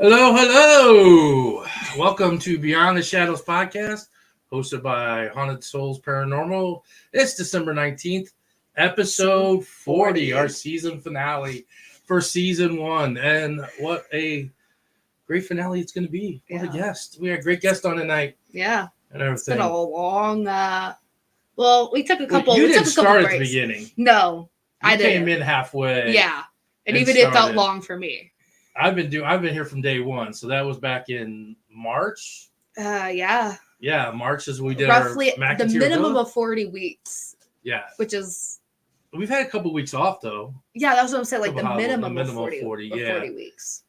Hello, hello. Welcome to Beyond the Shadows podcast, hosted by Haunted Souls Paranormal. It's December 19th, episode 40, our season finale for season 1. And what a great finale it's going to be. What a guest. We had a great guest on tonight. Yeah. And everything. It's been a long, we took a couple. You we didn't took a couple start at breaks. the beginning. No, I didn't. Came in halfway. Yeah. And even started. it felt long for me. I've been here from day one, so that was back in March. Yeah. Yeah, March is when we did roughly our the minimum of 40 weeks. Yeah, which is we've had a couple weeks off though. Yeah, that's what I'm saying. Like the minimum of 40 weeks.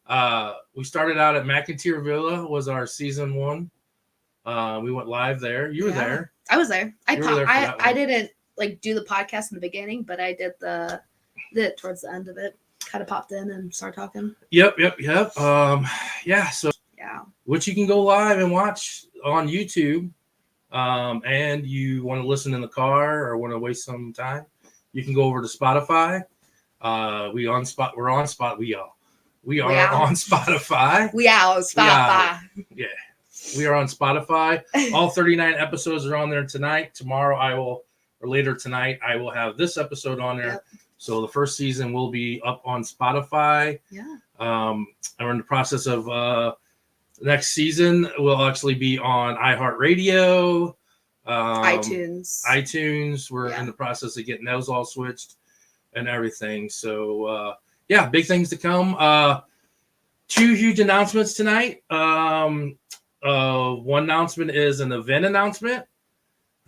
We started out at McIntyre Villa was our season 1. We went live there. You were there. I was there. I didn't like do the podcast in the beginning, but I did the towards the end of it. Kind of popped in and started talking. Yep. So which you can go live and watch on YouTube. And you want to listen in the car or want to waste some time, you can go over to Spotify. We're on Spotify. We are on Spotify. Yeah. We are on Spotify. All 39 episodes are on there tonight. Tomorrow later tonight, I will have this episode on there. Yep. So the first season will be up on Spotify. Yeah. We're in the process of next season will actually be on iHeartRadio, iTunes. We're in the process of getting those all switched and everything. So big things to come. 2 huge announcements tonight. One announcement is an event announcement.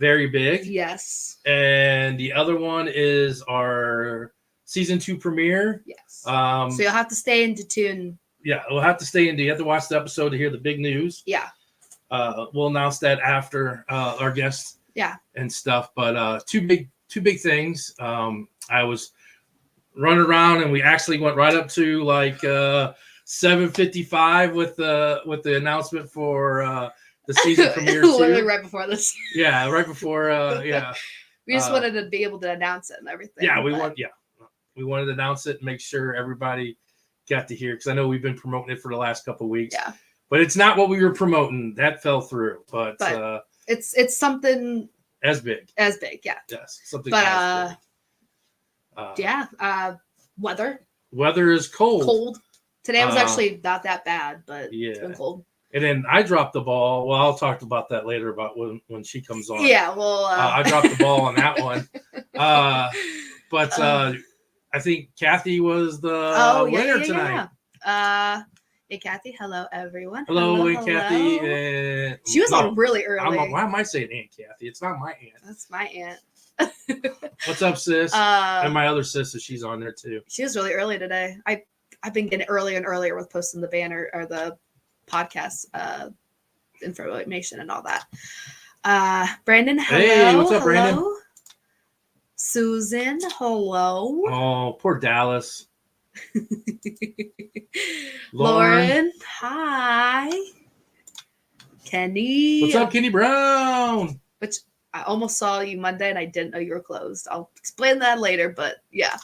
Very big. Yes. And the other one is our season 2 premiere. Yes. So you'll have to stay in tune. Yeah, we'll have to stay in. You have to watch the episode to hear the big news. Yeah. We'll announce that after our guests. Yeah. And stuff. But two big things. I was running around and we actually went right up to like 7:55 with the announcement for the season premiere. Literally right before this. Yeah, right before. We just wanted to be able to announce it and everything. Yeah, we wanted to announce it and make sure everybody got to hear, because I know we've been promoting it for the last couple of weeks. Yeah, but it's not what we were promoting. That fell through. But it's something as big. As big, yeah. Yes, something. But weather. Weather is cold. Cold. Today was actually not that bad, but it's been cold. And then I dropped the ball. Well, I'll talk about that later about when she comes on. Yeah, well, I dropped the ball on that one. But I think Kathy was the winner tonight. Yeah. Hey, Kathy. Hello, everyone. Hello. Kathy. And she was on really early. Why am I saying Aunt Kathy? It's not my aunt. That's my aunt. What's up, sis? And my other sister, she's on there too. She was really early today. I've been getting earlier and earlier with posting the banner or the podcast information and all that. Brandon, hello. Hey, what's up, Brandon? Susan, hello. Oh, poor Dallas. Lauren, hi. Kenny. What's up, Kenny Brown? Which I almost saw you Monday and I didn't know you were closed. I'll explain that later, but yeah.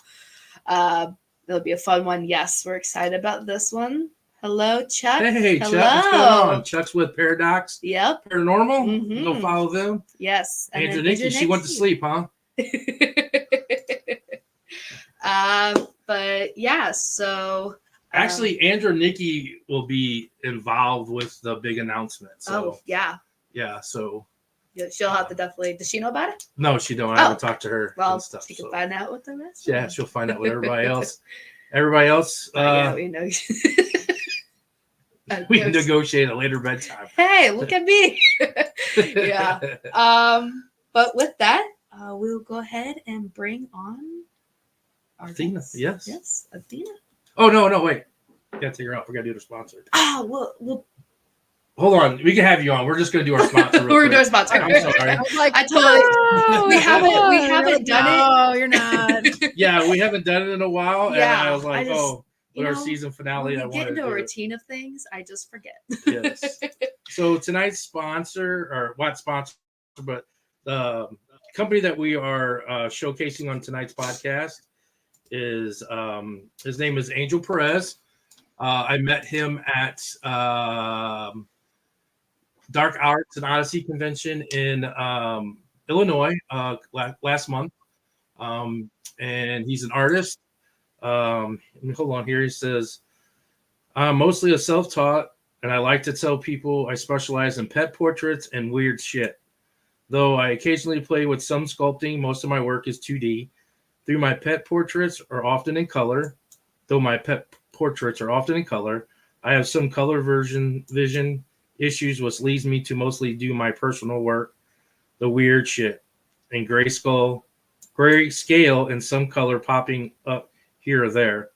It'll be a fun one. Yes, we're excited about this one. Hello, Chuck. Hey, hello. Chuck. What's going on? Chuck's with Paradox. Yep. Paranormal. Mm-hmm. Go follow them. Yes. Andrew Nikki, she went to sleep, huh? But yeah, so actually Andrew Nikki will be involved with the big announcement. So yeah, so she'll have to definitely. Does she know about it? No, she don't. I haven't talked to her. Well, and stuff, she can find out with the rest. Yeah, she'll find out with everybody else. Everybody else. Yeah, we know. We can negotiate a later bedtime. Hey, look at me. Yeah. But with that, we'll go ahead and bring on our Athena. guest. Yes, Athena. Oh no, wait. We gotta take her off. We gotta do the sponsor. We'll hold on. We can have you on. We're just gonna do our sponsor. We're doing sponsor. I'm sorry. I totally. We haven't done it. No, you're not. Yeah, we haven't done it in a while, and Yeah, I was like, with our season finale, when we get into a routine of things, I just forget. Yes. So tonight's sponsor, or what sponsor, but the company that we are showcasing on tonight's podcast is his name is Angel Perez. I met him at Dark Arts and Odyssey convention in Illinois last month. And he's an artist. Let me hold on here. He says, I'm mostly a self-taught, and I like to tell people I specialize in pet portraits and weird shit. Though I occasionally play with some sculpting, most of my work is 2D. Though my pet portraits are often in color, I have some color vision issues, which leads me to mostly do my personal work, the weird shit, and grayscale, and some color popping up here or there.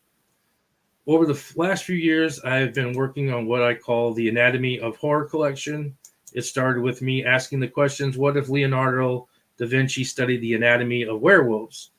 Over the last few years, I've been working on what I call the Anatomy of Horror collection. It started with me asking the questions, what if Leonardo da Vinci studied the anatomy of werewolves?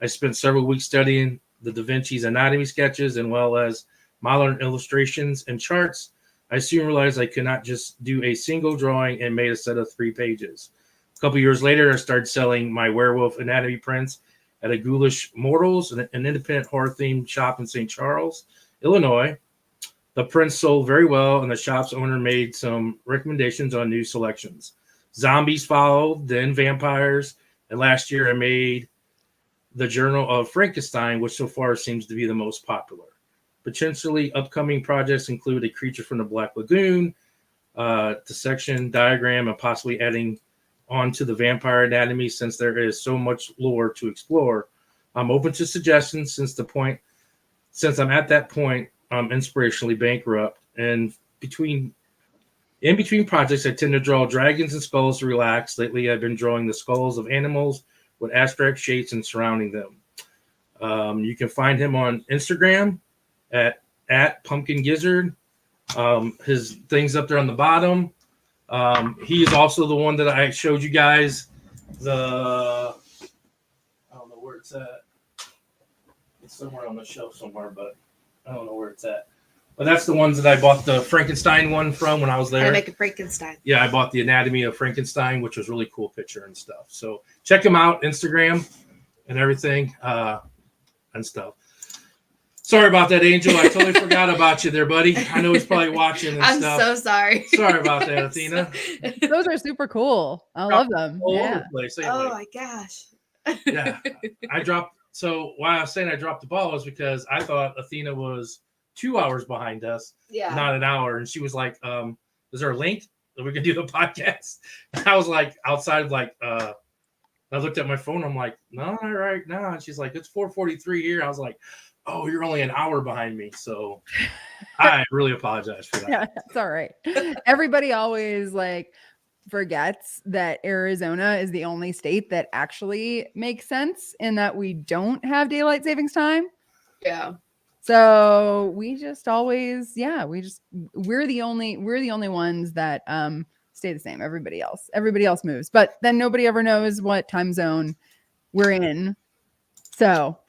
I spent several weeks studying the Da Vinci's anatomy sketches and well as modern illustrations and charts. I soon realized I could not just do a single drawing and made a set of 3 pages. A couple years later, I started selling my werewolf anatomy prints at a Ghoulish Mortals, an independent horror-themed shop in St. Charles, Illinois. The prints sold very well, and the shop's owner made some recommendations on new selections. Zombies followed, then vampires, and last year I made the Journal of Frankenstein, which so far seems to be the most popular. Potentially upcoming projects include a creature from the Black Lagoon, dissection diagram, and possibly adding onto the vampire anatomy since there is so much lore to explore. I'm open to suggestions since I'm at that point, I'm inspirationally bankrupt. And in between projects, I tend to draw dragons and skulls to relax. Lately, I've been drawing the skulls of animals with abstract shapes and surrounding them. You can find him on Instagram at Pumpkin Gizzard. His thing's up there on the bottom. He is also the one that I showed you guys. I don't know where it's at. It's somewhere on the shelf somewhere, but I don't know where it's at. But that's the ones that I bought the Frankenstein one from when I was there. I make a Frankenstein. Yeah, I bought the Anatomy of Frankenstein, which was really cool picture and stuff. So check him out, Instagram and everything and stuff. Sorry about that, Angel. I totally forgot about you there, buddy. I know he's probably watching and stuff. I'm so sorry. Sorry about that, Athena. Those are super cool. I love them. Yeah. Oh my gosh. Yeah. So why I was saying I dropped the ball is because I thought Athena was 2 hours behind us, not an hour. And she was like, is there a link that we can do the podcast? And I was like, outside, like, I looked at my phone. I'm like, no, not right now. And she's like, it's 4:43 here. I was like, oh, you're only an hour behind me. So I really apologize for that. Yeah, it's all right. Everybody always like forgets that Arizona is the only state that actually makes sense in that we don't have daylight savings time. Yeah. So we just always, we're the only ones that stay the same. Everybody else moves, but then nobody ever knows what time zone we're in. So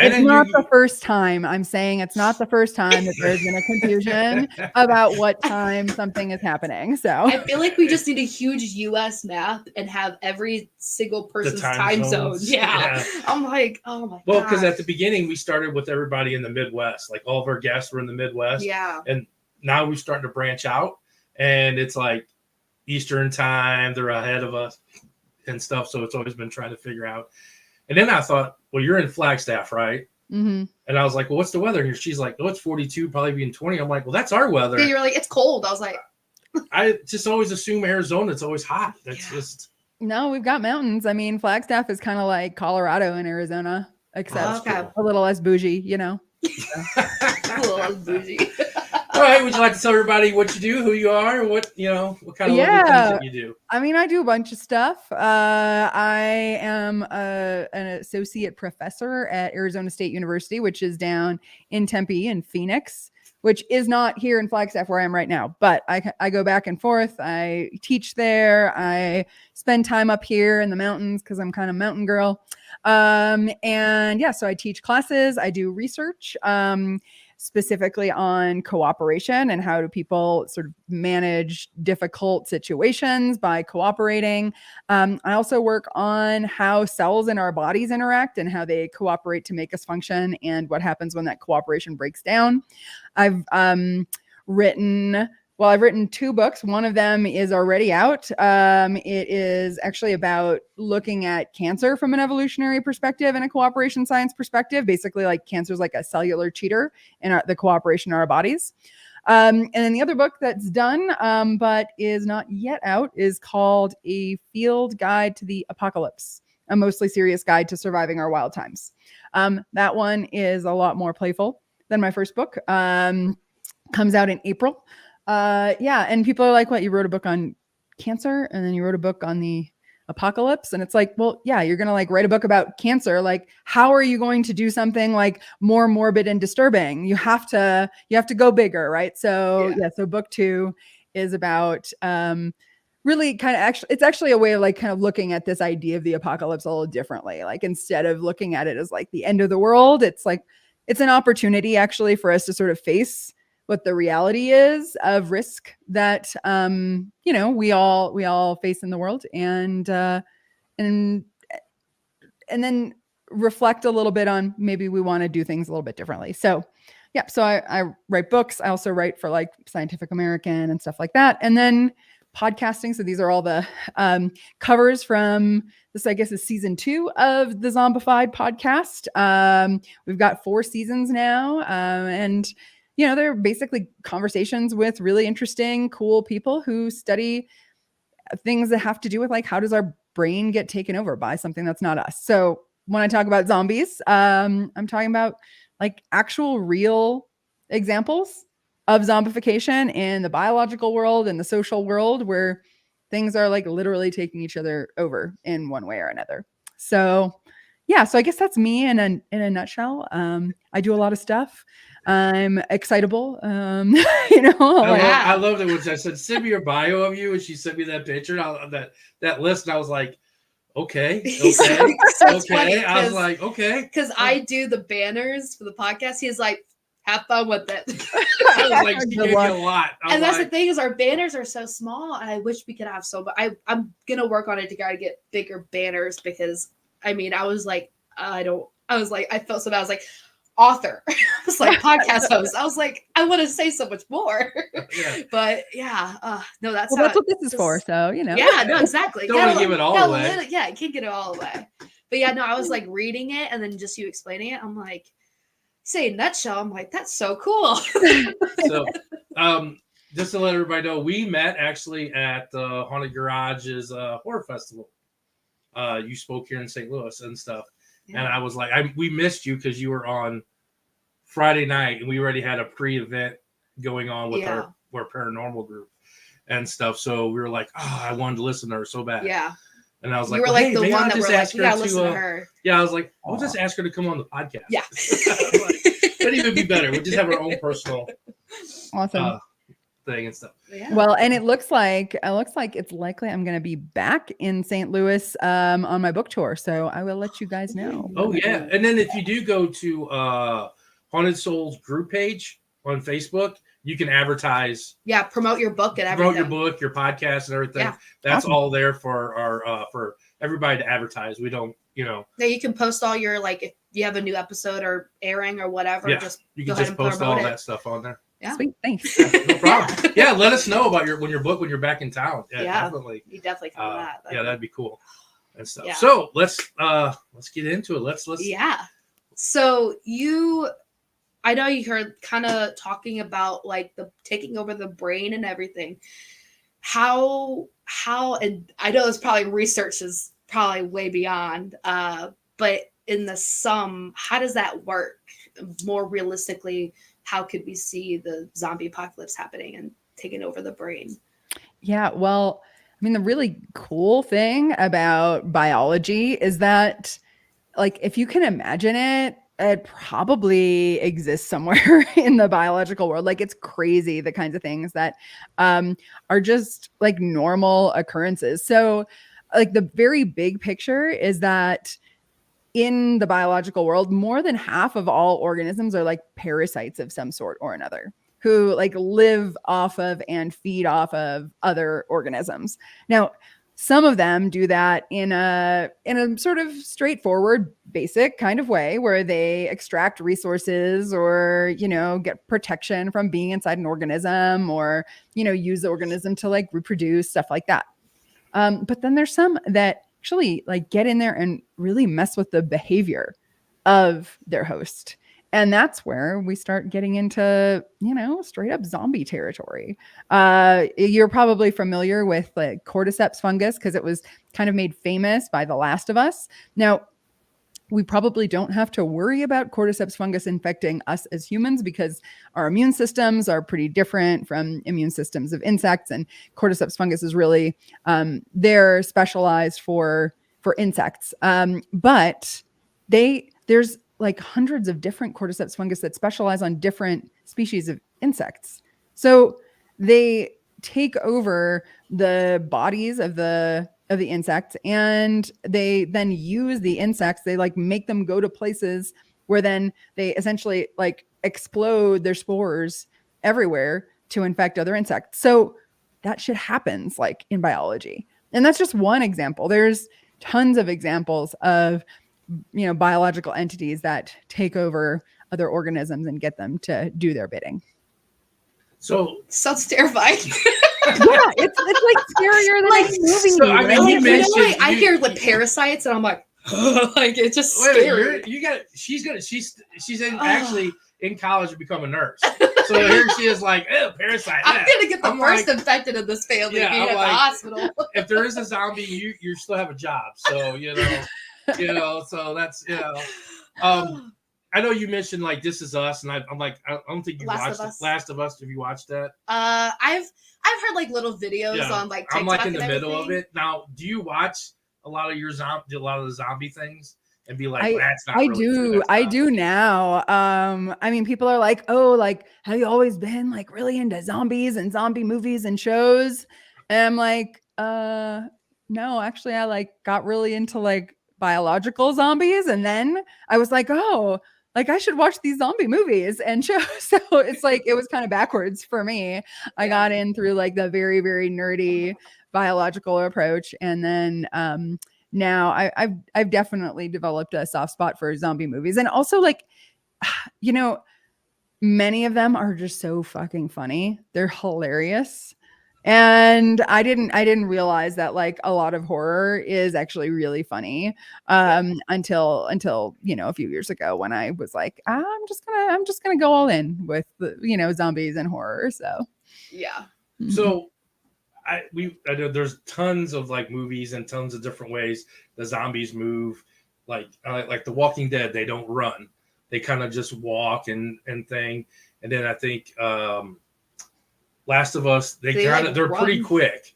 it's not the first time. I'm saying it's not the first time that there's been a confusion about what time something is happening. So I feel like we just need a huge US map and have every single person's time zone. Yeah. I'm like, oh my god. Well, because at the beginning we started with everybody in the Midwest. Like all of our guests were in the Midwest. Yeah. And now we're starting to branch out, and it's like Eastern time. They're ahead of us and stuff. So it's always been trying to figure out. And then I thought, well, you're in Flagstaff, right? Mm-hmm. And I was like, well, what's the weather here? She's like, oh, it's 42, probably being 20. I'm like, well, that's our weather. Yeah, you're like, it's cold. I was like, I just always assume Arizona, it's always hot. That's just. No, we've got mountains. I mean, Flagstaff is kind of like Colorado and Arizona, except a little less bougie, you know? A little less bougie. All right. Would you like to tell everybody what you do, who you are, what kind of things that you do? I mean, I do a bunch of stuff. I am an associate professor at Arizona State University, which is down in Tempe and Phoenix, which is not here in Flagstaff where I am right now. But I go back and forth. I teach there. I spend time up here in the mountains because I'm kind of mountain girl. So I teach classes. I do research. specifically on cooperation and how do people sort of manage difficult situations by cooperating. I also work on how cells in our bodies interact and how they cooperate to make us function and what happens when that cooperation breaks down. I've written 2 books. One of them is already out. It is actually about looking at cancer from an evolutionary perspective and a cooperation science perspective. Basically, like cancer is like a cellular cheater in the cooperation in our bodies. And then the other book that's done, but is not yet out, is called A Field Guide to the Apocalypse, a mostly serious guide to surviving our wild times. That one is a lot more playful than my first book. Comes out in April. And people are like, what, you wrote a book on cancer and then you wrote a book on the apocalypse? And it's like, well, yeah, you're going to like write a book about cancer. Like, how are you going to do something like more morbid and disturbing? You have to go bigger, right? So so book 2 is about, really kind of it's actually a way of like kind of looking at this idea of the apocalypse a little differently. Like, instead of looking at it as like the end of the world, it's like, it's an opportunity actually for us to sort of face what the reality is of risk that we all face in the world, and then reflect a little bit on maybe we want to do things a little bit differently. So I write books. I also write for like Scientific American and stuff like that, and then podcasting. So these are all the covers from this, I guess, is season 2 of the Zombiefied podcast. We've got 4 seasons now, and they're basically conversations with really interesting, cool people who study things that have to do with like, how does our brain get taken over by something that's not us? So when I talk about zombies, I'm talking about like actual real examples of zombification in the biological world and the social world, where things are like literally taking each other over in one way or another. So so I guess that's me in a nutshell. I do a lot of stuff. I'm excitable. I loved it when I said, send me your bio of you, and she sent me that picture, that list, and I was like, okay. Okay. I was like, okay. Because I do the banners for the podcast. He's like, have fun with it. I was like, she gave me a lot. And that's the thing, is our banners are so small, and I wish we could have so, but I'm gonna work on it to try to get bigger banners, because I was like, I felt so bad. I was like, author. I was like, podcast host. I was like, I want to say so much more. But no, that's what this is for. So Yeah, no, exactly. Don't want to give it all away. Yeah, you can't get it all away. But yeah, no, I was like reading it, and then just you explaining it, I'm like, say in a nutshell, I'm like, that's so cool. So just to let everybody know, we met actually at the Haunted Garage's horror festival. You spoke here in St. Louis and stuff. And I was like, we missed you because you were on Friday night, and we already had a pre-event going on with our paranormal group and stuff. So we were like, I wanted to listen to her so bad. Yeah. And I was like, you were like the one that were like, you gotta listen to her. Yeah, I was like, we'll just ask her to come on the podcast. Yeah. That'd even be better. We'll just have our own personal awesome thing and stuff. Yeah. Well, and it looks like it's likely I'm going to be back in St. Louis on my book tour, so I will let you guys know. Oh yeah, and then if you do go to Haunted Souls group page on Facebook, you can advertise. Yeah, promote your book and everything. Promote your book, your podcast, and everything. Yeah. That's awesome. All there for our for everybody to advertise. We don't, Yeah, you can post all your, like, if you have a new episode or airing or whatever. Yeah, just you can just post all that stuff on there. Yeah. Sweet, thanks. No problem. Yeah, let us know about when you're back in town. Yeah, definitely. You definitely come to that. Yeah, that'd be cool and stuff. Yeah. So let's get into it. Let's. Yeah. So I know you heard kind of talking about like the taking over the brain and everything. How and I know it's probably research is probably way beyond, but in the sum, how does that work more realistically? How could we see the zombie apocalypse happening and taking over the brain? Yeah, well, I mean, the really cool thing about biology is that, like, if you can imagine it, it probably exists somewhere in the biological world. Like, it's crazy the kinds of things that are just like normal occurrences. So, like, the very big picture is that in the biological world, more than half of all organisms are like parasites of some sort or another, who like live off of and feed off of other organisms. Now, some of them do that in a sort of straightforward, basic kind of way where they extract resources or, get protection from being inside an organism or, use the organism to like reproduce, stuff like that. But then there's some that actually like get in there and really mess with the behavior of their host. And that's where we start getting into, straight up zombie territory. You're probably familiar with like cordyceps fungus because it was kind of made famous by The Last of Us. Now, we probably don't have to worry about cordyceps fungus infecting us as humans because our immune systems are pretty different from immune systems of insects. And cordyceps fungus is really, they're specialized for insects. But there's like hundreds of different cordyceps fungus that specialize on different species of insects. So they take over the bodies of the insects and they then use the insects. They like make them go to places where then they essentially like explode their spores everywhere to infect other insects. So that shit happens like in biology. And that's just one example. There's tons of examples of biological entities that take over other organisms and get them to do their bidding. So sounds terrifying. Yeah, it's like scarier than a movie. So, I mean, you mentioned I hear with parasites, and I'm like, like it's just scary. She's actually in college to become a nurse. So here she is, like, parasite. I'm gonna get the first infected in this family being at the hospital. If there is a zombie, you still have a job. So so that's I know you mentioned like This Is Us, and I'm like, I don't think you watched Last of Us. Have you watched that? I've heard like little videos on like TikTok. I'm like in the middle everything. of it now. Do you watch a lot of the zombie things and be like, that's not? I do now. I mean, people are like, oh, like, have you always been like really into zombies and zombie movies and shows? And I'm like, no, actually, I like got really into like biological zombies, and then I was like, oh, like I should watch these zombie movies and shows. So it's like it was kind of backwards for me. I got in through like the very, very nerdy biological approach, and then now I've definitely developed a soft spot for zombie movies, and also like many of them are just so fucking funny. They're hilarious. And I didn't realize that like a lot of horror is actually really funny until a few years ago when I was like, I'm just gonna go all in with the zombies and horror. So yeah. So I know there's tons of like movies and tons of different ways the zombies move. Like The Walking Dead, they don't run; they kind of just walk and thing. And then I think Last of Us, they're pretty quick.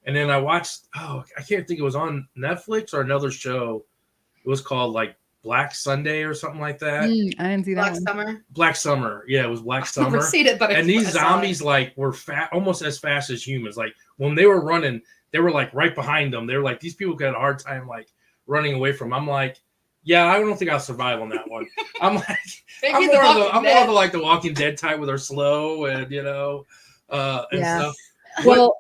And then I watched, I can't think, it was on Netflix or another show. It was called like Black Sunday or something like that. I didn't see that. Black Summer. Yeah, it was Black Summer. I've never seen it, but these zombies like were almost as fast as humans. Like when they were running, they were like right behind them. They were like, these people had a hard time like running away from them. I'm like, yeah, I don't think I'll survive on that one. I'm like, I'm more of the like the Walking Dead type where they're slow and stuff. Well,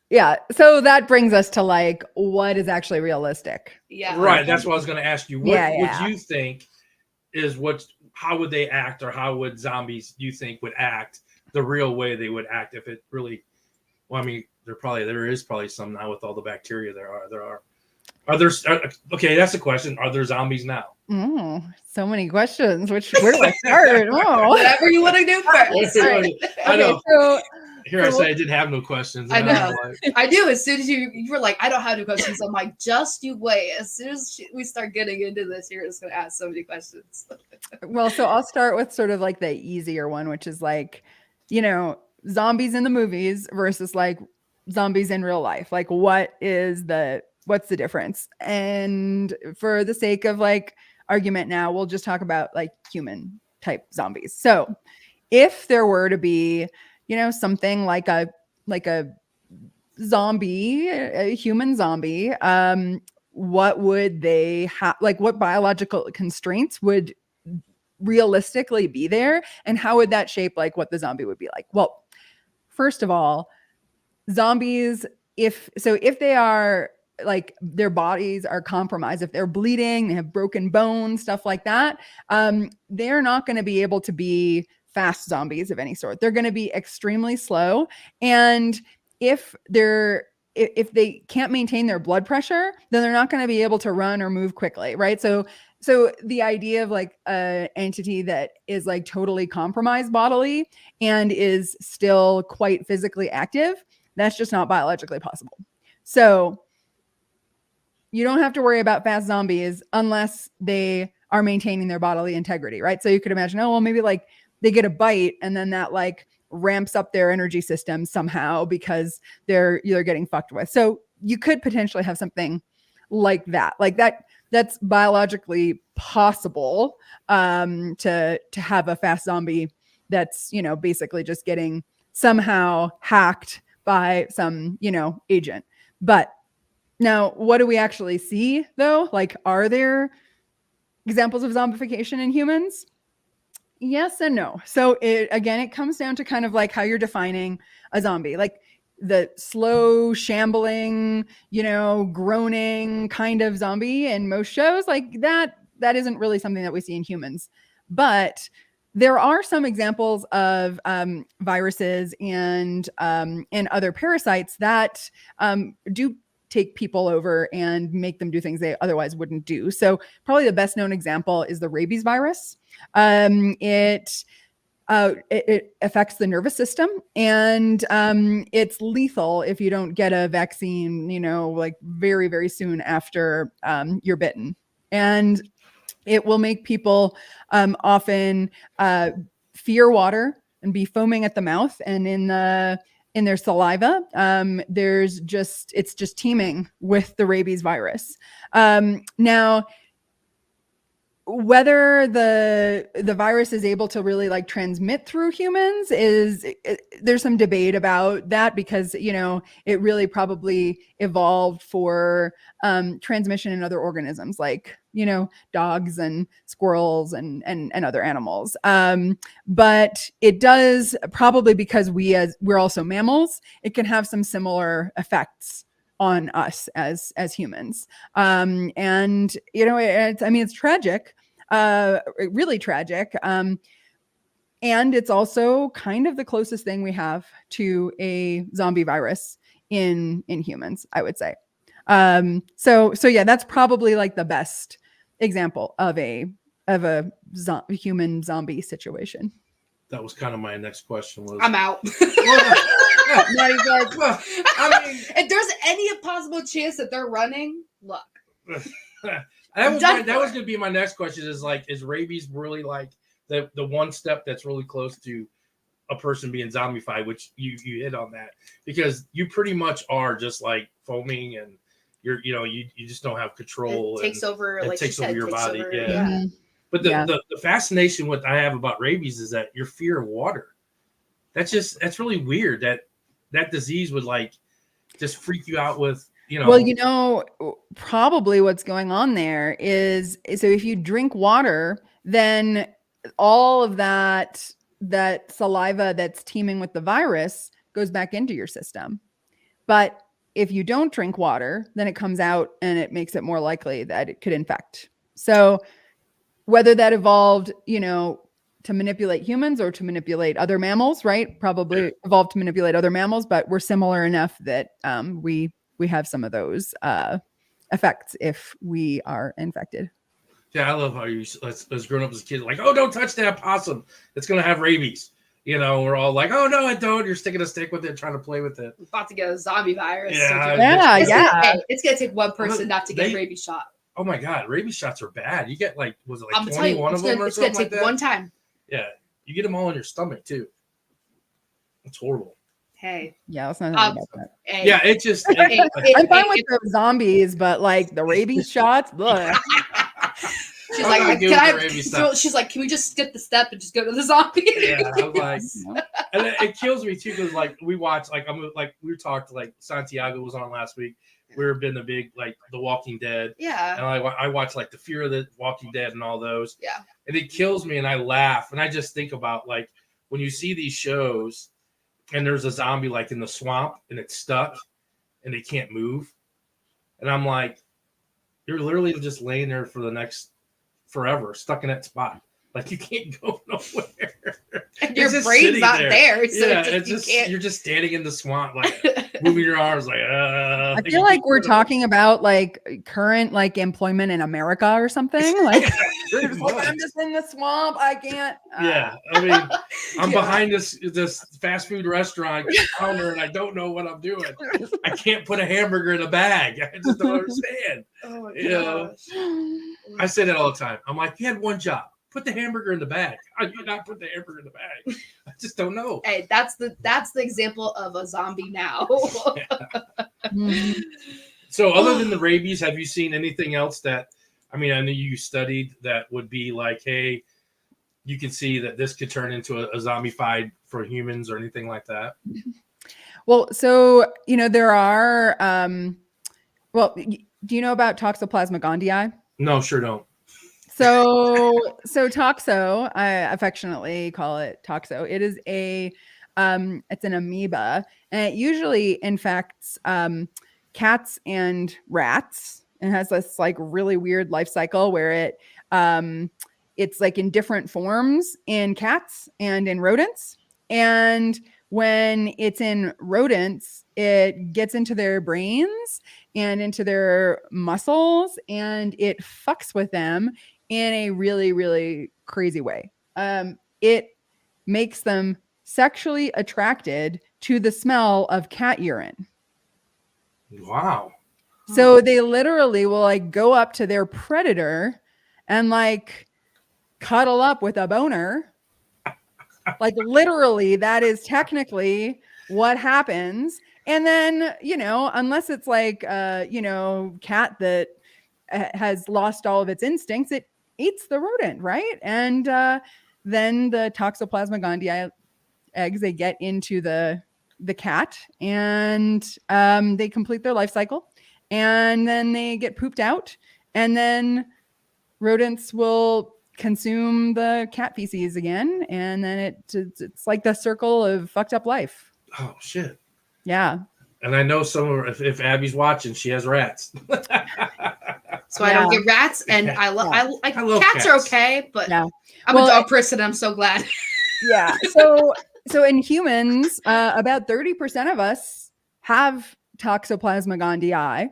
yeah. So that brings us to like what is actually realistic. Yeah. Right. That's what I was going to ask you. What would you think is how would they act, or how would zombies do you think would act the real way they would act if it really? Well, I mean, there is probably some now with all the bacteria there are. Are there? Okay, that's the question. Are there zombies now? Oh, so many questions. Where do I start? Oh, whatever you want to do first. Right. I know. So, I said I didn't have no questions. I know. I do. As soon as you were like, I don't have any questions. I'm like, just you wait. As soon as we start getting into this, you're just going to ask so many questions. Well, so I'll start with sort of like the easier one, which is like, zombies in the movies versus like zombies in real life. Like, what's the difference? And for the sake of like argument now, we'll just talk about like human type zombies. So if there were to be something like a zombie, a human zombie, what would they have, like what biological constraints would realistically be there, and how would that shape like what the zombie would be like? Well, first of all, zombies, if they are like their bodies are compromised, if they're bleeding, they have broken bones, stuff like that, they're not going to be able to be fast zombies of any sort. They're going to be extremely slow, and if they can't maintain their blood pressure, then they're not going to be able to run or move quickly, right? So the idea of like an entity that is like totally compromised bodily and is still quite physically active, that's just not biologically possible. So you don't have to worry about fast zombies unless they are maintaining their bodily integrity, right? So you could imagine, oh, well, maybe like they get a bite and then that like ramps up their energy system somehow because they're getting fucked with. So you could potentially have something like that. That's biologically possible, to have a fast zombie that's, basically just getting somehow hacked by some, agent. But now, what do we actually see though? Like, are there examples of zombification in humans? Yes and no. So it comes down to kind of like how you're defining a zombie. Like the slow, shambling, groaning kind of zombie in most shows, like that isn't really something that we see in humans. But there are some examples of viruses and other parasites that do take people over and make them do things they otherwise wouldn't do. So probably the best known example is the rabies virus. It affects the nervous system, and it's lethal if you don't get a vaccine, like very, very soon after you're bitten. And it will make people often fear water and be foaming at the mouth, and in their saliva, it's just teeming with the rabies virus. Now, whether the virus is able to really like transmit through humans there's some debate about that, because it really probably evolved for transmission in other organisms like dogs and squirrels and other animals, but it does, probably because we're also mammals, it can have some similar effects on us as humans. And it's tragic, really tragic. And it's also kind of the closest thing we have to a zombie virus in humans, I would say. So yeah, that's probably like the best example of a human zombie situation. That was kind of my next question. I'm out. Well, I mean, if there's any possible chance that they're running, look. that was going to be my next question. Is rabies really like the one step that's really close to a person being zombified? Which you hit on that, because you pretty much are just like foaming, and you just don't have control. It takes over your body. Yeah. Mm-hmm. But the fascination what I have about rabies is that your fear of water. That's really weird that disease would like just freak you out with, Well, probably what's going on there is, so if you drink water, then all of that saliva that's teeming with the virus goes back into your system. But if you don't drink water, then it comes out and it makes it more likely that it could infect. So whether that evolved, to manipulate humans or to manipulate other mammals, right? Probably evolved to manipulate other mammals, but we're similar enough that we have some of those effects if we are infected. Yeah, I love how you, as grown up as a kid, like, oh, don't touch that possum. It's going to have rabies. We're all like, oh, no, I don't. You're sticking a stick with it, trying to play with it. I'm about to get a zombie virus. Yeah. It's going to take one person not to get a rabies shot. Oh, my God. Rabies shots are bad. You get was it like 21 of them or something like that? It's going to take one time. Yeah. You get them all in your stomach, too. It's horrible. Hey. Yeah, let's not talk about that. Hey. Yeah, it just... I'm fine with the zombies, but like the rabies shots, ugh. She's like, she's like, can we just skip the step and just go to the zombie? Yeah, I'm like, and it kills me too, because like we watch, like we talked, like Santiago was on last week, we've been a big like The Walking Dead. Yeah. And I watch like the Fear of the Walking Dead and all those. Yeah. And it kills me, and I laugh, and I just think about like when you see these shows, and there's a zombie like in the swamp, and it's stuck, and they can't move, and I'm like, you're literally just laying there for the next forever, stuck in that spot. Like you can't go nowhere. And your brain's not there. So you're just standing in the swamp, like moving your arms, like. I feel like we're talking about like current like employment in America or something. Like, I'm just in the swamp. I can't. Yeah, I mean, I'm behind this fast food restaurant counter, and I don't know what I'm doing. I can't put a hamburger in a bag. I just don't understand. Oh my gosh. I say that all the time. I'm like, you had one job. Put the hamburger in the bag. How do you not put the hamburger in the bag? I just don't know. Hey, that's the example of a zombie now. So other than the rabies, have you seen anything else that, I mean, I know you studied that would be like, hey, you can see that this could turn into a zombified for humans or anything like that? Well, so, there are, do you know about Toxoplasma gondii? No, sure don't. So toxo, I affectionately call it toxo. It is it's an amoeba, and it usually infects cats and rats. It has this like really weird life cycle where it's like in different forms in cats and in rodents. And when it's in rodents, it gets into their brains and into their muscles, and it fucks with them in a really, really crazy way. It makes them sexually attracted to the smell of cat urine. Wow. So they literally will like go up to their predator and like cuddle up with a boner. Like literally, that is technically what happens. And then, unless it's like, cat that has lost all of its instincts, it eats the rodent, right? And then the Toxoplasma gondii eggs, they get into the cat, and they complete their life cycle, and then they get pooped out, and then rodents will consume the cat feces again, and then it's like the circle of fucked up life. Oh shit. Yeah. And I know if Abby's watching, she has rats. So I don't get rats, and I love cats are okay, but I'm a dog person. I'm so glad. Yeah. So in humans, about 30% of us have Toxoplasma gondii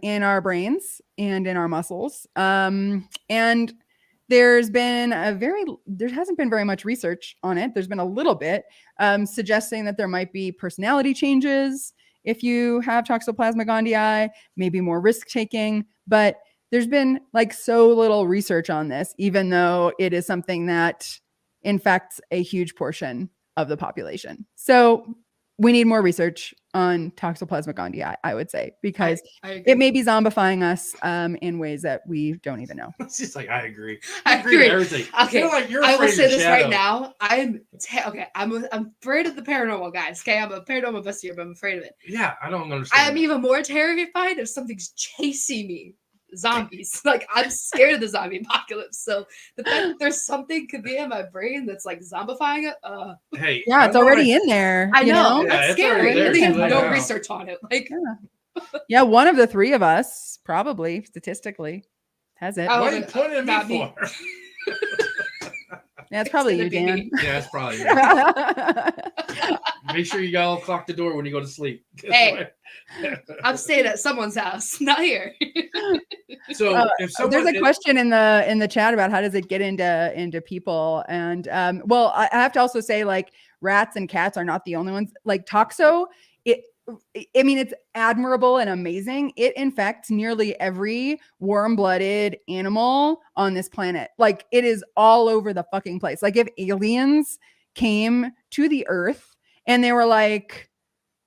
in our brains and in our muscles. And there hasn't been very much research on it. There's been a little bit suggesting that there might be personality changes if you have Toxoplasma gondii, maybe more risk taking, but there's been like so little research on this, even though it is something that infects a huge portion of the population. So we need more research on Toxoplasma gondii, I would say, because it may be zombifying us in ways that we don't even know. It's just like, I agree. I agree with everything. Okay, I will say this right now. I'm afraid of the paranormal, guys. Okay, I'm a paranormal investigator, but I'm afraid of it. Yeah, I don't understand. I'm even more terrified if something's chasing me. Zombies. Like, I'm scared of the zombie apocalypse. So the fact that there's something could be in my brain that's like zombifying it. Hey, yeah, it's already in there. I know. Yeah, that's scary. They have no now. research on it. Like, yeah, one of the three of us probably statistically has it. What are you putting in me for? Yeah, it's probably you, Dan. Yeah, it's probably you. Make sure you gotta lock the door when you go to sleep. Hey, I'm staying at someone's house, not here. So if there's a question in the chat about how does it get into people, and well, I have to also say, like, rats and cats are not the only ones. Like toxo, it's admirable and amazing. It infects nearly every warm-blooded animal on this planet. Like, it is all over the fucking place. Like, if aliens came to the Earth and they were like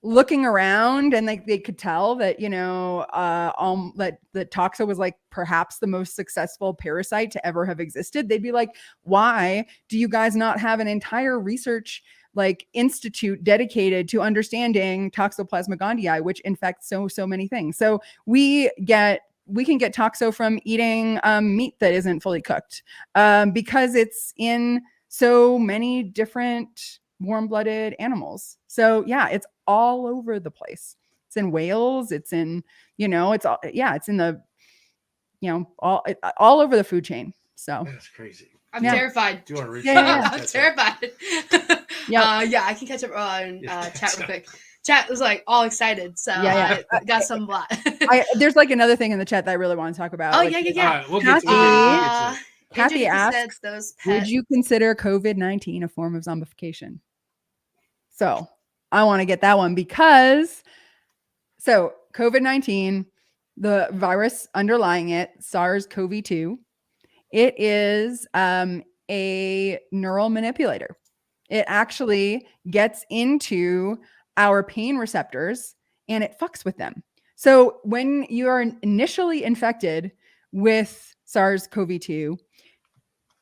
looking around and like they could tell that, that toxo was like perhaps the most successful parasite to ever have existed, they'd be like, why do you guys not have an entire research like institute dedicated to understanding Toxoplasma gondii, which infects so many things. So we can get toxo from eating meat that isn't fully cooked because it's in so many different warm-blooded animals. So yeah, it's all over the place. It's in whales. It's in, it's in the, all over the food chain. So That's crazy. I'm terrified. Do you want to reach I'm terrified. Yeah. I can catch up on chat real quick. Chat was like all excited, so I got some blood. There's like another thing in the chat that I really want to talk about. Oh, yeah. We'll get to it. Kathy asks, would you consider COVID-19 a form of zombification? So I want to get that one because COVID-19, the virus underlying it, SARS-CoV-2, it is a neural manipulator. It actually gets into our pain receptors and it fucks with them. So when you are initially infected with SARS-CoV-2,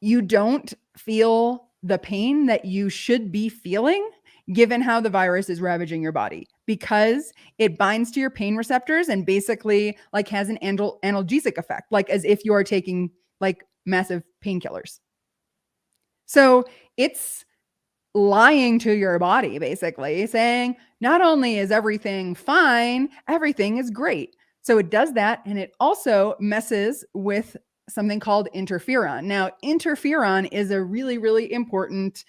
you don't feel the pain that you should be feeling given how the virus is ravaging your body, because it binds to your pain receptors and basically like has an analgesic effect, like as if you are taking like massive painkillers. So it's lying to your body, basically saying, not only is everything fine, everything is great. So it does that. And it also messes with something called interferon. Now, interferon is a really, really important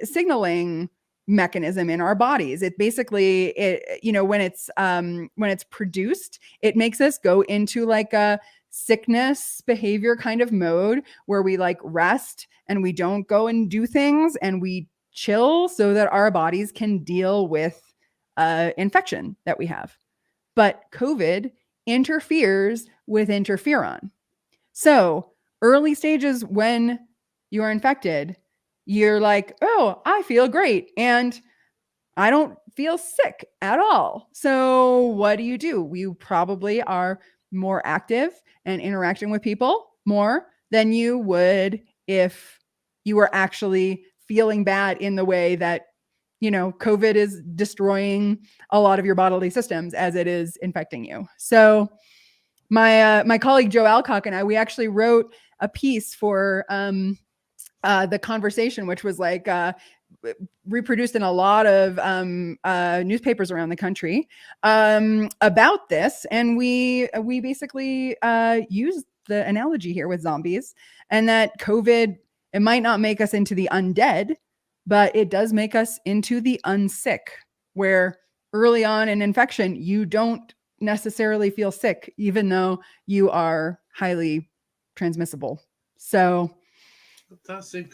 signaling mechanism in our bodies. It basically, when it's produced, it makes us go into like a sickness behavior kind of mode where we like rest and we don't go and do things and we chill so that our bodies can deal with infection that we have. But COVID interferes with interferon. So early stages when you are infected, you're like, oh, I feel great. And I don't feel sick at all. So what do? You probably are more active and interacting with people more than you would if you were actually feeling bad in the way that, COVID is destroying a lot of your bodily systems as it is infecting you. So my colleague Joe Alcock and I, we actually wrote a piece for the conversation, which was like reproduced in a lot of newspapers around the country about this. And we basically used the analogy here with zombies, and that COVID, it might not make us into the undead, but it does make us into the unsick, where early on in infection, you don't necessarily feel sick, even though you are highly transmissible. So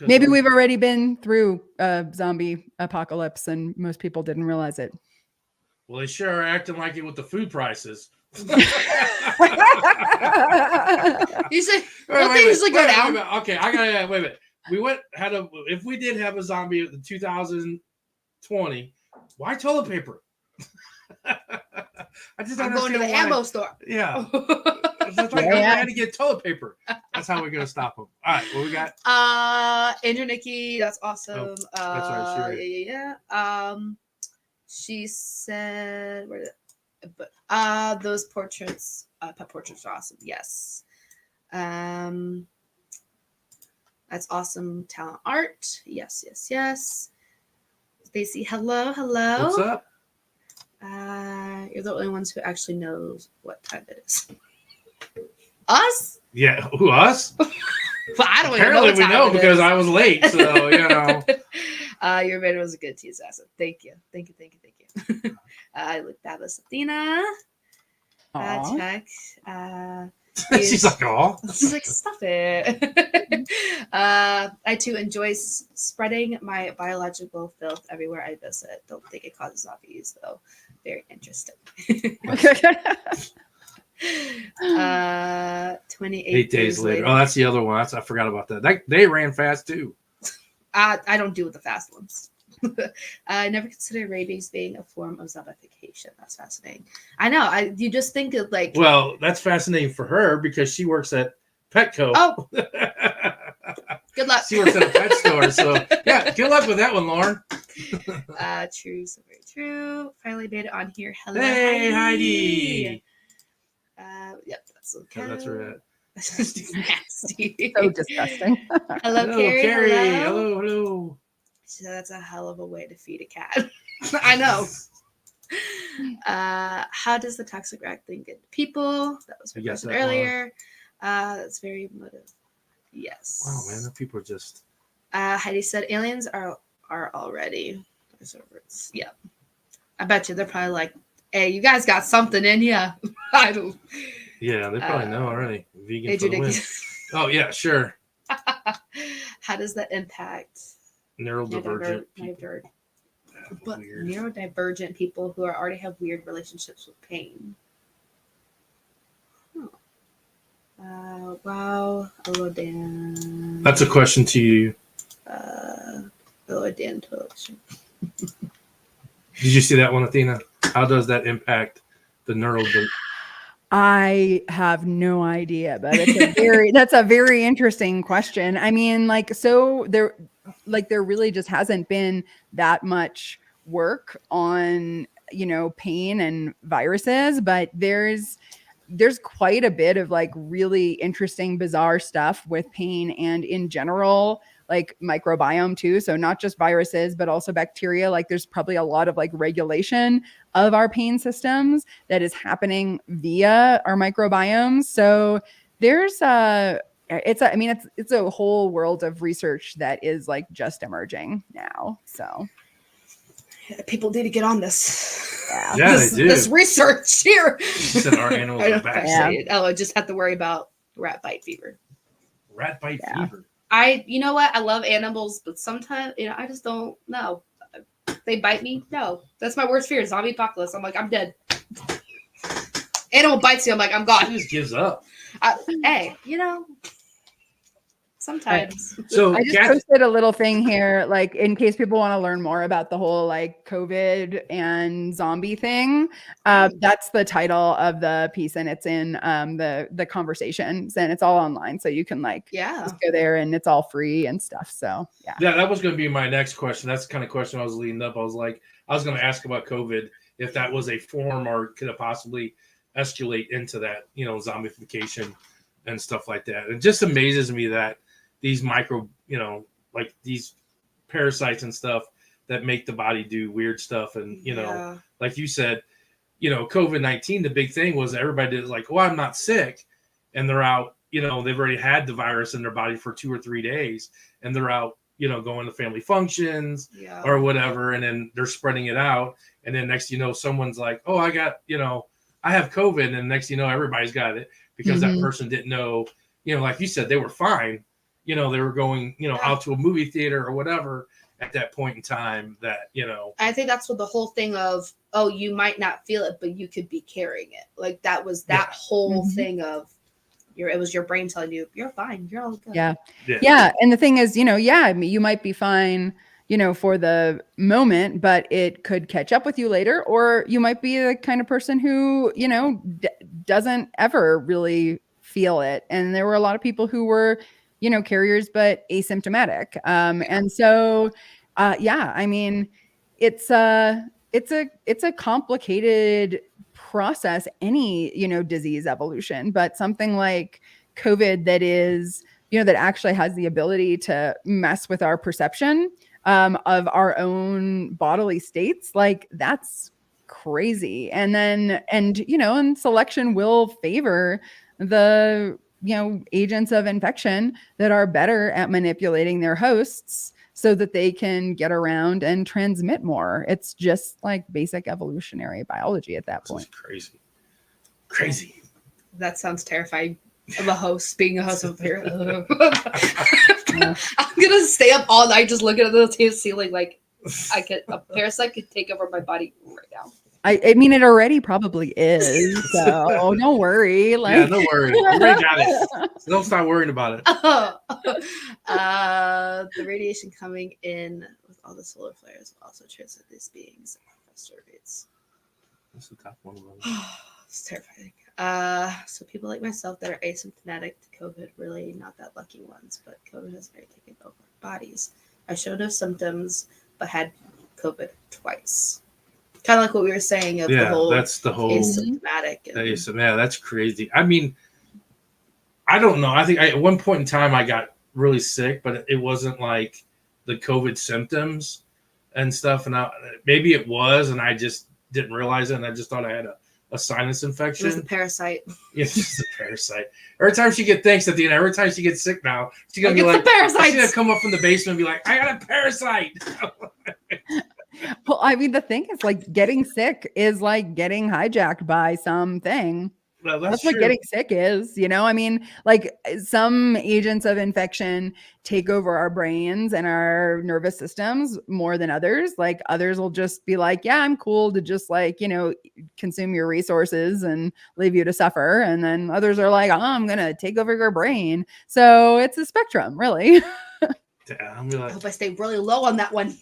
maybe we've already been through a zombie apocalypse and most people didn't realize it. Well, they sure are acting like it with the food prices. You say they usually go down. Okay, I gotta wait a minute. If we did have a zombie in 2020, why toilet paper? I'm going to the ammo store. Yeah. It's like, I had to get toilet paper. That's how we're going to stop them. All right, what we got? Andrew Nikki, that's awesome. That's right, sure. Yeah. She said, those portraits, pet portraits are awesome. Yes. That's awesome talent art. Yes. Stacy, hello. What's up? You're the only ones who actually knows what time it is. Us? Yeah, who, us? Well, I don't Apparently even know. We know because I was late, so Your video was a good tease, Asa. Thank you. That was Athena. Check. She's like, oh. She's like, stop it. I too enjoy spreading my biological filth everywhere I visit. Don't think it causes zombies, though. Very interesting. 28 days later. Oh, that's the other one. I forgot about that. They ran fast too. I don't do with the fast ones. I never considered rabies being a form of zombification. That's fascinating. I know. You just think of like. Well, that's fascinating for her because she works at Petco. Oh. Good luck. She works at a pet store, so yeah, good luck with that one, Lauren. True, so very true. Finally made it on here. Hello, Hey, Heidi. Yep, that's okay. Yeah, that's right. That's just nasty. So disgusting. Hello, Carrie. Hello, hello. So that's a hell of a way to feed a cat. I know. How does the toxic rat thing get to people? That was requested earlier. That's very emotive. Yes. Wow, man, the people are just. Heidi said aliens are already. Yeah. I bet you they're probably like, hey, you guys got something in you. I don't. Yeah, they probably know already. Vegan for the win. Ridiculous. Oh yeah, sure. How does that impact Neurodivergent. But Weird. neurodivergent people who already have weird relationships with pain. Wow. Hello, Dan. That's a question to you. Hello, Dan. Did you see that one, Athena? How does that impact the neurodivergent? I have no idea, but that's a very interesting question. I mean, there really just hasn't been that much work on, pain and viruses, but there's quite a bit of like really interesting, bizarre stuff with pain and in general, like microbiome too. So not just viruses, but also bacteria. Like there's probably a lot of like regulation of our pain systems that is happening via our microbiomes. So there's it's a whole world of research that is like just emerging now. So people need to get on this. Yeah, they do. This research here. She said our animals are back. Oh, I just have to worry about rat bite fever. Rat bite fever. You know what? I love animals, but sometimes, I just don't know. They bite me? No. That's my worst fear. Zombie apocalypse. I'm like, I'm dead. Animal bites you. I'm like, I'm gone. She just gives up. Hey, sometimes. So I just posted a little thing here, like in case people want to learn more about the whole like COVID and zombie thing. That's the title of the piece, and it's in the conversations, and it's all online, so you can just go there, and it's all free and stuff. So yeah, that was going to be my next question. That's the kind of question I was leading up. I was going to ask about COVID, if that was a form or could it possibly escalate into that, zombification and stuff like that. It just amazes me that these like these parasites and stuff that make the body do weird stuff. And, like you said, COVID-19, the big thing was everybody is like, oh, I'm not sick. And they're out, they've already had the virus in their body for 2 or 3 days, and they're out, going to family functions or whatever. And then they're spreading it out. And then next, someone's like, oh, I got, I have COVID. And next, everybody's got it because that person didn't know, like you said, they were fine. They were going, out to a movie theater or whatever at that point in time that, I think that's what the whole thing of, oh, you might not feel it, but you could be carrying it. Like that was that whole thing of it was your brain telling you, you're fine. You're all good. Yeah. And the thing is, you might be fine, for the moment, but it could catch up with you later, or you might be the kind of person who, doesn't ever really feel it. And there were a lot of people who were, carriers, but asymptomatic. And so, I mean, it's a complicated process, any, disease evolution, but something like COVID that is, that actually has the ability to mess with our perception, of our own bodily states, like that's crazy. And selection will favor the, agents of infection that are better at manipulating their hosts so that they can get around and transmit more. It's just like basic evolutionary biology at that point. Crazy. That sounds terrifying. Of a host, being a host of a parasite. I'm gonna stay up all night just looking at the ceiling like a parasite could take over my body right now. I mean, it already probably is. So don't worry. Don't worry. We got it. So don't start worrying about it. The radiation coming in with all the solar flares will also transmit these beings. Rates. That's the top one. It's terrifying. So people like myself that are asymptomatic to COVID, really not that lucky ones, but COVID has very taken over our bodies. I showed no symptoms, but had COVID twice. Kind of like what we were saying of that's the whole asymptomatic. Yeah, that's crazy. I mean, I don't know. I think at one point in time I got really sick, but it wasn't like the COVID symptoms and stuff. And maybe it was, and I just didn't realize it, and I just thought I had a sinus infection. It was a parasite. Yeah, it's just a parasite. Every time she gets Athena, every time she gets sick now, she's gonna be like, she's gonna come up from the basement and be like, I got a parasite. Well, I mean, the thing is, like, getting sick is like getting hijacked by something. Well, that's what getting sick is, you know? I mean, like, some agents of infection take over our brains and our nervous systems more than others. Like, others will just be like, yeah, I'm cool to just, like, you know, consume your resources and leave you to suffer. And then others are like, oh, I'm going to take over your brain. So it's a spectrum, really. I'll be like, I hope I stay really low on that one.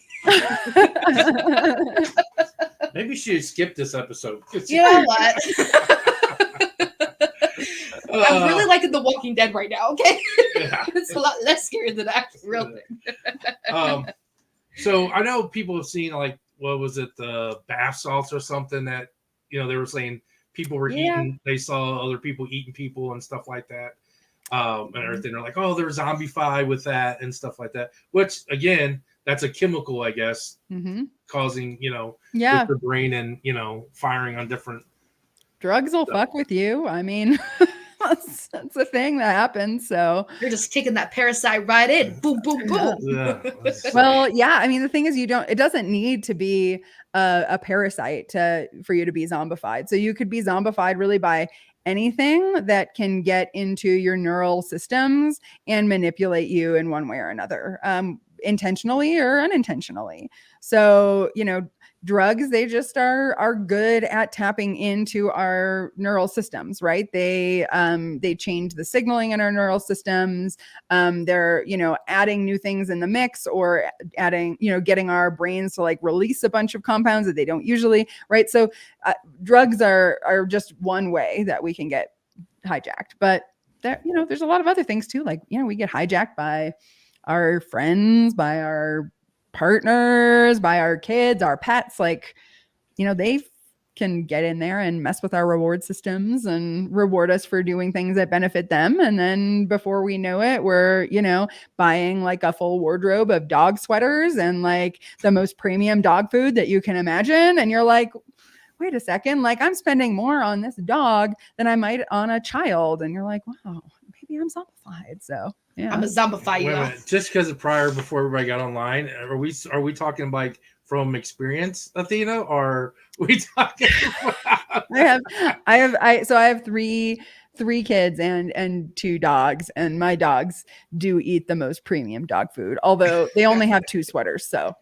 Maybe she should skip this episode. You know what? I'm really liking The Walking Dead right now, okay? Yeah. It's a lot less scary than the actual real thing. So I know people have seen, like, what was it, the bath salts or something that, you know, they were saying people were eating, they saw other people eating people and stuff like that. And everything. They're like, oh, they're zombified with that and stuff like that. Which, again, that's a chemical, I guess, causing, you know, with the brain and, you know, firing on different drugs will fuck with you. I mean, that's a thing that happens. So you're just kicking that parasite right in. Boom, boom, boom. Yeah. Well, yeah. I mean, the thing is, it doesn't need to be a parasite for you to be zombified. So you could be zombified really by anything that can get into your neural systems and manipulate you in one way or another, intentionally or unintentionally. So, you know, drugs, they just are good at tapping into our neural systems, right? They change the signaling in our neural systems. They're, you know, adding new things in the mix, or adding, you know, getting our brains to, like, release a bunch of compounds that they don't usually, right? So drugs are just one way that we can get hijacked, but there, you know, there's a lot of other things too. Like, you know, we get hijacked by our friends, by our partners, by our kids, our pets. Like, you know, they can get in there and mess with our reward systems and reward us for doing things that benefit them. And then before we know it, we're, you know, buying like a full wardrobe of dog sweaters and like the most premium dog food that you can imagine. And you're like, wait a second, like, I'm spending more on this dog than I might on a child. And you're like, wow, maybe I'm zombified. So yeah, I'm a zombify you. Just because before everybody got online, are we talking like from experience, Athena, or are we talking? I have three kids and 2 dogs, and my dogs do eat the most premium dog food, although they only have 2 sweaters. So.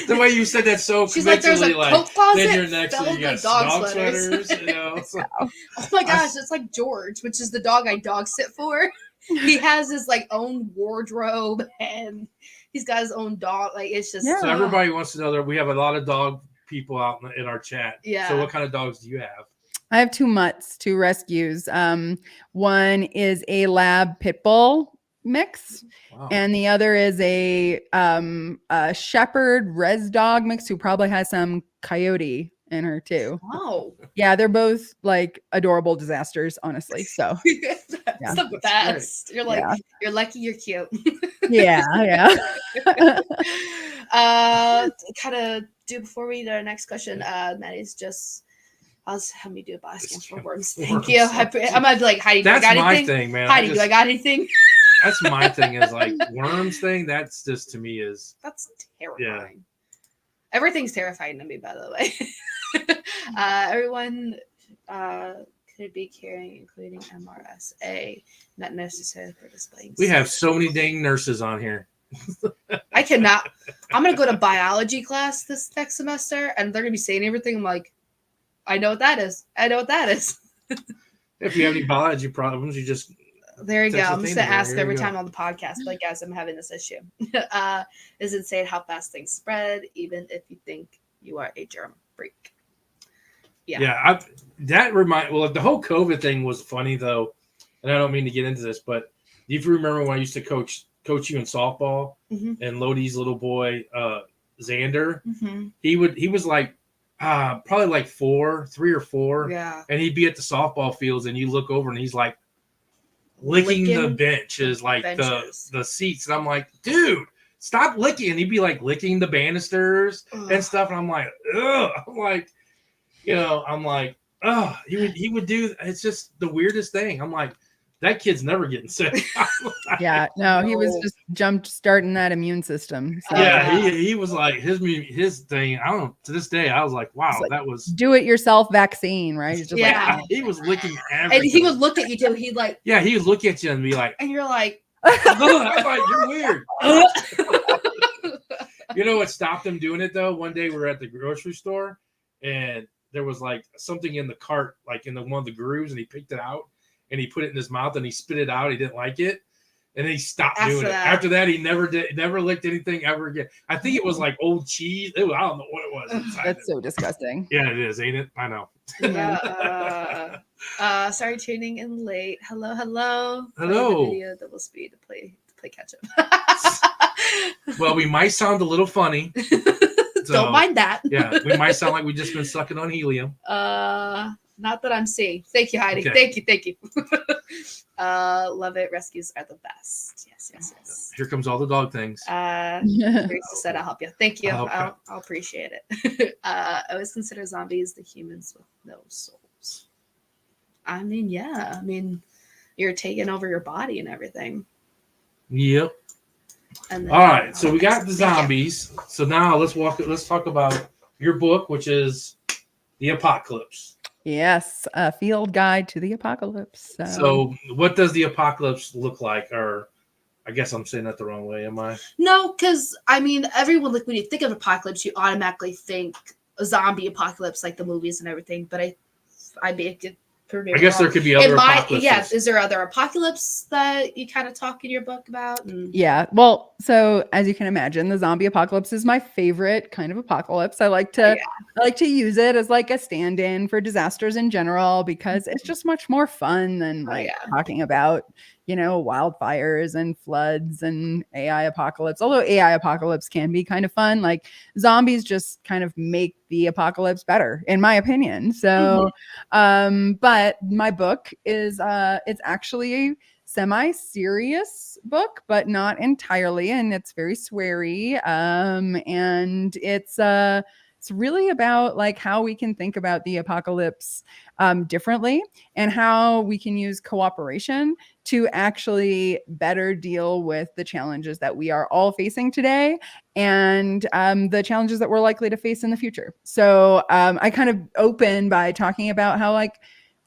The way you said that so she's like, there's a coat closet then you're next to you got dog sweaters. You know? Oh my gosh, it's like George, which is the dog I dog sit for. He has his like own wardrobe and he's got his own dog. Like, it's just so everybody wants to know that we have a lot of dog people out in our chat. Yeah. So what kind of dogs do you have? I have 2 mutts, 2 rescues. One is a lab pit bull mix. Wow. And the other is a shepherd res dog mix who probably has some coyote in her too. Wow. Yeah, they're both like adorable disasters, honestly. So that's the best. You're like, you're lucky you're cute. yeah. Kind of do before we do our next question. Maddie's just have me do a basket for worms. Thank you. I'm gonna be like, Heidi, do I got anything? Thing, man. Heidi, do I got anything? That's my thing, is like worms thing. That's just, to me, that's terrifying. Yeah. Everything's terrifying to me, by the way. Everyone could be carrying, including MRSA, not necessary for displaying. We have so many dang nurses on here. I cannot. I'm gonna go to biology class this next semester, and they're gonna be saying everything. I'm like, I know what that is. If you have any biology problems, you just. There you go. I'm just going to ask every time on the podcast, like, guys, I'm having this issue. Is insane how fast things spread, even if you think you are a germ freak. Yeah. Well, the whole COVID thing was funny though, and I don't mean to get into this, but do you remember when I used to coach you in softball, and Lodi's little boy, Xander, he was like probably like 3 or 4, and he'd be at the softball fields, and you look over and he's like licking the benches, like the seats, and I'm like, dude, stop licking. And he'd be like licking the banisters and stuff, and I'm like, ugh. I'm like, oh, he would do. It's just the weirdest thing. I'm like, that kid's never getting sick. Yeah, no, he was just starting that immune system. So. Yeah, he was like his thing. I don't know. To this day, I was like, wow, like, that was do-it-yourself vaccine, right? Just yeah, he was licking everything. And he would look at you too. He'd like, yeah, he would look at you and be like, and you're like, I'm like, you're weird. You know what stopped him doing it though? One day we were at the grocery store, and there was like something in the cart, like in one of the grooves, and he picked it out and he put it in his mouth and he spit it out. He didn't like it, and then he stopped doing it. After that, he never licked anything ever again. I think it was like old cheese. I don't know what it was. That's so disgusting. Yeah, it is, ain't it? I know. Sorry, tuning in late. Hello. Hello. The video double speed to play catch up. Well, we might sound a little funny. So, don't mind that. Yeah, we might sound like we've just been sucking on helium. Not that I'm seeing. Thank you, Heidi. Okay. Thank you. Love it. Rescues are the best. Yes. Here comes all the dog things. Grace said, I'll help you. Thank you. Okay. I'll appreciate it. I always consider zombies the humans with no souls. I mean, yeah. I mean, you're taking over your body and everything. Yep. And then, all right. So we got the zombies. So now let's talk about your book, which is The Apocalypse. Yes, a field guide to the apocalypse. So what does the apocalypse look like? Or I guess I'm saying that the wrong way, am I? No, because I mean, everyone, like when you think of apocalypse, you automatically think a zombie apocalypse, like the movies and everything. But I guess there could be other apocalypses. Yeah, is there other apocalypse that you kind of talk in your book about? Yeah, well, so as you can imagine, the zombie apocalypse is my favorite kind of apocalypse. I like to use it as like a stand-in for disasters in general because it's just much more fun than talking about, wildfires and floods and AI apocalypse. Although AI apocalypse can be kind of fun, like zombies just kind of make the apocalypse better, in my opinion. So, but my book is it's actually a semi-serious book, but not entirely, and it's very sweary. And it's really about like how we can think about the apocalypse differently and how we can use cooperation to actually better deal with the challenges that we are all facing today and the challenges that we're likely to face in the future. So I kind of open by talking about how like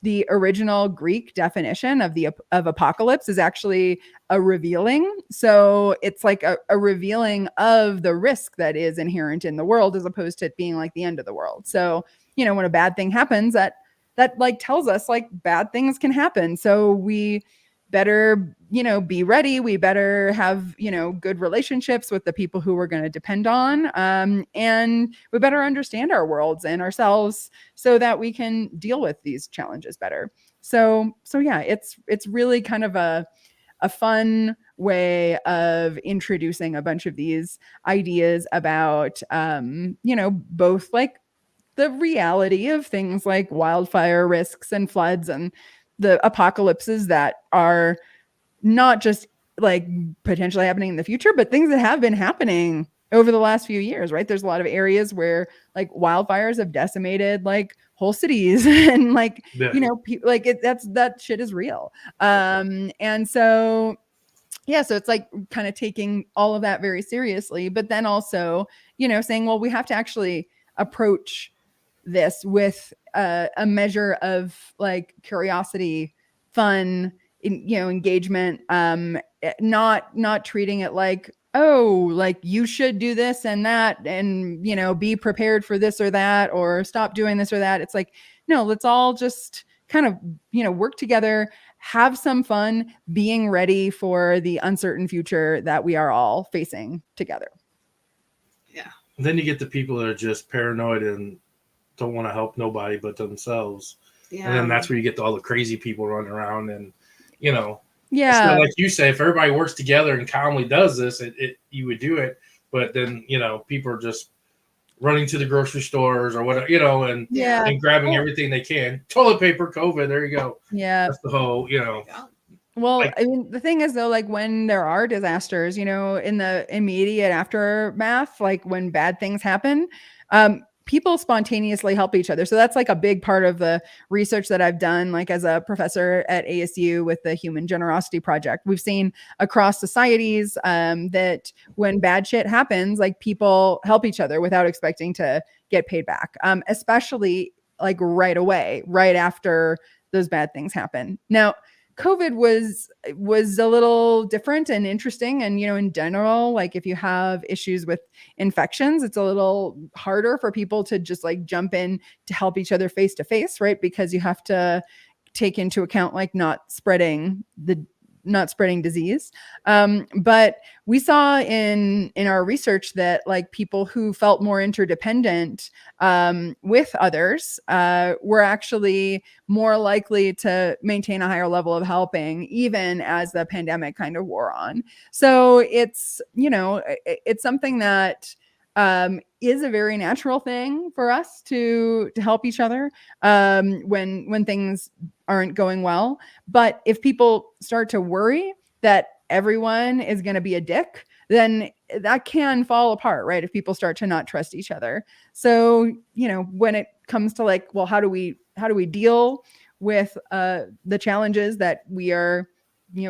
the original Greek definition of apocalypse is actually a revealing. So it's like a revealing of the risk that is inherent in the world as opposed to it being like the end of the world. So, when a bad thing happens, that like tells us like bad things can happen. So we better, be ready. We better have, good relationships with the people who we're going to depend on. And we better understand our worlds and ourselves so that we can deal with these challenges better. So yeah, it's really kind of a fun way of introducing a bunch of these ideas about, both like the reality of things like wildfire risks and floods and the apocalypses that are not just like potentially happening in the future, but things that have been happening over the last few years, right? There's a lot of areas where like wildfires have decimated like whole cities and like, that shit is real. And so, yeah, so it's like kind of taking all of that very seriously, but then also, saying, well, we have to actually approach this with a measure of like curiosity, fun, engagement, not treating it like, oh, like you should do this and that and, be prepared for this or that or stop doing this or that. It's like, no, let's all just kind of, work together, have some fun, being ready for the uncertain future that we are all facing together. Yeah. And then you get the people that are just paranoid and don't want to help nobody but themselves. Yeah. And then that's where you get all the crazy people running around. And, Yeah. so like you say, if everybody works together and calmly does this, you would do it. But then, people are just running to the grocery stores or whatever, and grabbing everything they can. Toilet paper, COVID, there you go. Yeah. That's the whole, Well, like, I mean, the thing is though, like when there are disasters, in the immediate aftermath, like when bad things happen, people spontaneously help each other. So that's like a big part of the research that I've done, like as a professor at ASU with the Human Generosity Project. We've seen across societies that when bad shit happens, like people help each other without expecting to get paid back, especially like right away, right after those bad things happen. Now, COVID was a little different and interesting. And, in general, like if you have issues with infections, it's a little harder for people to just like jump in to help each other face to face, right? Because you have to take into account like not spreading disease. But we saw in our research that like people who felt more interdependent with others were actually more likely to maintain a higher level of helping, even as the pandemic kind of wore on. So it's, it's something that is a very natural thing for us to help each other when things aren't going well. But if people start to worry that everyone is going to be a dick, then that can fall apart, right? If people start to not trust each other. So, when it comes to like, well, how do we deal with the challenges that we are,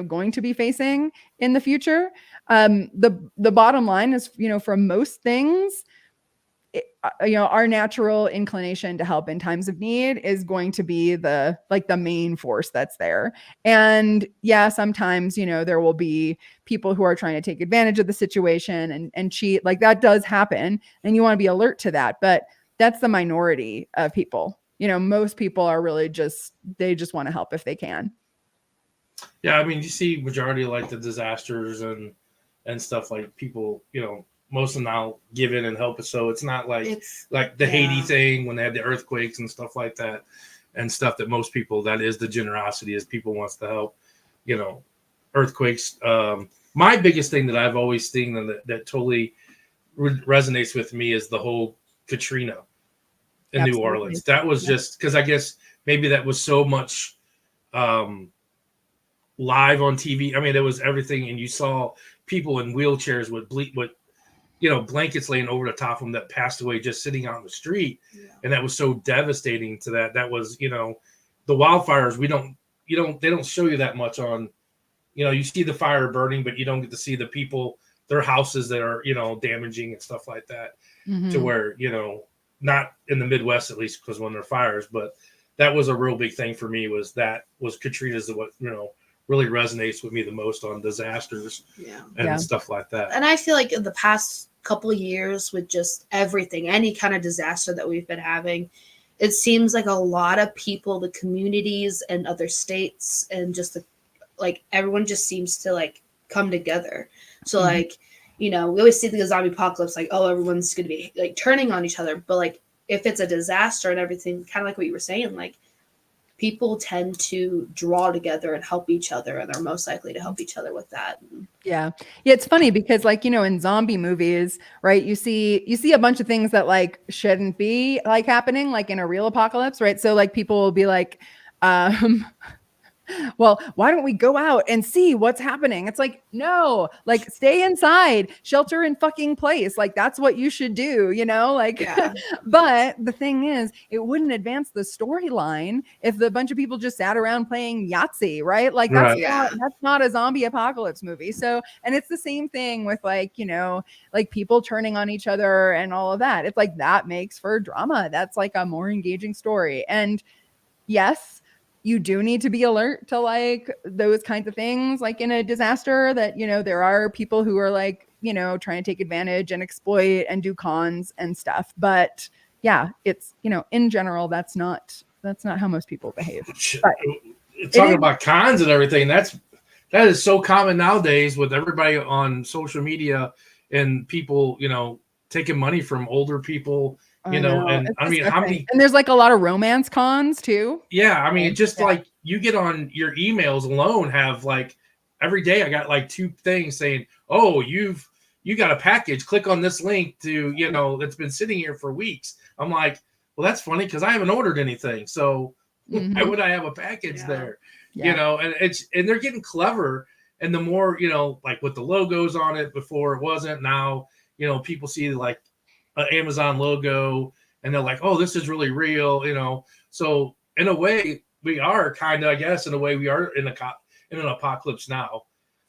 going to be facing in the future? The bottom line is, for most things, our natural inclination to help in times of need is going to be the main force that's there. And sometimes, there will be people who are trying to take advantage of the situation and cheat. Like that does happen. And you want to be alert to that. But that's the minority of people. Most people are really they just want to help if they can. Yeah. I mean, you see majority of like the disasters and stuff like people, most of them now give in and help us. So it's not like the Haiti thing when they had the earthquakes and stuff like that and stuff that most people, that is the generosity, is people wants to help, earthquakes. My biggest thing that I've always seen that totally resonates with me is the whole Katrina in New Orleans. That was just because I guess maybe that was so much live on TV. I mean, it was everything. And you saw people in wheelchairs with blankets laying over the top of them that passed away just sitting out on the street. Yeah. And that was so devastating to that. That was, the wildfires, they don't show you that much on, you see the fire burning, but you don't get to see the people, their houses that are, damaging and stuff like that to where, not in the Midwest, at least because when there are fires, but that was a real big thing for me was Katrina's what, really resonates with me the most on disasters and stuff like that. And I feel like in the past couple of years with just everything, any kind of disaster that we've been having, it seems like a lot of people, the communities and other states and just everyone just seems to like come together. So we always see the zombie apocalypse, like, oh, everyone's going to be like turning on each other. But like, if it's a disaster and everything, kind of like what you were saying, like, people tend to draw together and help each other, and they're most likely to help each other with that. Yeah. It's funny because like, in zombie movies, right, you see a bunch of things that like shouldn't be like happening, like in a real apocalypse, right? So like people will be like, well, why don't we go out and see what's happening? It's like, no, like stay inside, shelter in fucking place. Like that's what you should do, But the thing is, it wouldn't advance the storyline if the bunch of people just sat around playing Yahtzee, right? Like that's not a zombie apocalypse movie. So, and it's the same thing with like people turning on each other and all of that. It's like that makes for drama. That's like a more engaging story. And yes, you do need to be alert to like those kinds of things, like in a disaster that, there are people who are like, trying to take advantage and exploit and do cons and stuff. But yeah, it's, in general, that's not how most people behave. But talking about cons and everything, that is so common nowadays with everybody on social media and people, taking money from older people You know, and It's I mean, how many? and there's like a lot of romance cons too. Yeah, I mean, just Yeah. like you get on your emails alone, have like every day I got like 2 things saying, "Oh, you got a package. Click on this link to that's been sitting here for weeks." I'm like, well, that's funny because I haven't ordered anything, so why would I have a package there? Yeah. And they're getting clever. And the more like with the logos on it, before it wasn't. Now people see like an Amazon logo and they're like, oh, this is really real. So in a way, we are kind of, I guess, in a way, we are in an apocalypse now.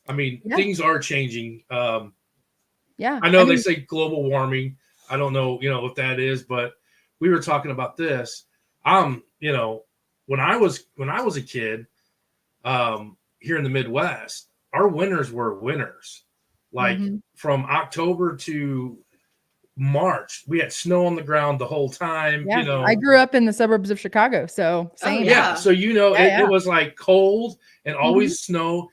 I mean, things are changing. Yeah, I know they say global warming. I don't know, if that is, but we were talking about this. When I was a kid, here in the Midwest, our winters were winters. Like from October to March, we had snow on the ground the whole time. Yeah, I grew up in the suburbs of Chicago, so same. So it was like cold and always snow.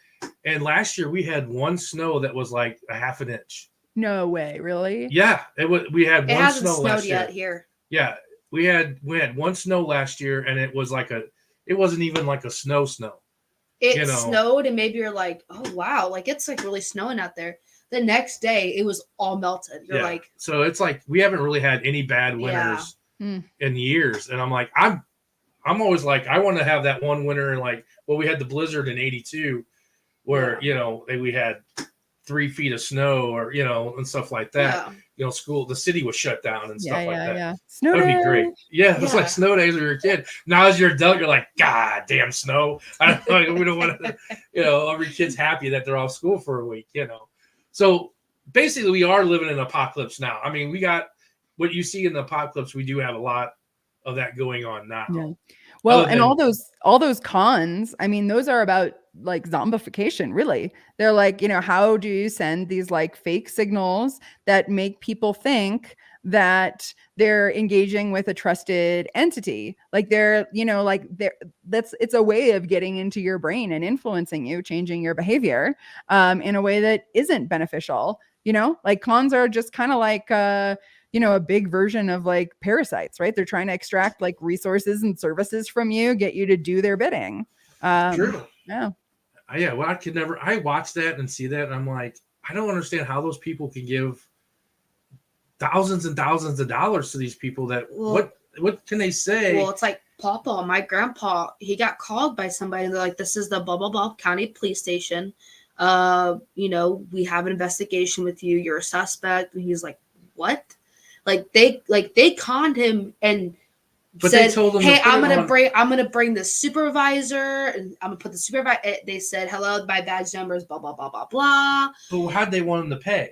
And last year we had one snow that was like a half an inch. No way, really? Yeah, it was. We had one hasn't snow snowed last year. yet here. Yeah, we had one snow last year, and it was like it wasn't even like a snow. It snowed, and maybe you're like, oh wow, like it's like really snowing out there. The next day, it was all melted. You're like, so it's like we haven't really had any bad winters in years, and I'm like, I'm always like, I want to have that one winter, and like, well, we had the blizzard in '82, where we had 3 feet of snow, or and stuff like that. The city was shut down and stuff like that. Yeah. Snow That'd day. be great. Yeah, it's like snow days when you were a kid. Now as you're adult, you're like, God damn snow. I don't know. We don't want to, every kid's happy that they're off school for a week, So basically we are living in an apocalypse now. I mean, we got what you see in the apocalypse. We do have a lot of that going on now. Yeah. Well, and all those cons, I mean, those are about like zombification, really. They're like, how do you send these like fake signals that make people think that they're engaging with a trusted entity? Like it's a way of getting into your brain and influencing you, changing your behavior in a way that isn't beneficial. Like cons are just kind of like a big version of like parasites, right? They're trying to extract like resources and services from you, get you to do their bidding. True. Yeah. Yeah. Well, I watch that and see that. And I'm like, I don't understand how those people can give thousands and thousands of dollars to these people that what can they say? Well, it's like Papa, my grandpa, he got called by somebody and they're like, this is the blah, blah, blah county police station. We have an investigation with you. You're a suspect. And he's like, what? Like they conned him and said, hey, I'm gonna bring the supervisor and I'm gonna put the supervisor. They said, hello, my badge number is blah, blah, blah, blah, blah. But how'd they want him to pay?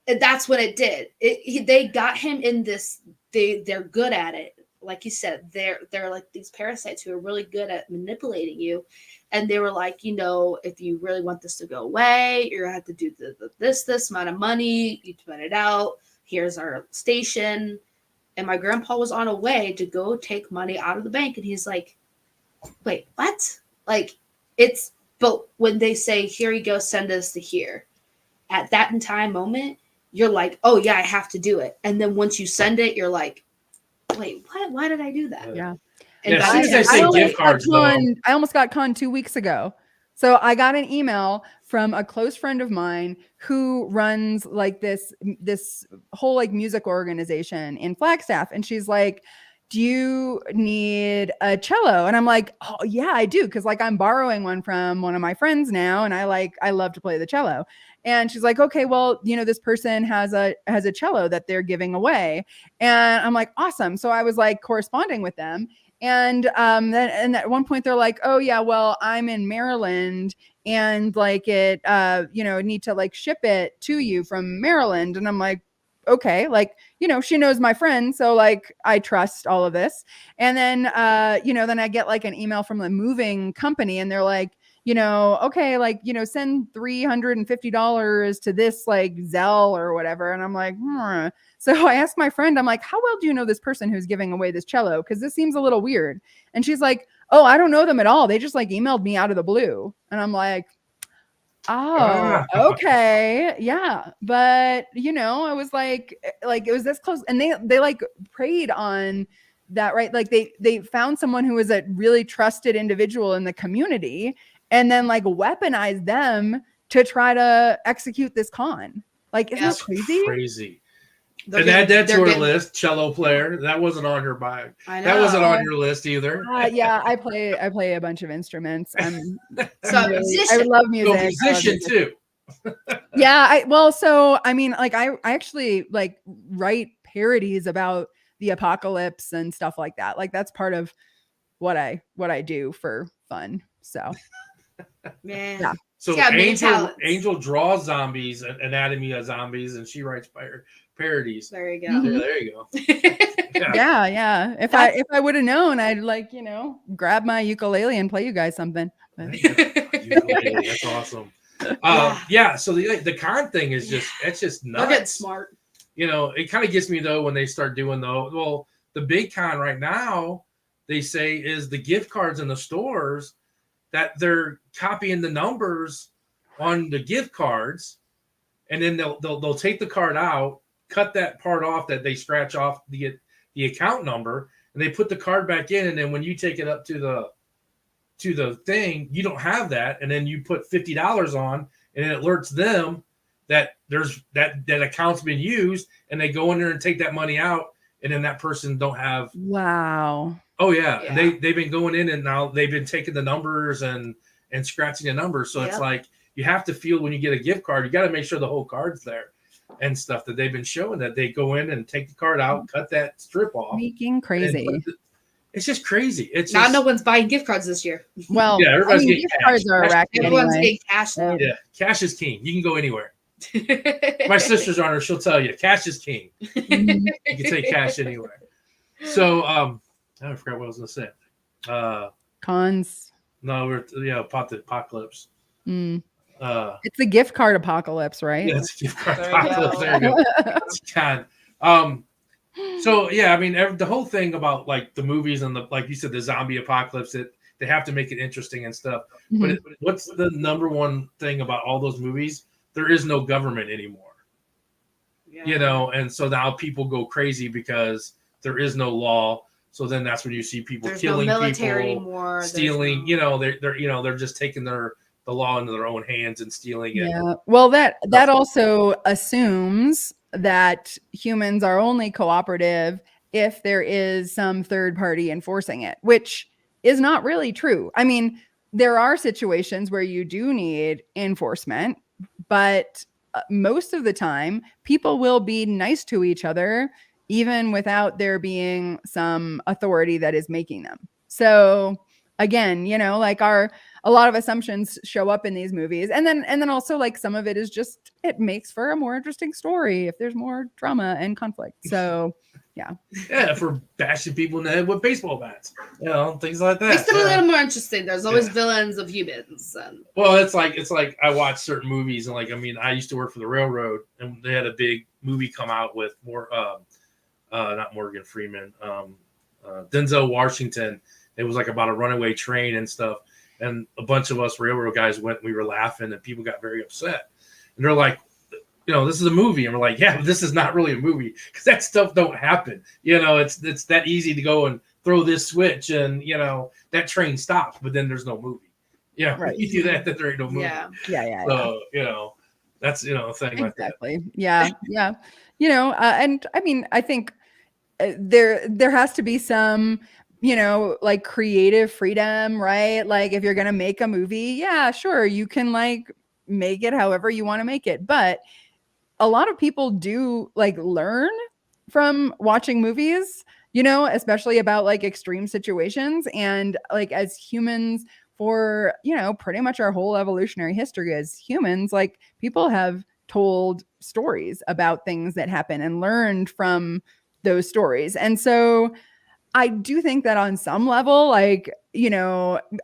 And that's what it did. They got him in this, they're good at it. Like you said, they're like these parasites who are really good at manipulating you. And they were like, if you really want this to go away, you're gonna have to do this amount of money, you spend it out. Here's our station. And my grandpa was on a way to go take money out of the bank. And he's like, wait, what? Like but when they say, here you go, send us to here. At that moment, you're like, oh yeah, I have to do it. And then once you send it, you're like, wait, what? Why did I do that? Yeah. And as soon as I say gift cards, I almost got conned 2 weeks ago. So I got an email from a close friend of mine who runs like this whole like music organization in Flagstaff. And she's like, do you need a cello? And I'm like, oh yeah, I do. Cause like I'm borrowing one from one of my friends now. And I love to play the cello. And she's like, okay, well, this person has a cello that they're giving away. And I'm like, awesome. So I was like corresponding with them. And then at one point they're like, oh yeah, well, I'm in Maryland and like it, need to like ship it to you from Maryland. And I'm like, okay, like, she knows my friend. So like, I trust all of this. And then, then I get like an email from the moving company and they're like, okay, like, send $350 to this like Zelle or whatever. And I'm like, So I asked my friend, I'm like, how well do you know this person who's giving away this cello? Because this seems a little weird. And she's like, oh, I don't know them at all. They just like emailed me out of the blue. And I'm like, Oh, okay. Yeah. But I was like it was this close, and they like preyed on that, right? Like they found someone who was a really trusted individual in the community and then like weaponized them to try to execute this con. Like, isn't that crazy? Crazy. And add that to her list, cello player. That wasn't on her bio. I know. That wasn't on your list either. Yeah, I play a bunch of instruments. So musician. I would love music. So musician too. Yeah, so I mean, like I actually like write parodies about the apocalypse and stuff like that. Like that's part of what I do for fun. So man. Yeah. So Angel draws zombies, anatomy of zombies, and she writes parodies. There you go. Mm-hmm. Yeah, there you go. Yeah. If I would have known, I'd like, grab my ukulele and play you guys something. Ukulele, that's awesome. Yeah. So the con thing is it's just nuts. They're getting smart. It kind of gets me though when they start doing the big con right now, they say is the gift cards in the stores that they're copying the numbers on the gift cards, and then they'll take the card out, cut that part off that they scratch off the account number, and they put the card back in, and then when you take it up to the thing, you don't have that, and then you put $50 on, and it alerts them that there's that account's been used, and they go in there and take that money out, and then that person don't have. Wow. Oh yeah. They've been going in, and now they've been taking the numbers and scratching the numbers. So It's like you have to feel when you get a gift card, you got to make sure the whole card's there and stuff that they've been showing that they go in and take the card out, cut that strip off. Making crazy. It's just crazy. It's no one's buying gift cards this year. Well, yeah, everybody's getting gift cash. cards are a racket Everyone's anyway. getting cash now. Yeah, cash is king. You can go anywhere. My sister's on her. She'll tell you, cash is king. You can take cash anywhere. So, I forgot what I was going to say. Cons. No, we're apocalypse. It's the gift card apocalypse, right? Yeah, it's a gift card There apocalypse. you There you go. It's God. So yeah, I mean, the whole thing about like the movies and like you said, the zombie apocalypse, they have to make it interesting and stuff. Mm-hmm. But what's the number one thing about all those movies? There is no government anymore. Yeah. And so now people go crazy because there is no law. So then that's when you see people killing no military people, anymore. stealing. They're just taking the law into their own hands and stealing it. Yeah. Well, that also assumes that humans are only cooperative if there is some third party enforcing it, which is not really true. I mean, there are situations where you do need enforcement, but most of the time people will be nice to each other even without there being some authority that is making them. So again, like a lot of assumptions show up in these movies. And then also like some of it is just, it makes for a more interesting story if there's more drama and conflict. So yeah. Yeah, for bashing people in the head with baseball bats, things like that. Makes it a little more interesting. There's always villains of humans. Well, it's like I watch certain movies, and like, I mean, I used to work for the railroad, and they had a big movie come out with not Morgan Freeman, Denzel Washington. It was like about a runaway train and stuff. And a bunch of us railroad guys went, we were laughing, and people got very upset. And they're like, this is a movie. And we're like, yeah, but this is not really a movie because that stuff don't happen. It's that easy to go and throw this switch and, that train stops, but then there's no movie. Yeah. Right. You do that there ain't no movie. Yeah. So, that's, a thing like that. Exactly. Yeah. Yeah. And I mean, I think there has to be some, like creative freedom, right? Like if you're going to make a movie, yeah, sure. You can like make it however you want to make it. But a lot of people do like learn from watching movies, especially about like extreme situations. And like as humans for, pretty much our whole evolutionary history as humans, like people have told stories about things that happen and learned from those stories. And so I do think that on some level, like,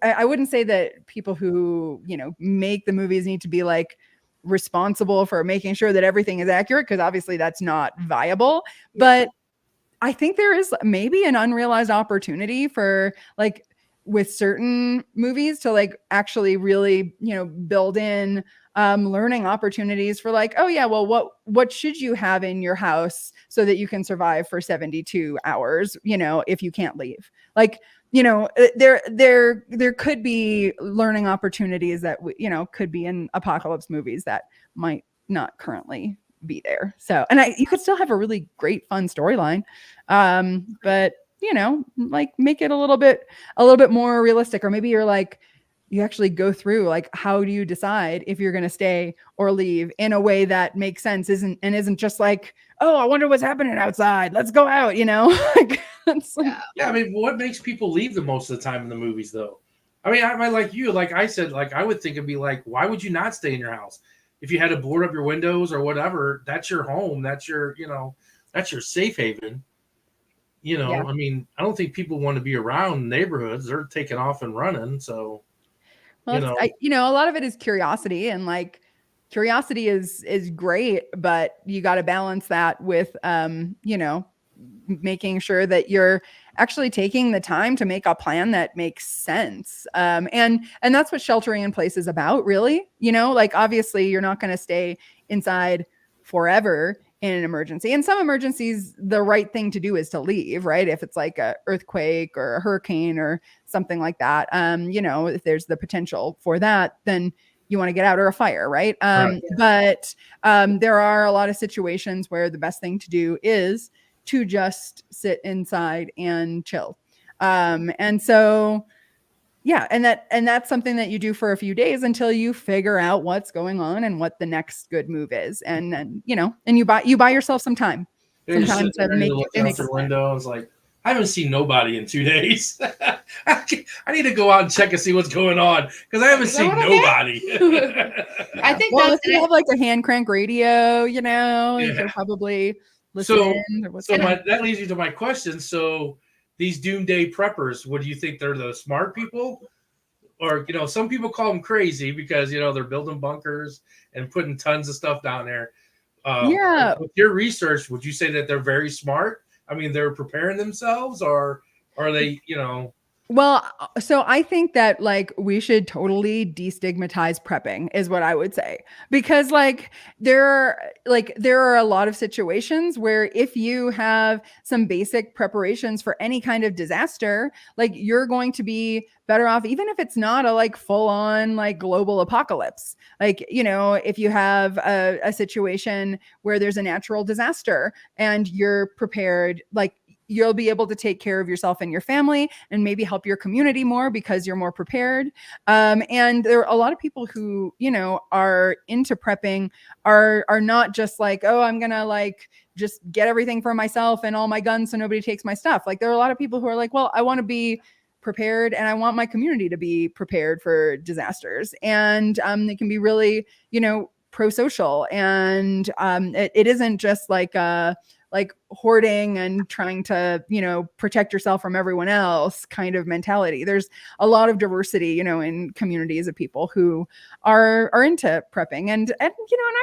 I wouldn't say that people who, make the movies need to be like responsible for making sure that everything is accurate, because obviously that's not viable. But I think there is maybe an unrealized opportunity for like with certain movies to like actually really, build in learning opportunities for like, oh yeah, well, what should you have in your house so that you can survive for 72 hours, if you can't leave? Like, there could be learning opportunities that could be in apocalypse movies that might not currently be there. So, and you could still have a really great fun storyline, but like make it a little bit more realistic. Or maybe you're like, you actually go through like, how do you decide if you're going to stay or leave in a way that makes sense, isn't just like, oh, I wonder what's happening outside, let's go out, like, yeah. I mean, what makes people leave the most of the time in the movies though? I mean, I like you, like I said, like I would think it'd be like, why would you not stay in your house? If you had to board up your windows or whatever, that's your home, that's your that's your safe haven. I mean, I don't think people want to be around neighborhoods. They're taking off and running. So, well, a lot of it is curiosity, and like curiosity is great, but you got to balance that with, making sure that you're actually taking the time to make a plan that makes sense. And that's what sheltering in place is about, really. Like obviously you're not going to stay inside forever in an emergency. In some emergencies, the right thing to do is to leave, right? If it's like a earthquake or a hurricane or something like that, if there's the potential for that, then you want to get out, or a fire, right? Right. But there are a lot of situations where the best thing to do is to just sit inside and chill. And so, yeah, and that's something that you do for a few days until you figure out what's going on and what the next good move is. And then, and you buy yourself some time. Some time to make out the window. I was like, I haven't seen nobody in 2 days. I need to go out and check and see what's going on because I haven't seen nobody. I think if you have like a hand crank radio, you can probably listen. That leads you to my question. So these doomsday preppers, what do you think? They're the smart people? Or, some people call them crazy because, they're building bunkers and putting tons of stuff down there. With your research, would you say that they're very smart? I mean, they're preparing themselves, or are they, Well, so I think that like we should totally destigmatize prepping is what I would say, because like there are a lot of situations where if you have some basic preparations for any kind of disaster, like you're going to be better off, even if it's not a like full on like global apocalypse. Like, if you have a situation where there's a natural disaster and you're prepared, like you'll be able to take care of yourself and your family and maybe help your community more because you're more prepared. And there are a lot of people who, are into prepping are not just like, oh, I'm going to like just get everything for myself and all my guns so nobody takes my stuff. Like there are a lot of people who are like, well, I want to be prepared and I want my community to be prepared for disasters. And it can be really, pro-social. And it isn't just like hoarding and trying to, protect yourself from everyone else kind of mentality. There's a lot of diversity, in communities of people who are into prepping. And I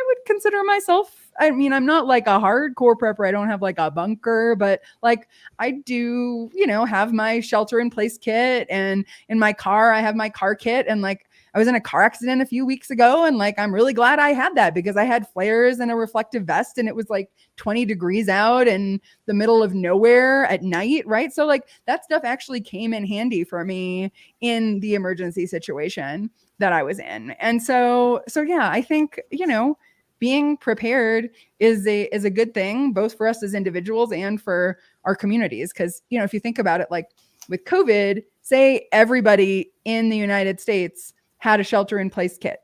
would consider myself, I mean, I'm not like a hardcore prepper. I don't have like a bunker, but like I do, have my shelter in place kit, and in my car, I have my car kit. And like, I was in a car accident a few weeks ago, and like, I'm really glad I had that because I had flares and a reflective vest, and it was like 20 degrees out in the middle of nowhere at night. Right. So like that stuff actually came in handy for me in the emergency situation that I was in. And so yeah, I think, being prepared is a good thing, both for us as individuals and for our communities. Cause if you think about it, like with COVID, say everybody in the United States had a shelter in place kit.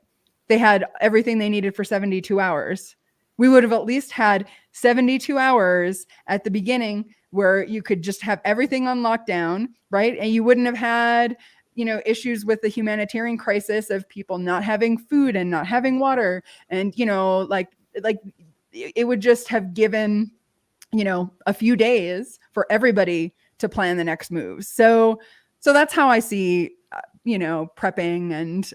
They had everything they needed for 72 hours. We would have at least had 72 hours at the beginning where you could just have everything on lockdown, right? And you wouldn't have had, issues with the humanitarian crisis of people not having food and not having water. And, like it would just have given, a few days for everybody to plan the next moves. So that's how I see, prepping and,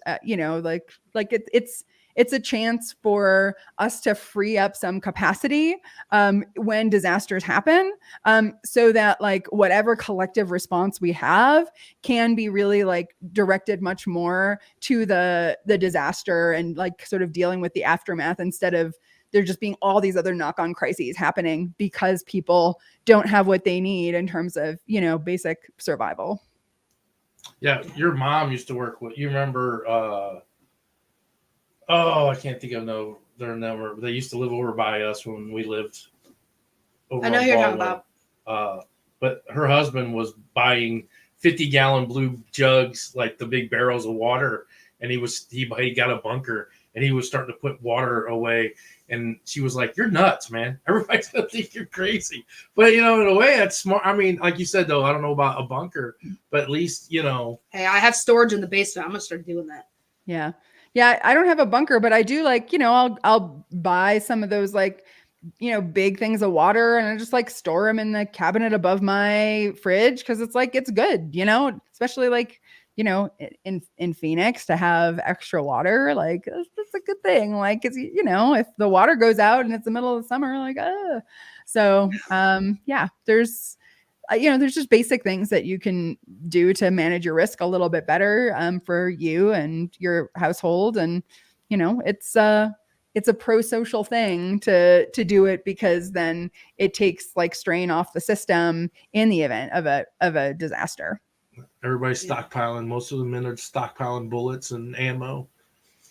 it's a chance for us to free up some capacity when disasters happen, so that like whatever collective response we have can be really like directed much more to the disaster and like sort of dealing with the aftermath, instead of there just being all these other knock-on crises happening because people don't have what they need in terms of, you know, basic survival. Yeah, your mom used to work with, you remember, I can't think of their number. They used to live over by us when we lived over I know on who you're talking Baldwin. about. But her husband was buying 50-gallon blue jugs, like the big barrels of water, and he got a bunker, and he was starting to put water away. And she was like, "You're nuts, man. Everybody's gonna think you're crazy." But you know, in a way, that's smart. I mean, like you said, though, I don't know about a bunker, but at least, you know. Hey, I have storage in the basement. I'm gonna start doing that. Yeah. I don't have a bunker, but I do, like, you know, I'll buy some of those, like, you know, big things of water, and I just like store them in the cabinet above my fridge, because it's like, it's good, you know, especially like, you know, in Phoenix, to have extra water, like that's a good thing. Like, it's, you know, if the water goes out and it's the middle of the summer, like, so yeah, there's you know, there's just basic things that you can do to manage your risk a little bit better for you and your household. And, you know, it's a pro-social thing to do it, because then it takes like strain off the system in the event of a disaster. Everybody's stockpiling. Most of the men are stockpiling bullets and ammo.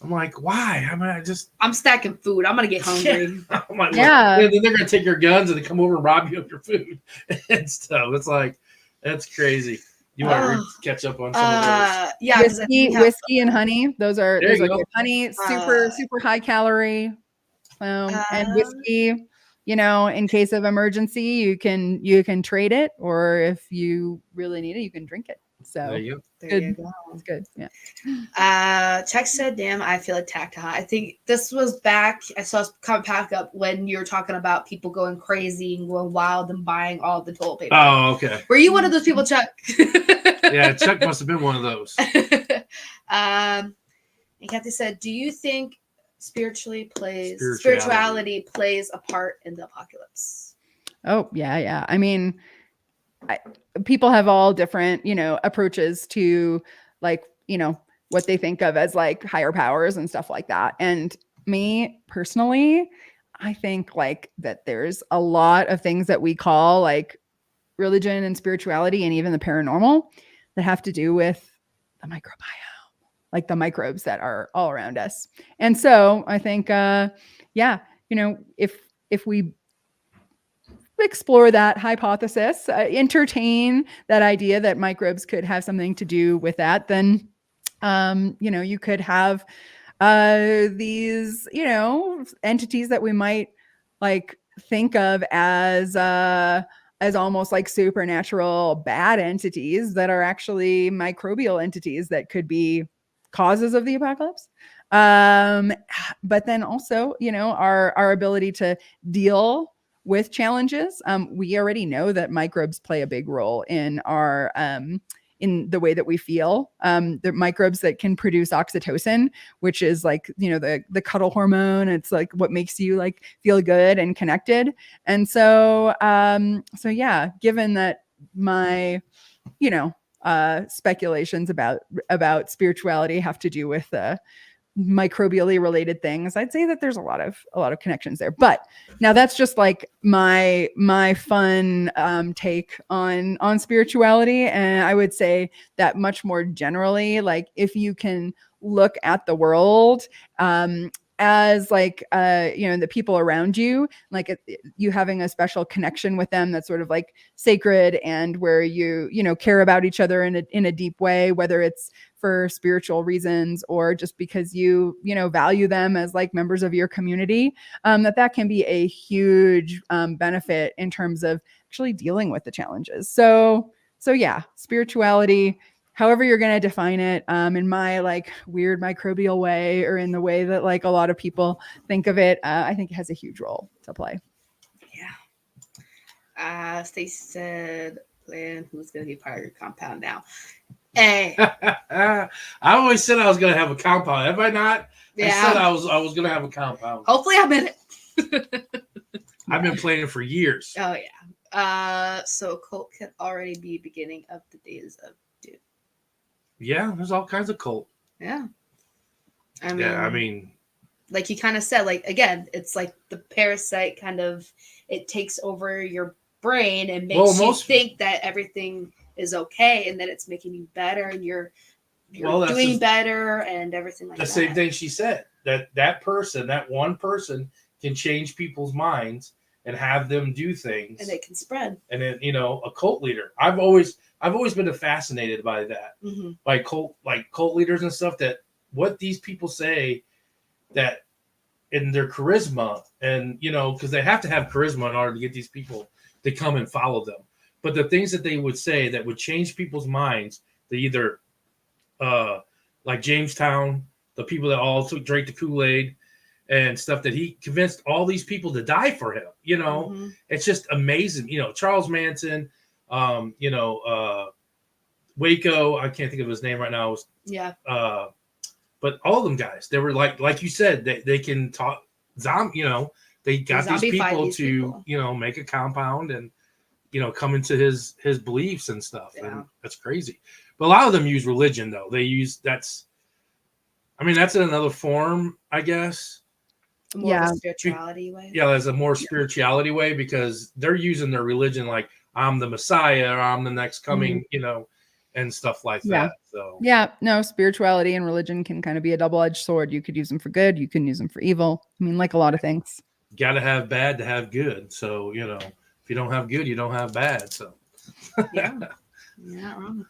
I'm like, why? I mean, I'm stacking food. I'm gonna get hungry. I'm like, yeah. Then they're gonna take your guns and they come over and rob you of your food and stuff. It's like, that's crazy. You want to catch up on some of those? Yeah, whiskey and honey. Those are good. Honey, super high calorie, and whiskey. You know, in case of emergency, you can trade it, or if you really need it, you can drink it. So there you go. It's good. Yeah. Tex said, "Damn, I feel attacked." I think this was back. I saw us come back up when you were talking about people going crazy and going wild and buying all the toilet paper. Oh, okay. Were you one of those people, Chuck? Yeah, Chuck must have been one of those. And Kathy said, "Do you think spirituality plays a part in the apocalypse?" Oh, yeah. I mean, people have all different, you know, approaches to, like, you know, what they think of as like higher powers and stuff like that. And me personally, I think like that there's a lot of things that we call like religion and spirituality and even the paranormal that have to do with the microbiome, like the microbes that are all around us. And so I think, you know, if we explore that hypothesis, entertain that idea that microbes could have something to do with that, then, you know, you could have these, you know, entities that we might like think of as almost like supernatural bad entities that are actually microbial entities that could be causes of the apocalypse. But then also, you know, our ability to deal with challenges. We already know that microbes play a big role in our in the way that we feel. The microbes that can produce oxytocin, which is like, you know, the cuddle hormone. It's like what makes you like feel good and connected. And so yeah, given that my, you know, speculations about spirituality have to do with microbially related things, I'd say that there's a lot of connections there. But now that's just like my fun take on spirituality. And I would say that much more generally, like if you can look at the world as like you know, the people around you, like you having a special connection with them that's sort of like sacred, and where you know, care about each other in a deep way, whether it's for spiritual reasons or just because you know, value them as like members of your community, that can be a huge benefit in terms of actually dealing with the challenges. So yeah, spirituality, however you're going to define it, in my like weird microbial way, or in the way that like a lot of people think of it, I think it has a huge role to play. Yeah. Stacey said, "Plan who's going to be part of your compound now." Hey, I always said I was gonna have a compound. Have I not? I said yeah. I was gonna have a compound. Hopefully, I'm in it. I've been planning for years. Oh yeah. So cult can already be beginning of the days of doom. Yeah, there's all kinds of cult. Yeah. I mean, like you kind of said, like again, it's like the parasite kind of it takes over your brain and makes you think that everything is okay and that it's making you better and you're doing better and everything like that. The same thing she said. That one person can change people's minds and have them do things, and it can spread. And then a cult leader. I've always been fascinated by that, by cult leaders and stuff. That what these people say, that in their charisma, and because they have to have charisma in order to get these people to come and follow them. But the things that they would say that would change people's minds, they either like Jamestown, the people that all drank the Kool-Aid and stuff, that he convinced all these people to die for him. It's just amazing. Charles Manson, Waco, I can't think of his name right now. But all of them guys, they were like you said, they can talk they got these people to make a compound and come into his beliefs and stuff. Yeah. And that's crazy. But a lot of them use religion, though. That's another form, I guess. More of a spirituality way. Yeah, there's a more spirituality way, because they're using their religion like I'm the Messiah or I'm the next coming, and stuff like that. So no, spirituality and religion can kind of be a double-edged sword. You could use them for good, you can use them for evil. I mean, like a lot of things. Got to have bad to have good. So if you don't have good, you don't have bad. So yeah, you're not wrong with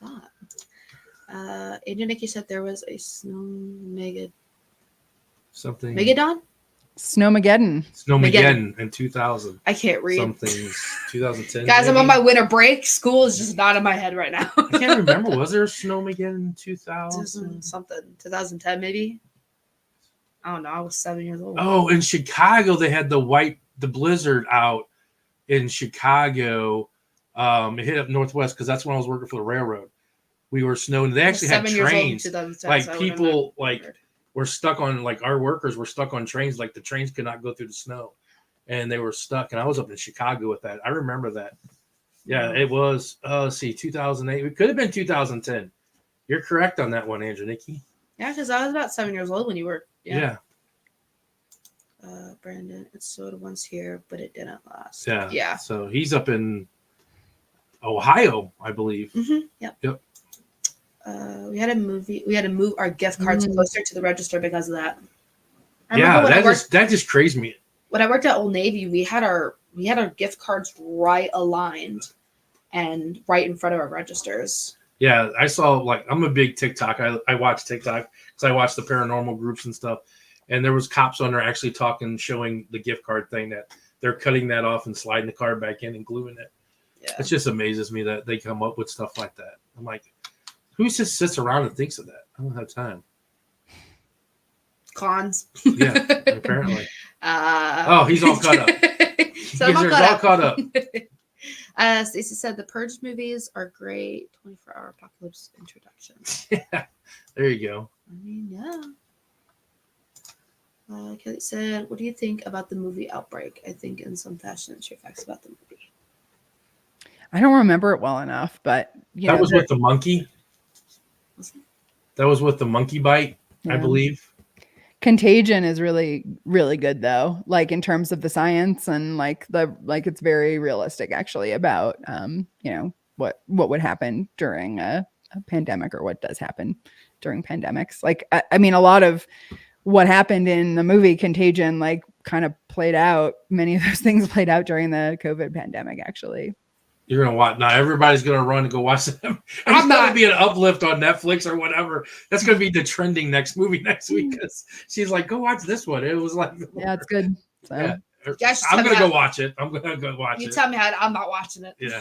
that. Agent Nikki said there was a Megadon. Snowmageddon in 2000. I can't read. Something's 2010. Guys, maybe? I'm on my winter break. School is just not in my head right now. I can't remember. Was there a Snowmageddon in 2000? Something. 2010 maybe. I don't know. I was 7 years old. Oh, in Chicago they had the blizzard out in Chicago. It hit up Northwest because that's when I was working for the railroad. We were snowing. They actually had trains. Like so people were stuck on, like our workers were stuck on trains. Like the trains could not go through the snow, and they were stuck. And I was up in Chicago with that. I remember that. Yeah, it was. Let's see, 2008. It could have been 2010. You're correct on that one, Andrew Nikki. Yeah, because I was about 7 years old when you were. Yeah. Brandon, it snowed once here, but it didn't last. Yeah. Yeah. So he's up in Ohio, I believe. Mm-hmm. Yep. We had to move our gift cards closer to the register because of that. That just crazed me. When I worked at Old Navy, we had our gift cards right aligned and right in front of our registers. Yeah, I saw, like, I'm a big TikTok. I watch TikTok because I watch the paranormal groups and stuff. And there was cops on there actually showing the gift card thing, that they're cutting that off and sliding the card back in and gluing it. Yeah. It just amazes me that they come up with stuff like that. I'm like, who just sits around and thinks of that? I don't have time. Cons. Yeah, apparently. He's all caught up. So I'm all caught up. Stacey said the Purge movies are great 24-hour apocalypse introductions. Yeah, there you go. I mean, yeah. Kelly said, what do you think about the movie Outbreak? I think in some fashion and share facts about the movie. I don't remember it well enough, but that was with the monkey. That was with the monkey bite, I believe. Contagion is really, really good though. Like in terms of the science and it's very realistic actually about what would happen during a pandemic, or what does happen during pandemics. Like I mean, a lot of what happened in the movie Contagion kind of played out. Many of those things played out during the COVID pandemic actually. You're gonna watch now. Everybody's gonna run and go watch them. It's gonna be an uplift on Netflix or whatever. That's gonna be the trending next movie next week, because she's like, "Go watch this one." It was like, yeah, it's good. So. Yeah. I'm gonna go watch it. I'm gonna go watch it. You tell me how. I'm not watching it. Yeah.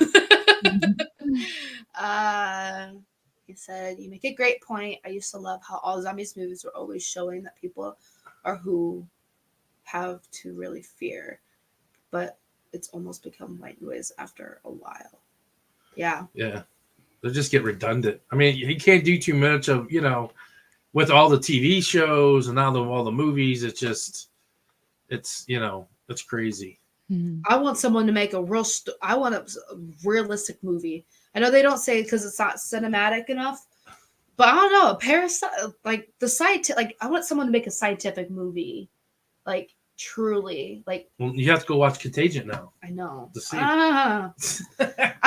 He said, "You make a great point. I used to love how all zombies movies were always showing that people are who have to really fear, but it's almost become white noise after a while." Yeah. Yeah. They'll just get redundant. I mean, you can't do too much of, with all the TV shows and all the movies. It's just, it's crazy. I want someone to make I want a realistic movie. I know they don't say it because it's not cinematic enough, but I don't know. I want someone to make a scientific movie, like truly, like. Well, you have to go watch Contagion now. I know. To see. I'm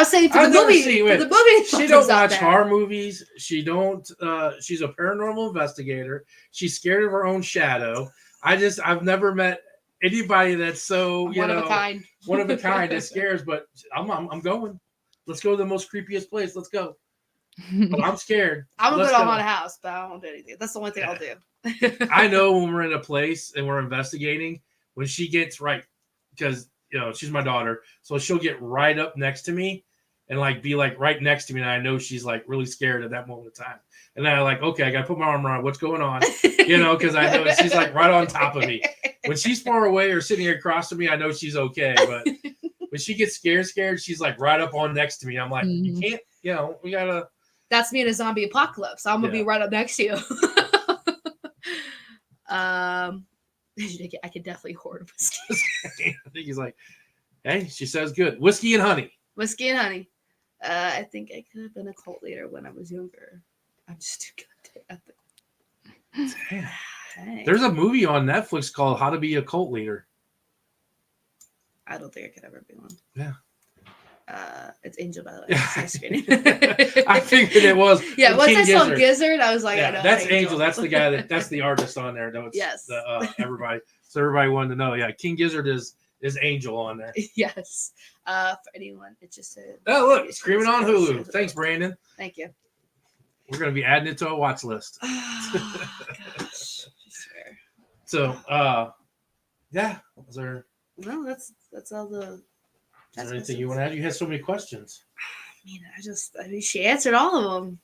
saying for the movie. She don't watch horror movies. She don't. She's a paranormal investigator. She's scared of her own shadow. I've never met anybody that's so one of a kind. One of a kind that scares. But I'm going. Let's go to the most creepiest place. Let's go. But I'm scared. I'm gonna go to haunted house, but I won't do anything. That's the only thing I'll do. I know when we're in a place and we're investigating, when she gets right, because she's my daughter, so she'll get right up next to me and like be like right next to me, and I know she's like really scared at that moment of time. And then I'm like, okay, I gotta put my arm around. What's going on? Because I know she's like right on top of me. When she's far away or sitting across from me, I know she's okay. But when she gets scared, she's like right up on next to me. I'm like, you can't, we gotta. That's me in a zombie apocalypse. I'm gonna be right up next to you. I could definitely hoard whiskey. I think he's like, hey, she says good. Whiskey and honey. Whiskey and honey. I think I could have been a cult leader when I was younger. I'm just too good at it. Hey. There's a movie on Netflix called How to Be a Cult Leader. I don't think I could ever be one. Yeah. It's Angel, by the way. I figured it was. Yeah, once I saw Gizzard, I was like, I know that's Angel. That's the guy that's the artist on there. Yes. Everybody. So everybody wanted to know. Yeah, King Gizzard is Angel on there. Yes. For anyone, it just said. Oh, look, Screaming on Hulu. Thanks, Brandon. Thank you. We're gonna be adding it to our watch list. Oh, gosh. I swear. So, yeah. Was there? No, that's all the. Is there anything you want to add? You had so many questions. I mean, she answered all of them.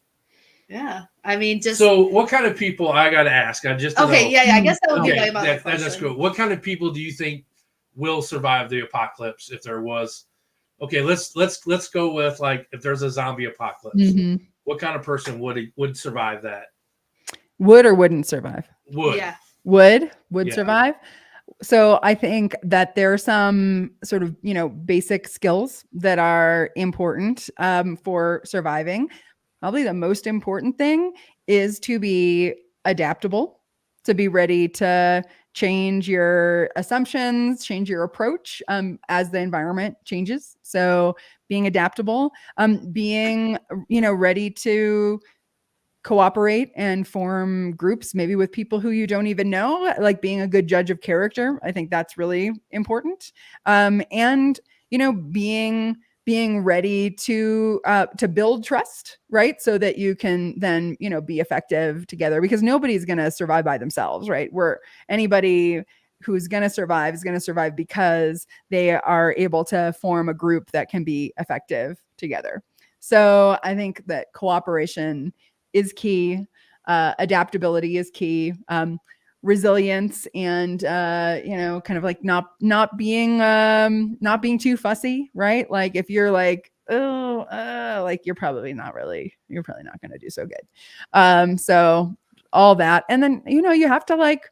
Yeah. I mean, just. So, what kind of people I got to ask? I just. Okay. Yeah. I guess that would be my question. That's cool. What kind of people do you think will survive the apocalypse if there was? Okay, let's go with like if there's a zombie apocalypse. Mm-hmm. What kind of person would survive that? Would or wouldn't survive? Would. Yeah. Would survive. So I think that there are some sort of, basic skills that are important for surviving. Probably the most important thing is to be adaptable, to be ready to change your assumptions, change your approach as the environment changes. So being adaptable, being, ready to cooperate and form groups, maybe with people who you don't even know, like being a good judge of character. I think that's really important. And, being ready to build trust, right? So that you can then, be effective together, because nobody's going to survive by themselves, right? Anybody who's going to survive is going to survive because they are able to form a group that can be effective together. So I think that cooperation is key. Adaptability is key. Resilience and kind of like not being too fussy, right? Like if you're like, like you're probably not going to do so good. So all that, and then you have to like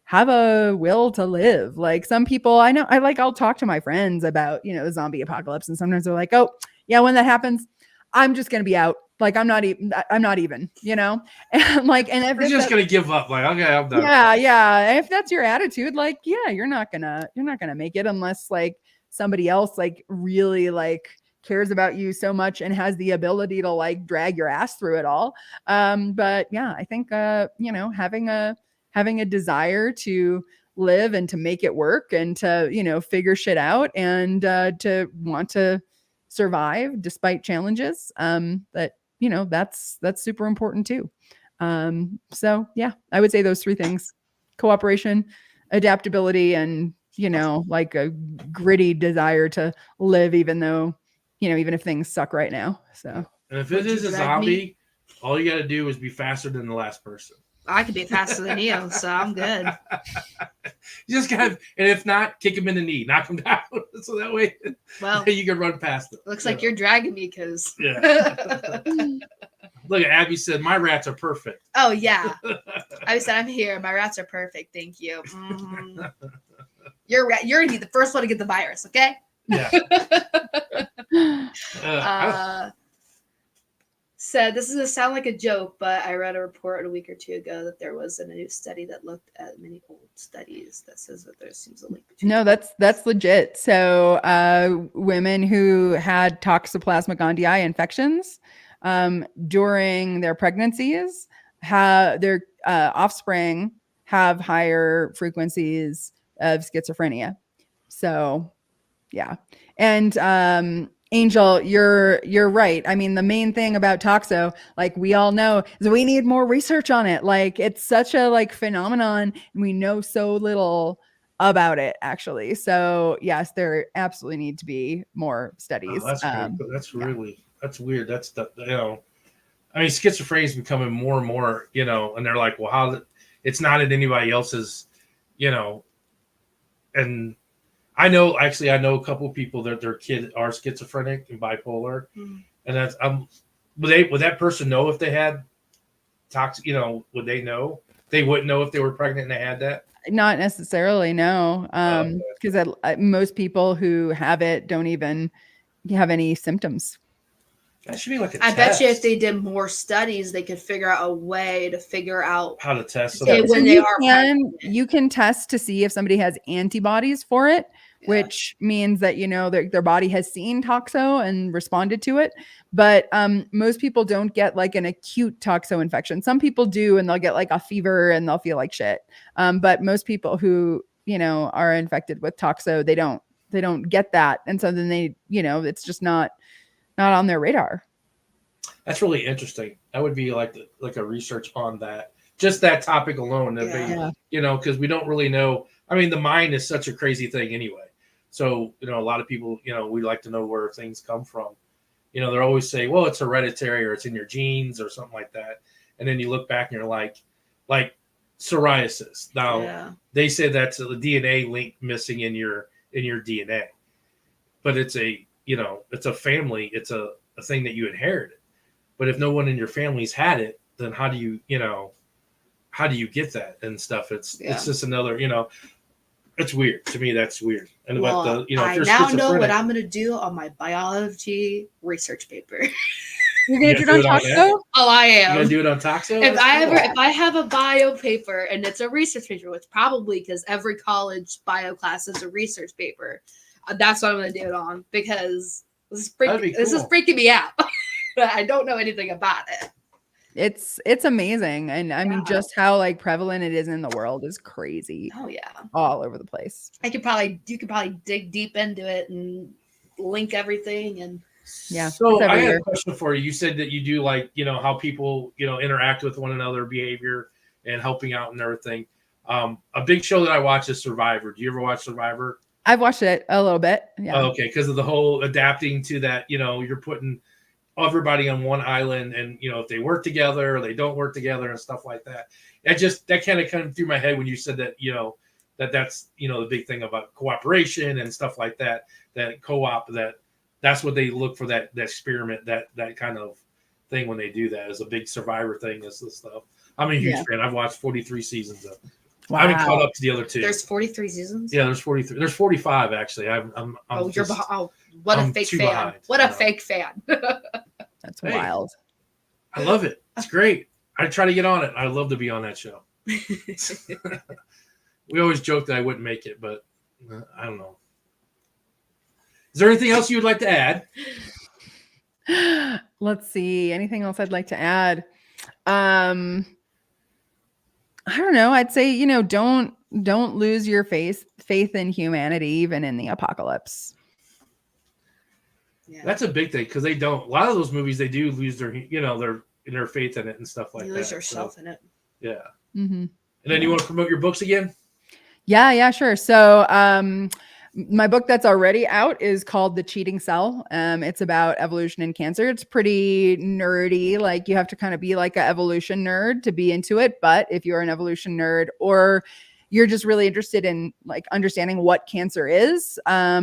have a will to live. Like some people I know, I'll talk to my friends about the zombie apocalypse, and sometimes they're like, oh yeah, when that happens, I'm just gonna be out. Like I'm not even, and like, and if you're just gonna give up, like, okay, I'm done. Yeah. If that's your attitude, like, yeah, you're not gonna make it unless like somebody else like really like cares about you so much and has the ability to like drag your ass through it all. But yeah, I think having a desire to live and to make it work and to figure shit out and to want to survive despite challenges, that's super important too. So yeah, I would say those three things: cooperation, adaptability, and like a gritty desire to live even if things suck right now. So and if it is a zombie, all you got to do is be faster than the last person. I could be faster than you, so I'm good. You just got, and if not, kick him in the knee, knock him down, so that way Well, you can run past him. looks like you're dragging me because. Yeah. Look, Abby said my rats are perfect. Oh yeah, I said I'm here. My rats are perfect. Thank you. Mhm. You're gonna be the first one to get the virus, okay? Yeah. Said this is gonna sound like a joke, but I read a report a week or two ago that there was a new study that looked at many old studies that says that there seems a link between. No, that's legit. So women who had Toxoplasma gondii infections during their pregnancies have their offspring have higher frequencies of schizophrenia. So yeah. And Angel, you're right. I mean, the main thing about toxo, like we all know, is we need more research on it. Like it's such a like phenomenon, and we know so little about it actually. So yes, there absolutely need to be more studies. Oh, that's great. That's really that's weird. That's the I mean, schizophrenia is becoming more and more, and they're like, well, how it's not in anybody else's, and I know a couple of people that their kid are schizophrenic and bipolar, and that's would that person know if they had toxic? Would they know? They wouldn't know if they were pregnant and they had that. Not necessarily, no, because most people who have it don't even have any symptoms. That should be like a I test. bet you if they did more studies, they could figure out a way to figure out how to test. So when they are pregnant. You can test to see if somebody has antibodies for it, which means that their body has seen toxo and responded to it. But most people don't get like an acute toxo infection. Some people do, and they'll get like a fever and they'll feel like shit. But most people who are infected with toxo, they don't get that, and so then they it's just not on their radar. That's really interesting. That would be like a research on that, just that topic alone. Because we don't really know. I mean, the mind is such a crazy thing anyway. So, a lot of people, we like to know where things come from. They're always saying, well, it's hereditary or it's in your genes or something like that. And then you look back and you're like psoriasis. Now, they say that's a DNA link missing in your DNA. But it's it's a family, it's a thing that you inherited. But if no one in your family's had it, then how do you get that and stuff? It's just another, it's weird to me. That's weird. And well, I now know what I'm going to do on my biology research paper. You're going to do it on toxo? Oh, I am. You're going to do it on toxo? If I have a bio paper and it's a research paper, which probably because every college bio class is a research paper, that's what I'm going to do it on, because this is freaking me out. I don't know anything about it. It's amazing. And I mean, just how like prevalent it is in the world is crazy. Oh yeah. All over the place. You could probably dig deep into it and link everything. And so I had a question for you. You said that you do like, how people, interact with one another, behavior and helping out and everything. A big show that I watch is Survivor. Do you ever watch Survivor? I've watched it a little bit. Yeah. Oh, okay. Because of the whole adapting to that, you're putting everybody on one island, and if they work together or they don't work together and stuff like that. That kind of came through my head when you said that, that's the big thing about cooperation and stuff like that co-op, that's what they look for, that experiment, that kind of thing when they do that is a big Survivor thing, is the stuff. I'm a huge fan. I've watched 43 seasons of. Wow. I haven't caught up to the other two. There's 43 seasons? Yeah, there's 43. There's 45 actually. What a fake fan. Behind. What a fake fan. That's wild. I love it. It's great. I try to get on it. I love to be on that show. We always joke that I wouldn't make it, but I don't know. Is there anything else you would like to add? Let's see. Anything else I'd like to add? I don't know. I'd say, don't lose your faith in humanity, even in the apocalypse. Yeah. That's a big thing, because they don't. A lot of those movies, they do lose their faith in it and stuff like that. You lose yourself in it. Yeah. Mm-hmm. And then you want to promote your books again? Yeah, sure. So My book that's already out is called The Cheating Cell. It's about evolution and cancer. It's pretty nerdy. Like, you have to kind of be like an evolution nerd to be into it. But if you're an evolution nerd, or you're just really interested in like understanding what cancer is,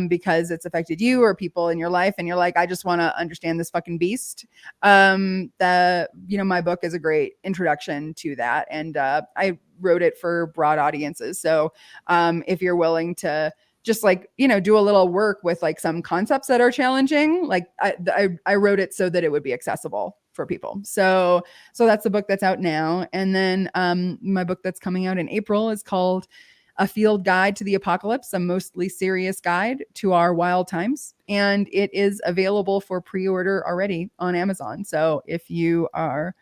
because it's affected you or people in your life, and you're like, I just want to understand this fucking beast. My book is a great introduction to that. And I wrote it for broad audiences. So if you're willing to just like, do a little work with like some concepts that are challenging, like I wrote it so that it would be accessible for people. So that's the book that's out now. And then my book that's coming out in April is called A Field Guide to the Apocalypse, a mostly serious guide to our wild times. And it is available for pre-order already on Amazon. So if you are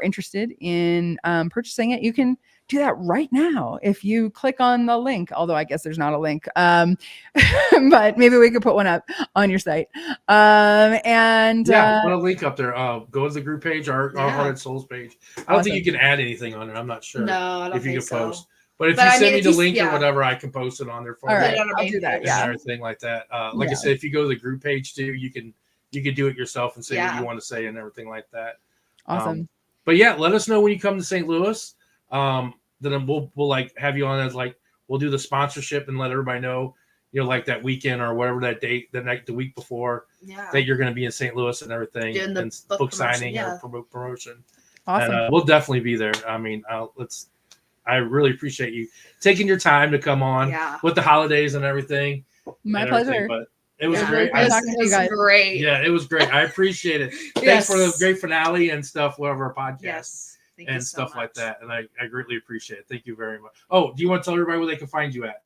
interested in purchasing it, you can do that right now if you click on the link, although I guess there's not a link, but maybe we could put one up on your site. Put a link up there. Go to the group page, our Hearted Souls page. I don't think you can add anything on it. I'm not sure. No, I don't if you think can so. post. But if you send me the link or whatever, I can post it on there for all you. right, I'll do that. And everything like that. Like I said, if you go to the group page too, you can do it yourself and say what you want to say and everything like that. Awesome. But yeah, let us know when you come to St. Louis. Then we'll like have you on as like, we'll do the sponsorship and let everybody know, like that weekend or whatever that date, the week before that you're going to be in St. Louis and everything, doing the and book signing or promotion. Awesome. And, we'll definitely be there. I mean, I really appreciate you taking your time to come on with the holidays and everything. My pleasure. But it was great. great. Talking to you guys. Great. Yeah, it was great. I appreciate it. Thanks for the great finale and stuff, whatever podcast. Yes. And stuff like that. And I greatly appreciate it. Thank you very much. Oh, do you want to tell everybody where they can find you at?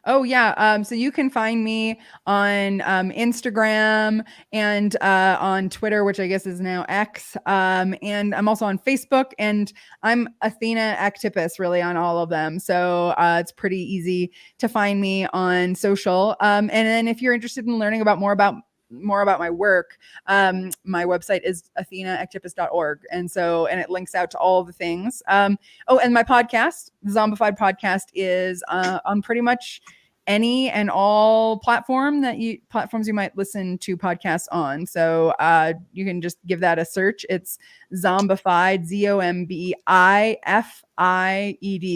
Oh, yeah. So you can find me on Instagram and on Twitter, which I guess is now X. And I'm also on Facebook, and I'm Athena Aktipis really on all of them. So it's pretty easy to find me on social. And then if you're interested in learning more about my work, my website is athenaactipis.org. And it links out to all of the things. And my podcast, the Zombiefied podcast, is on pretty much any and all platforms you might listen to podcasts on. So you can just give that a search. It's Zombiefied, Zombified.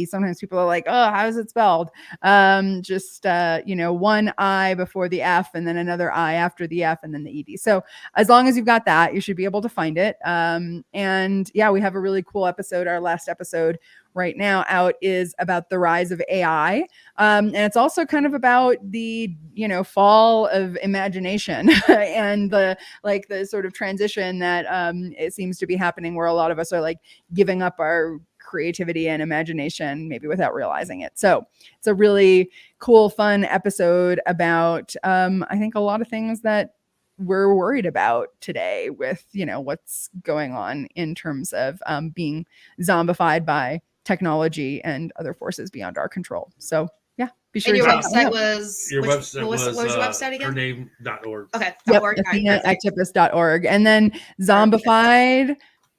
Sometimes people are like, oh, how is it spelled? One I before the F, and then another I after the F, and then the ED. So as long as you've got that, you should be able to find it. We have a really cool episode. Our last episode right now out is about the rise of AI. And it's also kind of about the, fall of imagination and the sort of transition that it seems to be happening, where a lot of us are like giving up our creativity and imagination, maybe without realizing it. So it's a really cool, fun episode about, I think, a lot of things that we're worried about today with, what's going on in terms of being zombified by technology and other forces beyond our control. So yeah, be sure. And your to website was what was your website again? Hername.org. Okay. Yep, athenaactipis.org. And then Zombiefied,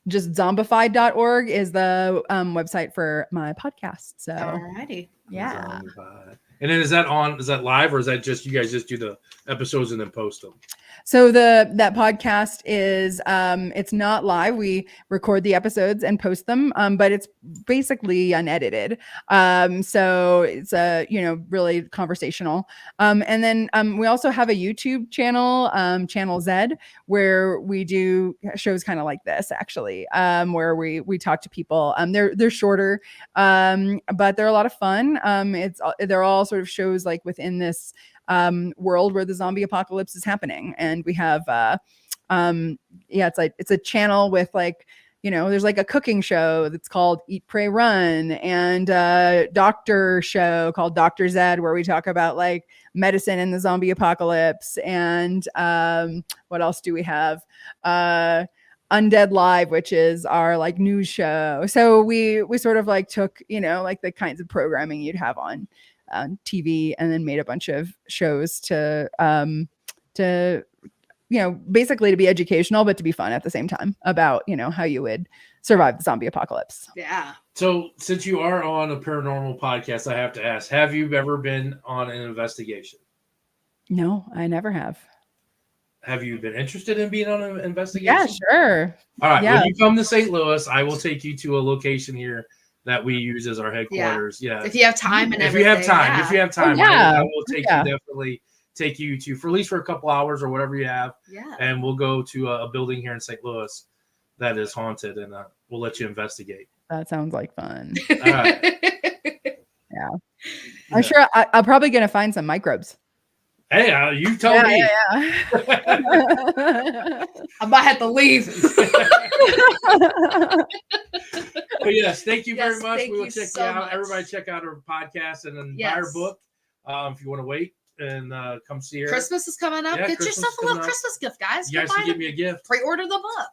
just zombified.org is the website for my podcast. So alrighty. Yeah. And then is that live, or is that just you guys just do the episodes and then post them? So that podcast is it's not live. We record the episodes and post them, but it's basically unedited. So it's really conversational. And then we also have a YouTube channel, Channel Z, where we do shows kind of like this, actually, where we talk to people. They're shorter, but they're a lot of fun. They're all sort of shows like within this world where the zombie apocalypse is happening, and we have it's a channel with there's like a cooking show that's called Eat, Pray, Run, and a doctor show called Dr. Zed, where we talk about like medicine in the zombie apocalypse. And what else do we have? Undead Live, which is our like news show. So we sort of like took like the kinds of programming you'd have on TV, and then made a bunch of shows to basically to be educational, but to be fun at the same time about how you would survive the zombie apocalypse. Yeah. So since you are on a paranormal podcast, I have to ask, have you ever been on an investigation? No, I never have. Have you been interested in being on an investigation? Yeah, sure. All right. Yeah. When you come to St. Louis, I will take you to a location here that we use as our headquarters. Yeah. If you have time and If you have time, yeah. if you have time, yeah. I will take you, definitely take you to, for at least for a couple hours or whatever you have. Yeah. And we'll go to a building here in St. Louis that is haunted, and we'll let you investigate. That sounds like fun. All right. Yeah. I'm sure I'm probably going to find some microbes. Hey, you tell me. Yeah. I might have to leave. But yes, thank you very much. Thank We will you check so you out. much. Everybody check out our podcast and then buy our book if you want to wait and come see her. Christmas is coming up. Yeah, Get Christmas yourself a is little coming up. Christmas gift, guys. You guys can give me a gift. Pre-order the book.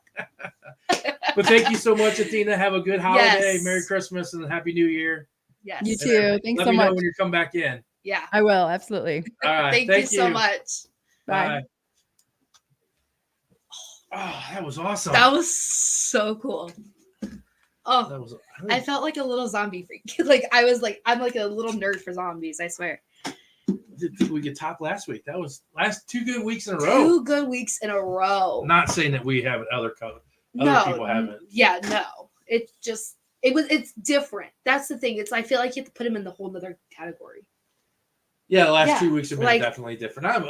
But thank you so much, Athena. Have a good holiday. Yes. Merry Christmas and Happy New Year. Yes. You too. Thanks Let so me know much. when you come back in. Yeah. I will. Absolutely. All right. Thank you so much. Bye. Oh, that was awesome. That was so cool. Oh, That was. I felt like a little zombie freak. Like I'm like a little nerd for zombies. I swear. Did we get top last week? That was last 2 good weeks in a row. 2 good weeks in a row. Not saying that we have other people haven't. Yeah, no. It's different. That's the thing. I feel like you have to put him in the whole other category. Yeah, the last 2 weeks have been definitely different.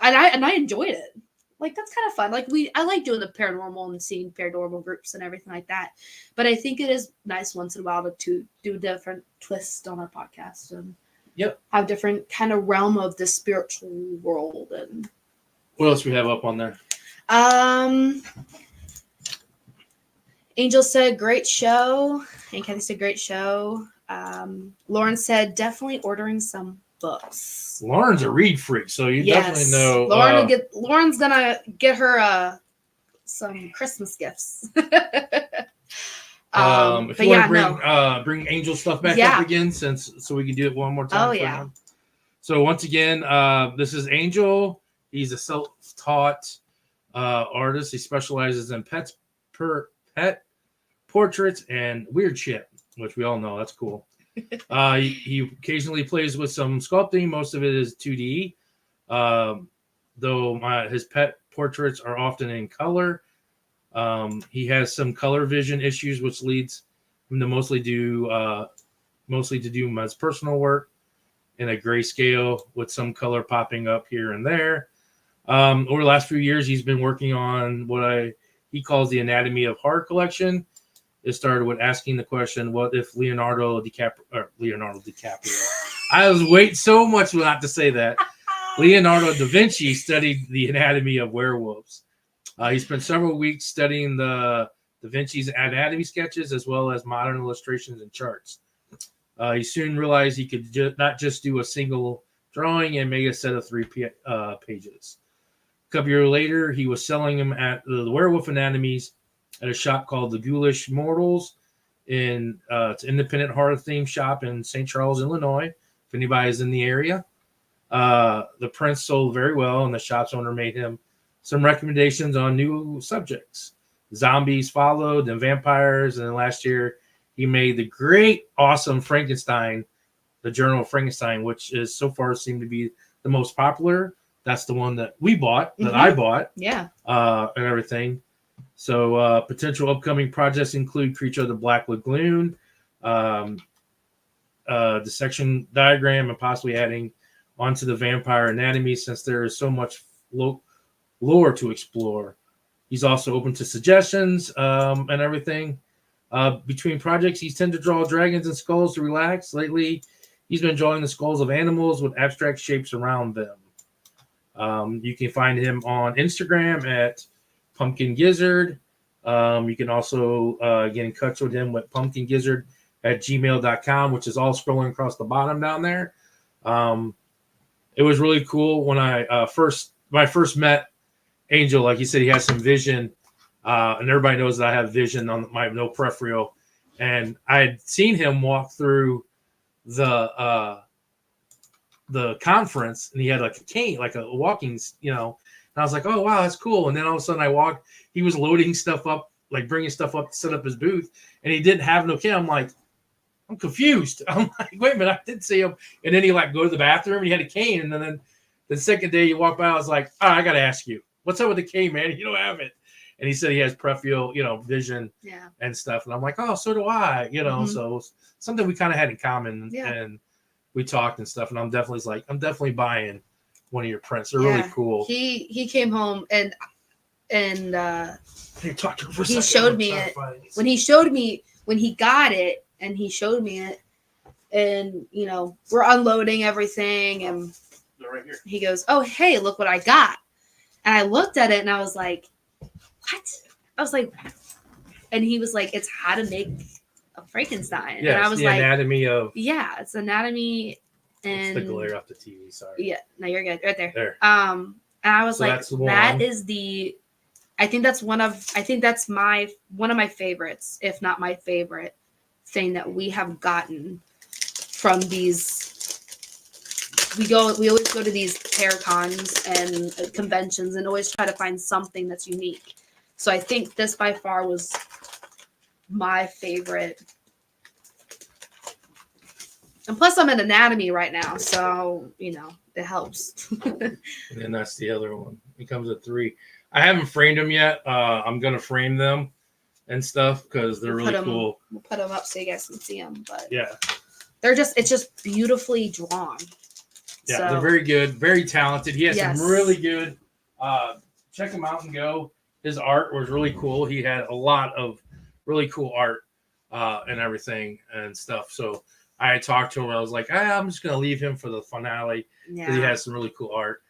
And I enjoyed it. Like that's kind of fun. Like I like doing the paranormal and seeing paranormal groups and everything like that. But I think it is nice once in a while to do different twists on our podcast and have different kind of realm of the spiritual world. And what else we have up on there? Angel said great show, and Kathy said great show. Lauren said definitely ordering some books. Lauren's a read freak, so you definitely know. Lauren's gonna get her some Christmas gifts. If you want to bring Angel stuff back up again, so we can do it one more time. Oh yeah. Him. So once again, this is Angel. He's a self-taught artist. He specializes in pet portraits and weird shit, which we all know. That's cool. He occasionally plays with some sculpting. Most of it is 2D, though his pet portraits are often in color. He has some color vision issues, which leads him to mostly do his personal work in a grayscale with some color popping up here and there. Over the last few years, he's been working on what he calls the Anatomy of Horror collection. It started with asking the question, what if Leonardo DiCaprio? I was waiting so much not to say that. Leonardo da Vinci studied the anatomy of werewolves. He spent several weeks studying the Da Vinci's anatomy sketches as well as modern illustrations and charts. He soon realized he could not just do a single drawing and make a set of 3 pages. A couple years later, he was selling them at the werewolf anatomies at a shop called the Ghoulish Mortals. It's an independent horror themed shop in St. Charles, Illinois. If anybody's in the area, the prints sold very well, and the shop's owner made him some recommendations on new subjects. Zombies followed, then vampires, and then last year he made the great, awesome Frankenstein, the Journal of Frankenstein, which is so far seemed to be the most popular. That's the one that we bought, that I bought, and everything. So potential upcoming projects include Creature of the Black Lagoon, dissection diagram, and possibly adding onto the vampire anatomy since there is so much lore to explore. He's also open to suggestions and everything. Between projects, he's tend to draw dragons and skulls to relax. Lately, he's been drawing the skulls of animals with abstract shapes around them. You can find him on Instagram at Pumpkin Gizzard. You can also get in touch with him with pumpkingizzard@gmail.com, which is all scrolling across the bottom down there. It was really cool when I first met Angel. Like he said, he has some vision, and everybody knows that I have vision on my no peripheral. And I had seen him walk through the conference, and he had like a cane, like a walking, and I was like, oh wow, that's cool. And then all of a sudden he was loading stuff up, like bringing stuff up to set up his booth, and he didn't have no cane. I'm like, I'm confused. I'm like, wait a minute, I did see him. And then he go to the bathroom, and he had a cane, and then The second day you walk by, I was like, oh, I got to ask you, what's up with the cane, man? You don't have it. And he said he has peripheral, vision and stuff. And I'm like, oh, so do I, so something we kind of had in common. Yeah. And we talked and stuff. And I'm definitely buying one of your prints. They're really cool. He came home and Hey, talk to him for a he second. showed me it. When he got it and he showed me it, and we're unloading everything, and They're right here. he goes, oh, hey, look what I got. And I looked at it and I was like, what? I was like, and he was like, it's how to make a Frankenstein. Yeah, and I was the like, anatomy of. yeah, it's anatomy. And It's the glare off the TV. Sorry. Yeah, no, you're good. Right there. There. And I was So like, that's the one. that is I think that's one of my favorites, if not my favorite thing that we have gotten from these. We always go to these Paracons and conventions and always try to find something that's unique. So I think this by far was my favorite. And plus I'm in anatomy right now, so it helps. And then that's the other one. It comes at 3. I haven't framed them yet. I'm gonna frame them and stuff because they're really cool. We'll put them up so you guys can see them. But yeah, it's just beautifully drawn. Yeah, So, they're very good, very talented. He has Yes. some really good. Check him out and go. His art was really cool. He had a lot of really cool art and everything and stuff. So I had talked to him. I was like, I'm just gonna leave him for the finale because he has some really cool art.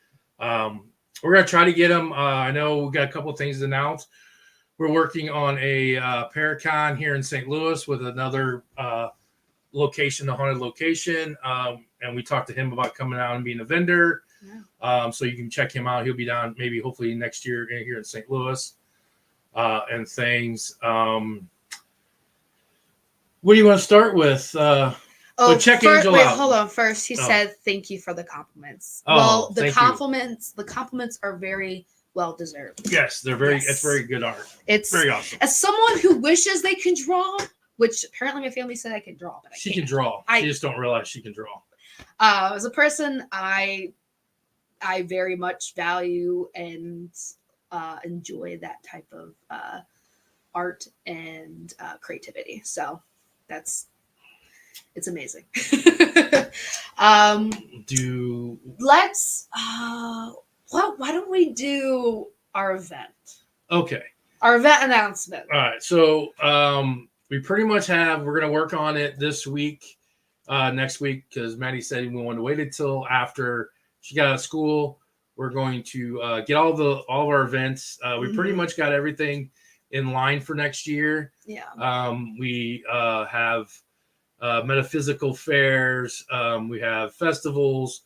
We're gonna try to get him. I know we got a couple of things to announce. We're working on a Paracon here in St. Louis with another location, the haunted location. And we talked to him about coming out and being a vendor. Yeah. So you can check him out. He'll be down maybe hopefully next year here in St. Louis and things. What do you want to start with? Check Angel out. Hold on. First, he said thank you for the compliments. Oh, well, the compliments. The compliments are very well deserved. Yes, they're very. Yes. It's very good art. It's very awesome. As someone who wishes they can draw, which apparently my family said I can draw, but she can draw. She just don't realize she can draw. As a person, I very much value and enjoy that type of art and creativity. So it's amazing. Why don't we do our event? Okay. Our event announcement. All right. So we pretty much we're going to work on it this week, next week, because Maddie said we wanted to wait until after she got out of school. We're going to get all of our events. We pretty much got everything in line for next year. Yeah. We have metaphysical fairs. We have festivals.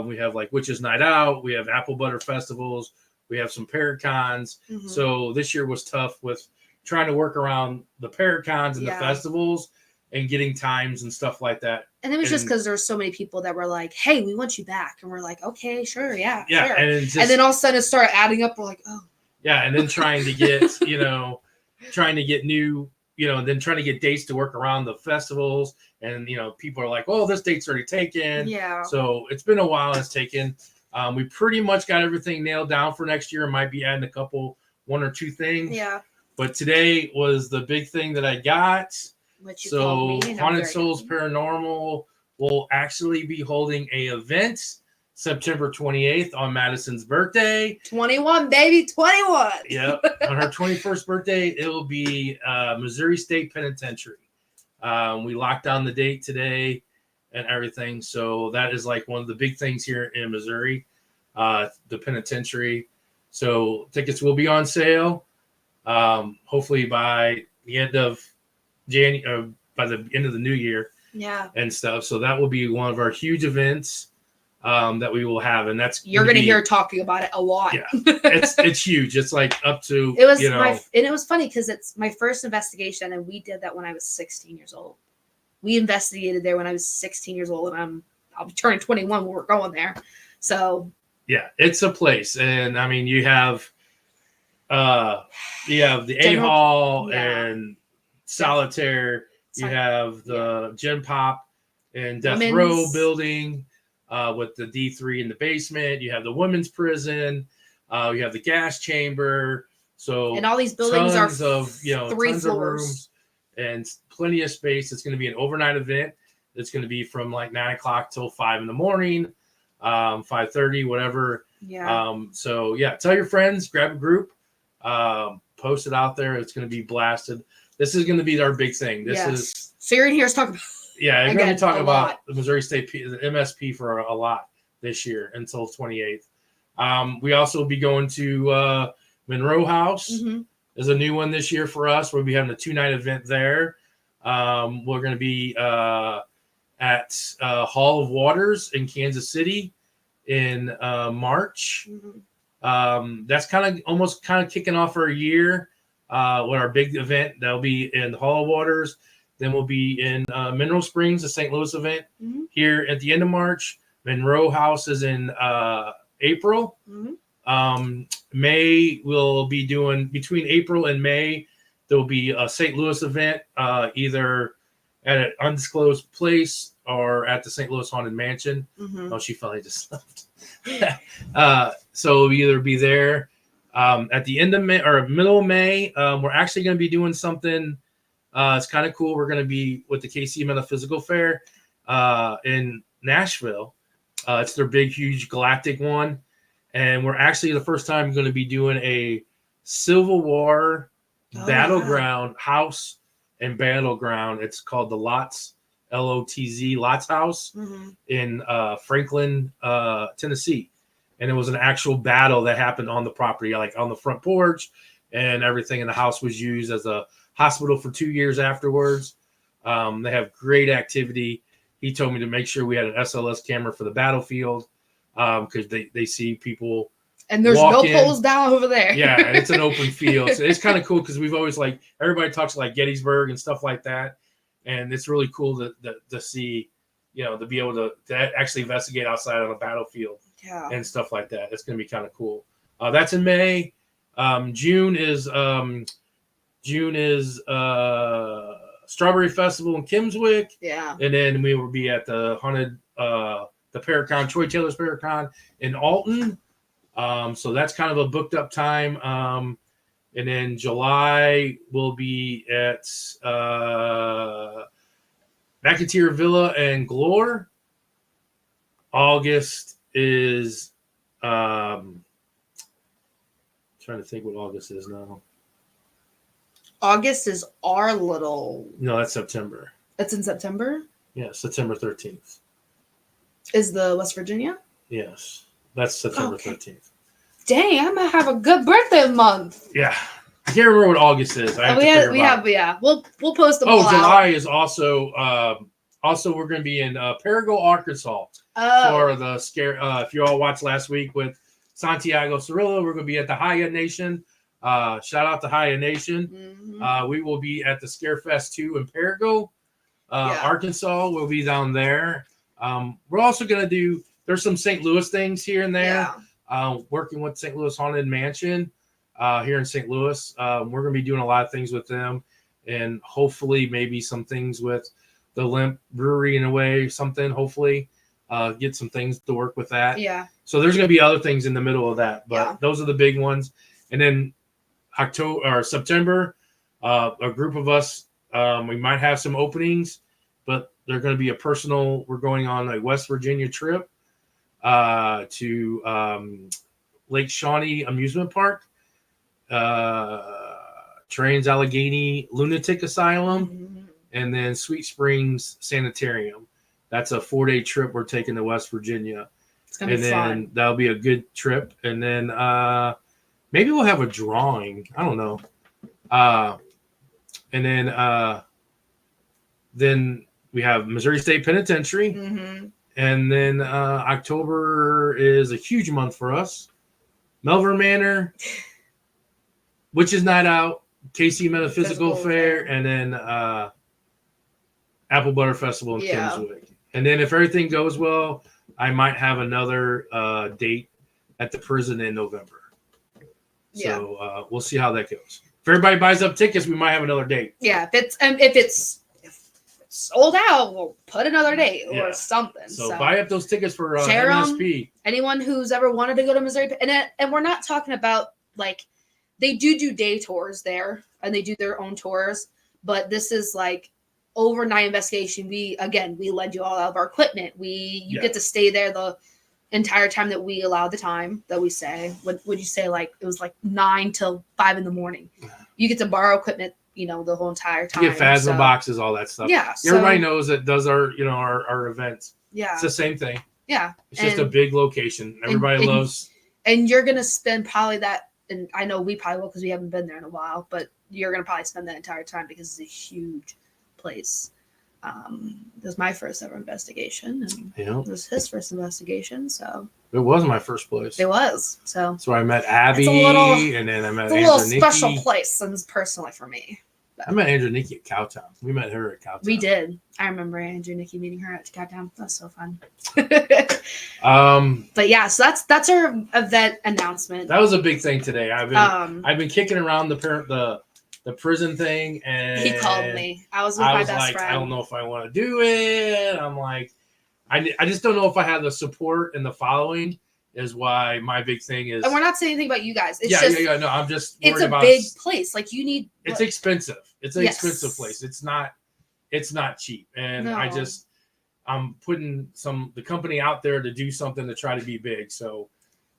We have like Witches Night Out. We have apple butter festivals. We have some Paracons. Mm-hmm. So this year was tough with trying to work around the Paracons and the festivals and getting times and stuff like that. And it was just because there's so many people that were like, hey, we want you back. And we're like, okay, sure. Yeah. Yeah. Sure. And then all of a sudden it started adding up. We're like, oh. Yeah. And then trying to get, trying to get new, then trying to get dates to work around the festivals. And, people are like, oh, this date's already taken. Yeah. So it's been a while. It's taken. We pretty much got everything nailed down for next year. Might be adding one or two things. Yeah. But today was the big thing that I got. So Haunted Souls Paranormal will actually be holding a event September 28th on Madison's birthday. 21, baby, 21. Yep. On her 21st birthday, it will be Missouri State Penitentiary. We locked down the date today and everything. So that is like one of the big things here in Missouri, the penitentiary. So tickets will be on sale. Hopefully by the end of by the end of the new year. Yeah. And stuff. So that will be one of our huge events that we will have. And that's you're going to hear talking about it a lot. Yeah. It's huge. It's like up to, it was and it was funny because it's my first investigation and we did that when I was 16 years old. We investigated there when I was 16 years old and I'll be turning 21 when we're going there. So yeah, it's a place. And I mean, you have the A-Hall and Solitaire. You have the Gen Pop and Death Row building. with the D3 in the basement. You have the women's prison. You have the gas chamber. So and all these buildings tons are of three tons floors. of rooms and plenty of space. It's going to be an overnight event. It's going to be from like 9 o'clock till 5 in the morning, 5:30, whatever. Yeah. So yeah, tell your friends, grab a group, post it out there. It's going to be blasted. This is going to be our big thing. This is so you're in here to talk about. Yeah, we're going to be talking a about lot. the Missouri State the MSP for a lot this year until 28th. We also will be going to Monroe House. Mm-hmm. Is a new one this year for us. We'll be having a 2-night event there. We're going to be at Hall of Waters in Kansas City in March. Mm-hmm. That's kind of kicking off our year with our big event. That'll be in Hall of Waters. Then we'll be in Mineral Springs, the St. Louis event, here at the end of March. Monroe House is in April. Mm-hmm. May we'll be doing between April and May. There'll be a St. Louis event, either at an undisclosed place or at the St. Louis Haunted Mansion. Mm-hmm. Oh, she finally just left. So we'll either be there at the end of May or middle of May. We're actually going to be doing something. It's kind of cool. We're going to be with the KC Metaphysical Fair in Nashville. It's their big, huge galactic one. And we're actually the first time going to be doing a Civil War battleground house and battleground. It's called the Lots, L-O-T-Z, Lots House in Franklin, Tennessee. And it was an actual battle that happened on the property, like on the front porch, and everything in the house was used as a hospital for 2 years afterwards. They have great activity. He told me to make sure we had an SLS camera for the battlefield because they see people. And there's no poles down over there. Yeah, and it's an open field. So it's kind of cool because we've always everybody talks like Gettysburg and stuff like that. And it's really cool to see, to be able to actually investigate outside on a battlefield and stuff like that. It's going to be kind of cool. That's in May. June is Strawberry Festival in Kimmswick. Yeah. And then we will be at the haunted, the Paracon, Troy Taylor's Paracon in Alton. So that's kind of a booked up time. And then July we'll be at McAteer Villa and Glore. August is trying to think what August is now. August is our little. No, that's September. It's in September? Yeah, September 13th. Is the West Virginia? Yes, that's September 13th. Dang, I'm gonna have a good birthday month. Yeah, I can't remember what August is. We'll post them. July is also we're going to be in Parago, Arkansas for the scare. If you all watched last week with Santiago Cirillo, we're going to be at the Haya Nation. Shout out to Haya Nation. Mm-hmm. We will be at the Scarefest 2 in Parago, Arkansas. We'll be down there. We're also going to do. There's some St. Louis things here and there. Yeah. Working with St. Louis Haunted Mansion here in St. Louis. We're going to be doing a lot of things with them, and hopefully maybe some things with the Limp Brewery in a way, something, hopefully get some things to work with that. Yeah. So there's going to be other things in the middle of that, but those are the big ones. And then September, a group of us, we might have some openings, but they're going to be we're going on a West Virginia trip to Lake Shawnee Amusement Park, Trans-Allegheny Lunatic Asylum, and then Sweet Springs Sanitarium. That's a 4-day trip we're taking to West Virginia. It's going to be fun. That'll be a good trip. And then maybe we'll have a drawing. I don't know. And then we have Missouri State Penitentiary. Mm-hmm. And then October is a huge month for us. Melbourne Manor, Witches Night Out, KC Metaphysical Fair, and then Apple Butter Festival in Kimmswick. And then if everything goes well, I might have another date at the prison in November. So we'll see how that goes. If everybody buys up tickets, we might have another date. Yeah, if it's sold out. We'll put another date Yeah. or something. So buy up those tickets for share 'em. MSP. Anyone who's ever wanted to go to Missouri, and we're not talking about like they do day tours there, and they do their own tours, but this is like overnight investigation. We lend you all of our equipment. You get to stay there the entire time that we allow the time that we say. What would you say? Like it was like 9 till 5 in the morning. You get to borrow equipment, the whole entire time. You get Phasma boxes, all that stuff. Yeah. Everybody knows that does our events. Yeah. It's the same thing. Yeah. It's just a big location. Everybody loves. And you're gonna spend probably that, and I know we probably will because we haven't been there in a while, but you're gonna probably spend that entire time because it's a huge place. It was my first ever investigation, and it was his first investigation. So it was my first place. It was. So that's where I met Abby, and then I met Andrew. It's a little special place, and personally for me. I met Andrew Nikki at Cowtown. We met her at Cowtown. We did. I remember Andrew Nikki meeting her at Cowtown. That was so fun. But yeah, so that's our event announcement. That was a big thing today. I've been kicking around the prison thing, and he called me. I was with my best friend. I don't know if I want to do it. I'm like, I just don't know if I have the support and the following. Is why my big thing is. And we're not saying anything about you guys. It's No, I'm just. It's a big place. Like you need. It's expensive. It's an expensive place. It's not cheap, and I'm putting the company out there to do something to try to be big. So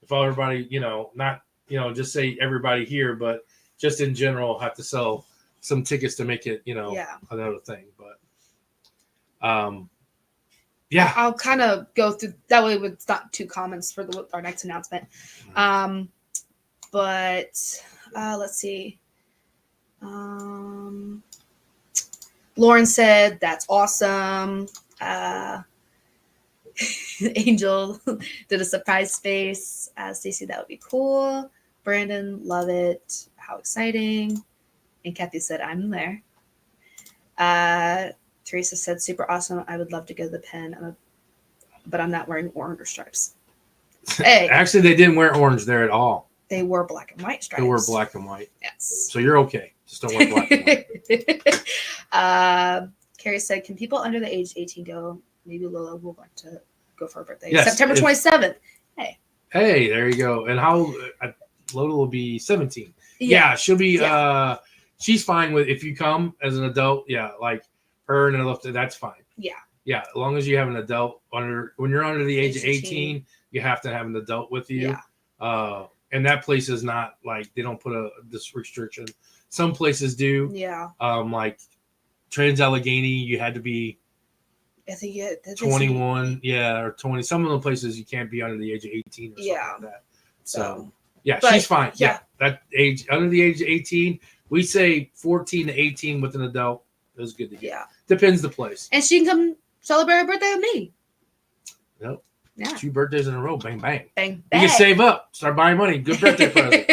if everybody, not just say everybody here, but just in general, have to sell some tickets to make it, another thing. But, yeah, I'll kind of go through that way with not 2 comments for our next announcement. But let's see. Lauren said that's awesome. Angel did a surprise face. Stacey, that would be cool. Brandon, love it. How exciting. And Kathy said, I'm there. Teresa said, super awesome. I would love to go to the pen, but I'm not wearing orange or stripes. Hey. Actually, they didn't wear orange there at all. They wore black and white stripes. They were black and white. Yes. So you're okay. Just don't wear black and white. Carrie said, can people under the age 18 go? Maybe Lola will want to go for her birthday. Yes, September 27th. Hey, there you go. And how Lola will be 17. Yeah, she'll be she's fine with if you come as an adult. Yeah, like her and a that's fine. Yeah, as long as you have an adult when you're under the age of 18, you have to have an adult with you. And that place is not like they don't put this restriction. Some places do. Yeah. Like Trans-Allegheny, you had to be I think 21, or 20. Some of the places you can't be under the age of 18 or something like that. So she's fine. Yeah. That age under the age of 18, we say 14 to 18 with an adult is good to get. Yeah. Depends the place. And she can come celebrate her birthday with me. Yep. Yeah. 2 birthdays in a row. Bang, bang. Bang, bang. You can save up. Start buying money. Good birthday present.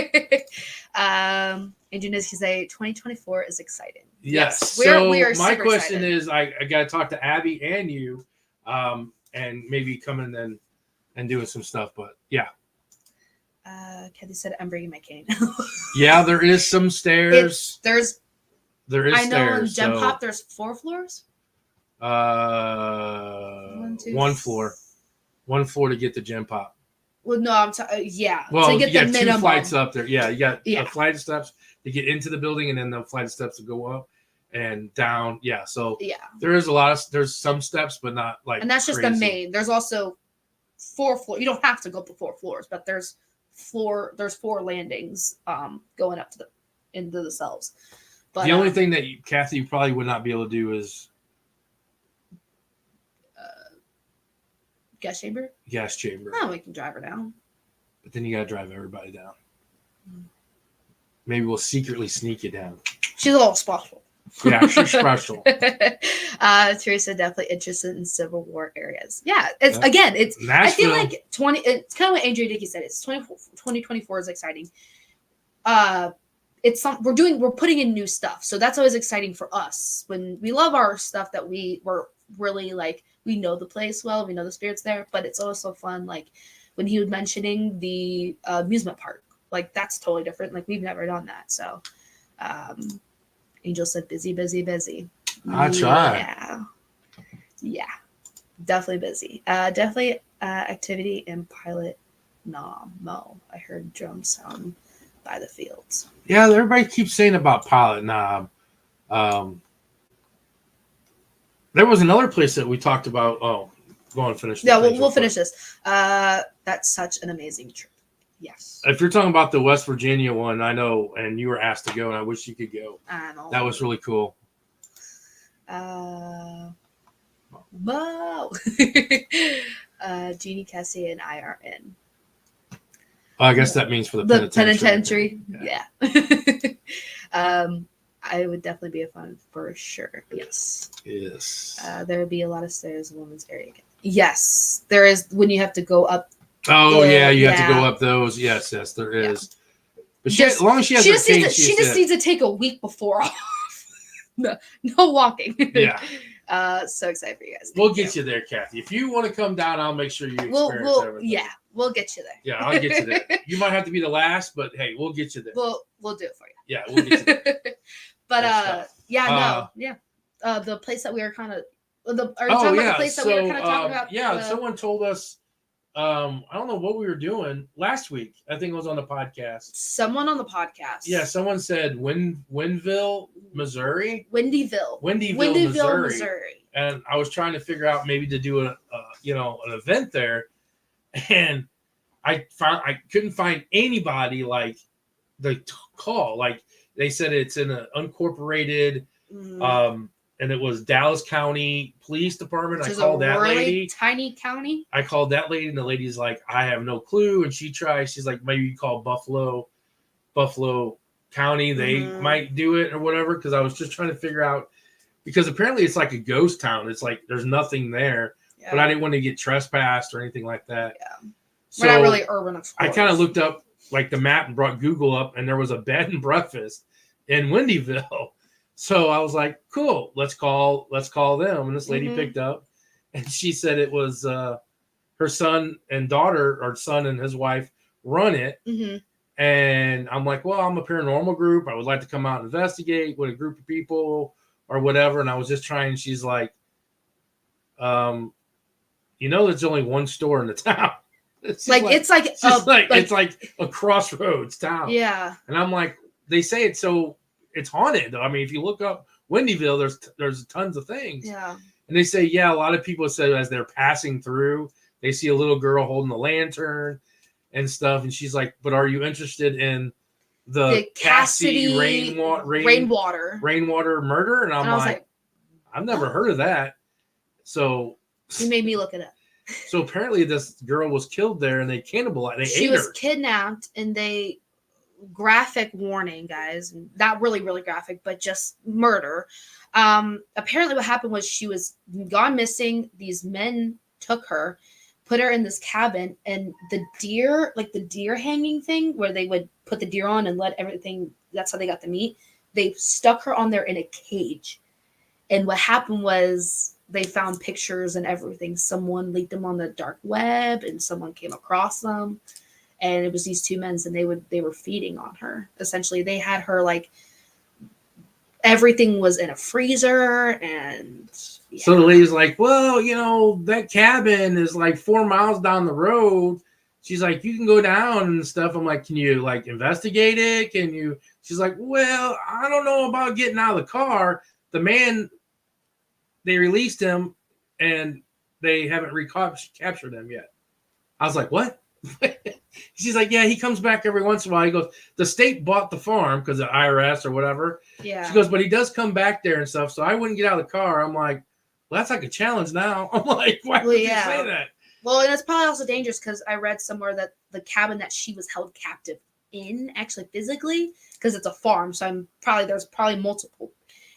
And Janice can say 2024 is exciting. Yes. So we are my super question excited. is, I got to talk to Abby and you, and maybe coming and doing some stuff. But yeah. Kathy said, "I'm bringing my cane." Yeah, there is some stairs. There is stairs. I know in Gem Pop there's 4 floors. 1 floor. 1 floor to get the Gem Pop. Well, no, I'm yeah. Well, to get you got the minimum 2 flights up there. Yeah, you got Yeah. a flight of steps to get into the building, and then the flight of steps to go up and down. Yeah, so there is there's some steps, but not like. And that's just crazy. the main. There's also 4 floors. You don't have to go up to 4 floors, but there's 4 landings going up to into the cells. But the only thing that Kathy probably would not be able to do is gas chamber. Gas chamber. Oh, we can drive her down. But then you got to drive everybody down. Maybe we'll secretly sneak you down. She's a little special. Yeah, she's special. Teresa definitely interested in Civil War areas. Yeah, it's again, it's Nashville. I feel like 20. It's kind of what Andrew Dickey said. It's 2024 is exciting. It's we're putting in new stuff, so that's always exciting for us. When we love our stuff that we're really like, we know the place well, we know the spirits there, but it's also fun. Like when he was mentioning the amusement park, like that's totally different. Like we've never done that, so. Angel said busy, busy, busy. I try. Yeah. Definitely busy. Definitely activity and pilot. Mo. I heard drum sound by the fields. Yeah, everybody keeps saying about Pilot Knob. There was another place that we talked about. Oh, go on, finish. Yeah, we'll finish this. That's such an amazing trip. Yes. If you're talking about the West Virginia one, I know, and you were asked to go, and I wish you could go. I know. That was really cool. Mo. Jeannie, Cassie, and I are in. I guess that means for the penitentiary. Yeah. I would definitely be a fun for sure. Yes. Yes. There would be a lot of stairs in the women's area. Yes, there is when you have to go up. Oh yeah, you have to go up those. Yes, there is. Yeah. But as long as she has she just needs to take a week before off. no walking. Yeah. So excited for you guys. We'll get you there, Kathy. If you want to come down, I'll make sure you experience everything. Yeah, we'll get you there. Yeah, I'll get you there. You might have to be the last, but hey, we'll get you there. We'll do it for you. Yeah, we'll get you there. But the place that we were kind of the place that we were kind of talking about. Yeah, someone told us. I don't know what we were doing last week. I think it was on the podcast. Someone on the podcast. Yeah, someone said Winville, Missouri. Windyville, Missouri. And I was trying to figure out maybe to do an event there, and I couldn't find anybody like the call. Like they said, it's in an unincorporated. And it was Dallas County Police Department. I called that lady. Tiny county. I called that lady, and the lady's like, I have no clue. And she's like, maybe you call Buffalo County. They might do it or whatever. Because I was just trying to figure out, because apparently it's like a ghost town. It's like there's nothing there. Yeah. But I didn't want to get trespassed or anything like that. Yeah. So we're not really urban explorers. I kind of looked up like the map and brought Google up, and there was a bed and breakfast in Windyville. So I was like, cool, let's call them. And this lady picked up, and she said it was her son and daughter, or son and his wife run it. And I'm like, well, I'm a paranormal group. I would like to come out and investigate with a group of people or whatever. And I was just trying. She's like, there's only one store in the town. It's like a crossroads town. Yeah. And I'm like, they say it's so. It's haunted though. I mean, if you look up Windyville, there's tons of things. Yeah. And they say, a lot of people said as they're passing through, they see a little girl holding a lantern and stuff. And she's like, but are you interested in the Cassidy rainwater murder? And I'm like, I've never heard of that. So you made me look it up. So apparently this girl was killed there, and they cannibalized. She was kidnapped, and they. Graphic warning, guys, not really graphic, but just murder. Apparently what happened was she was gone missing. These men took her, put her in this cabin, and the deer hanging thing where they would put the deer on and let everything, that's how they got the meat. They stuck her on there in a cage. And what happened was they found pictures and everything. Someone leaked them on the dark web, and someone came across them. And it was these two men, and they were feeding on her. Essentially, they had her like everything was in a freezer, and so the lady's like, well, that cabin is like 4 miles down the road. She's like, you can go down and stuff. I'm like, can you like investigate it? Can you? She's like, well, I don't know about getting out of the car. The man, they released him, and they haven't recaptured him yet. I was like, what? She's like, yeah, he comes back every once in a while. He goes, the state bought the farm because of IRS or whatever. Yeah. She goes, but he does come back there and stuff. So I wouldn't get out of the car. I'm like, well, that's like a challenge now. I'm like, why would you say that? Well, and it's probably also dangerous because I read somewhere that the cabin that she was held captive in, actually physically, because it's a farm. So there's probably multiple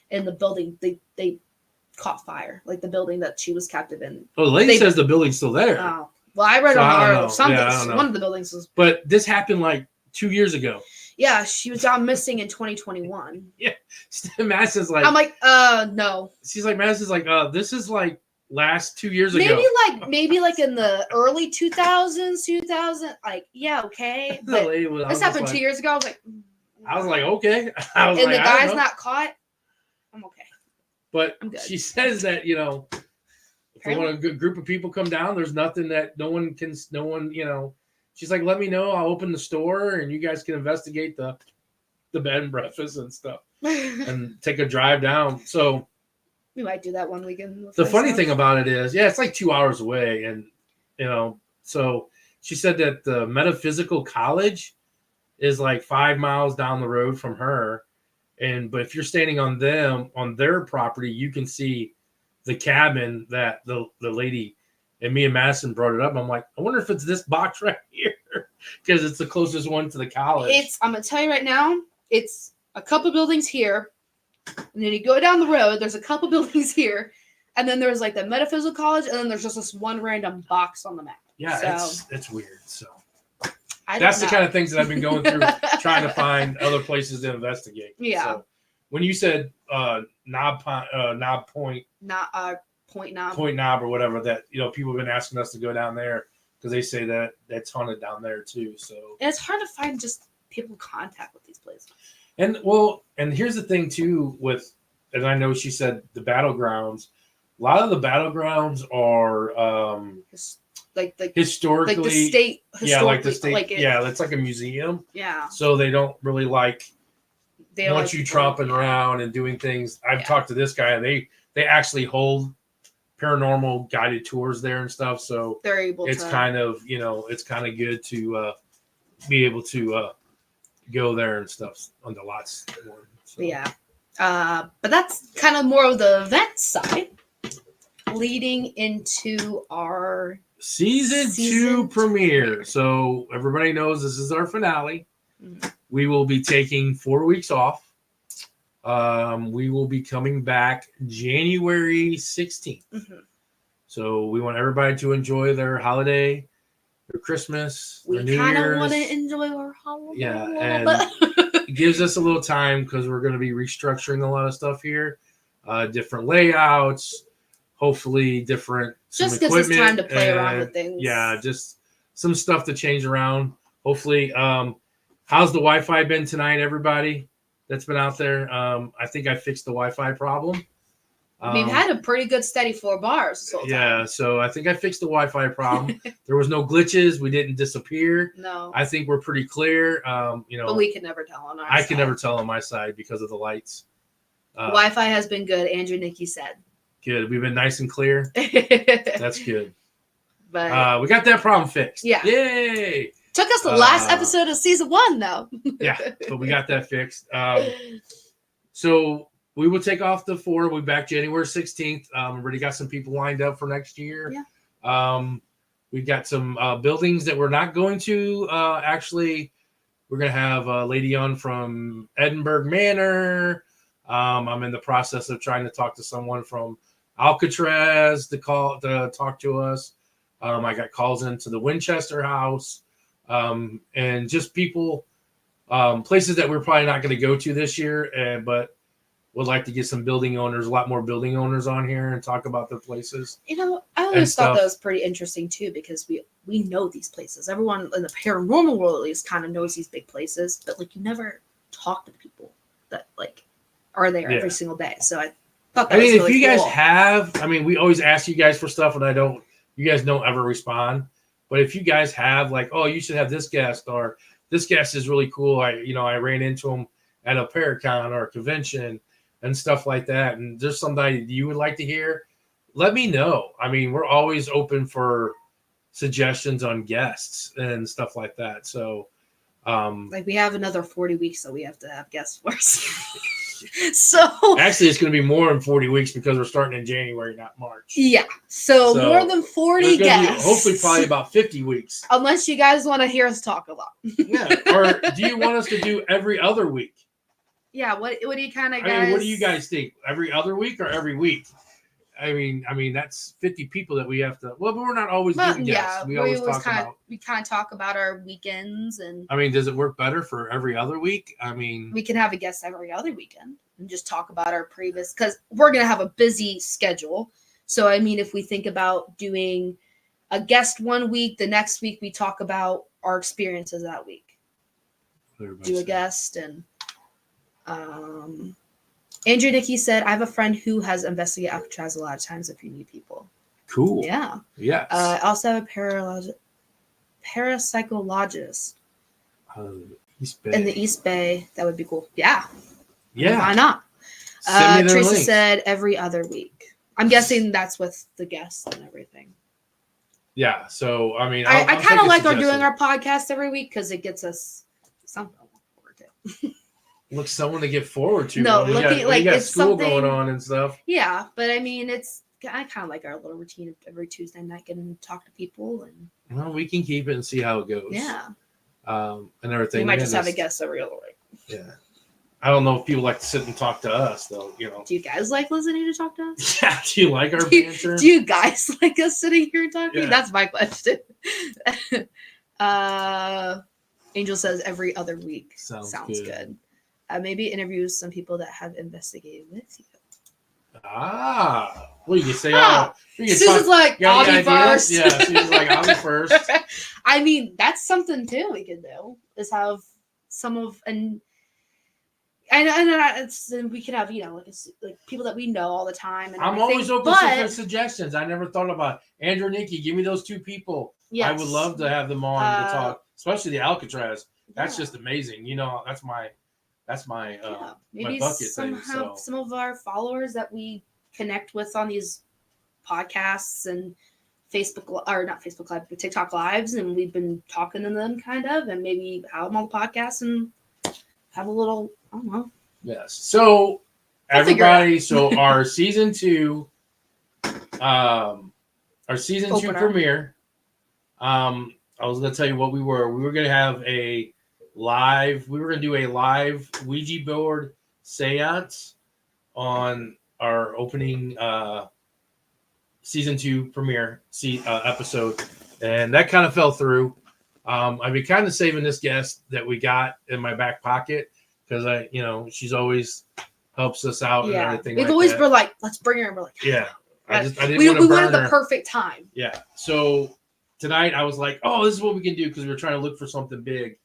in the building. They caught fire, like the building that she was captive in. Oh, the lady says the building's still there. Oh. Well, I read one of the buildings was. But this happened like 2 years ago. Yeah, she was gone missing in 2021. Yeah, Madison's like. I'm like, no. She's like, Madison's like, this is like last 2 years ago. Maybe like in the early 2000s, like, yeah, okay. But this happened 2 years ago. I was like, okay. And the guy's not caught. I'm okay. But I'm good. she says that, you know, if they want a good group of people come down, there's nothing that no one, you know, she's like, let me know. I'll open the store and you guys can investigate the bed and breakfast and stuff and take a drive down. So we might do that one weekend. The funny thing about it is, yeah, it's like 2 hours away. And, you know, so she said that the Metaphysical College is like 5 miles down the road from her. But if you're standing on their property, you can see the cabin that the lady and me and Madison brought it up. I'm like, I wonder if it's this box right here because it's the closest one to the college. I'm going to tell you right now, it's a couple buildings here. And then you go down the road, there's a couple buildings here. And then there's like the Metaphysical College. And then there's just this one random box on the map. Yeah, so, it's weird. So that's the kind of things that I've been going through trying to find other places to investigate. Yeah. So when you said Knob Point, Point Knob or whatever, that, you know, people have been asking us to go down there because they say that that's haunted down there too. So and it's hard to find just people contact with these places. And here's the thing too and I know she said the battlegrounds. A lot of the battlegrounds are like historically, like the state, like the state, it's like a museum. Yeah. So they don't really want you tromping around and doing things. I've talked to this guy, and they actually hold paranormal guided tours there and stuff. So they're able. It's kind of good to be able to go there and stuff on the lots. So. Yeah. But that's kind of more of the event side, leading into our season 2 premiere. So everybody knows this is our finale. Mm-hmm. We will be taking 4 weeks off. We will be coming back January 16th. Mm-hmm. So we want everybody to enjoy their holiday, their Christmas, their New Year's. We kind of want to enjoy our holiday. Yeah, and it gives us a little time because we're going to be restructuring a lot of stuff here, different layouts, hopefully different. Just gives us time to play around with things. Yeah, just some stuff to change around. Hopefully, how's the Wi-Fi been tonight, everybody that's been out there? I think I fixed the Wi-Fi problem. We've had a pretty good steady 4 bars this whole time. Yeah, so I think I fixed the Wi-Fi problem. There was no glitches. We didn't disappear. No. I think we're pretty clear. But we can never tell on our side. I can never tell on my side because of the lights. Wi-Fi has been good, Andrew Nikki said. Good. We've been nice and clear. That's good. But we got that problem fixed. Yeah. Yay! Took us the last episode of season 1, though. Yeah, but we got that fixed. So we will take off the 4. We'll be back January 16th. Already got some people lined up for next year. Yeah. We've got some buildings that we're not going to. Actually, we're going to have a lady on from Edinburgh Manor. I'm in the process of trying to talk to someone from Alcatraz to talk to us. I got calls into the Winchester house, and just people, places that we're probably not going to go to this year, but would like to get some building owners, a lot more building owners on here and talk about their places. You know, I always thought that was pretty interesting too, because we know these places. Everyone in the paranormal world at least kind of knows these big places, but like you never talk to people that like are there every single day. So I thought that was really cool. If you guys have, we always ask you guys for stuff, and you guys don't ever respond. But if you guys have like, oh, you should have this guest, or this guest is really cool. I ran into him at a Paracon or a convention and stuff like that. And there's somebody you would like to hear, let me know. We're always open for suggestions on guests and stuff like that. So, we have another 40 weeks that we have to have guests for. So actually, it's going to be more than 40 weeks because we're starting in January, not March. Yeah. So more than 40 guests. Hopefully, probably about 50 weeks. Unless you guys want to hear us talk a lot. Yeah. Or do you want us to do every other week? Yeah. What do you kind of guys? What do you guys think? Every other week or every week? That's 50 people that we have to. Well, but we're not always doing guests. Yeah, we always kind of talk about our weekends and. Does it work better for every other week? We can have a guest every other weekend and just talk about our previous, because we're gonna have a busy schedule. So if we think about doing a guest one week, the next week we talk about our experiences that week. Do a guest and. Andrew Dickey said, I have a friend who has investigated Alcatraz a lot of times if you need people. Cool. Yeah. Yes. I also have a parapsychologist East Bay. in the East Bay. That would be cool. Yeah. Yeah. Why not? Send me their Teresa links. said every other week. I'm guessing that's with the guests and everything. Yeah. So, I mean, I kind of like our doing suggestions. our podcast every week because it gets us something to look forward to. Look, someone to get forward to. No, when we looking got, like we got it's school going something- on and stuff. Yeah, but I mean, I kind of like our little routine of every Tuesday night getting to talk to people and Well, we can keep it and see how it goes. yeah. And everything. We might Yeah, just have a that's- guest every other week. Yeah. I don't know if people like to sit and talk to us, though. You know. Do you guys like listening to talk to us? Yeah. Do you like our Do banter? you guys like us sitting here talking? Yeah. That's my question. Angel says every other week. Sounds good. Maybe interview some people that have investigated with you. Well, you can say, you can Susan's talk- like, got I'll any be ideas? first. Yeah, Susan's like, I'll be first. I mean, that's something too we could do is have some of and we could have like people that we know all the time. And I'm everything, always open but for suggestions. I never thought about Andrew, Nikki. Give me those two people. yes, I would love to have them on to talk, especially the Alcatraz. That's yeah. just amazing. You know, that's my Yeah. Maybe bucket somehow thing, so. some of our followers that we connect with on these podcasts and Facebook or not Facebook Live, but TikTok lives, and we've been talking to them kind of, and maybe have them on the podcast and have a little, I don't know. yes. So We'll figure it everybody, so our season two Opener. premiere. I was gonna tell you what we were. We were gonna have a live. We were gonna do a live Ouija board seance on our opening season two premiere episode, and that kind of fell through. I've been kind of saving this guest that we got in my back pocket because she's always helps us out and Yeah, everything. we've like always that. been like, let's bring her. And we're like, Yeah, I didn't we want to wanted burn the her. perfect time. Yeah. So tonight I was like, oh, this is what we can do because we were trying to look for something big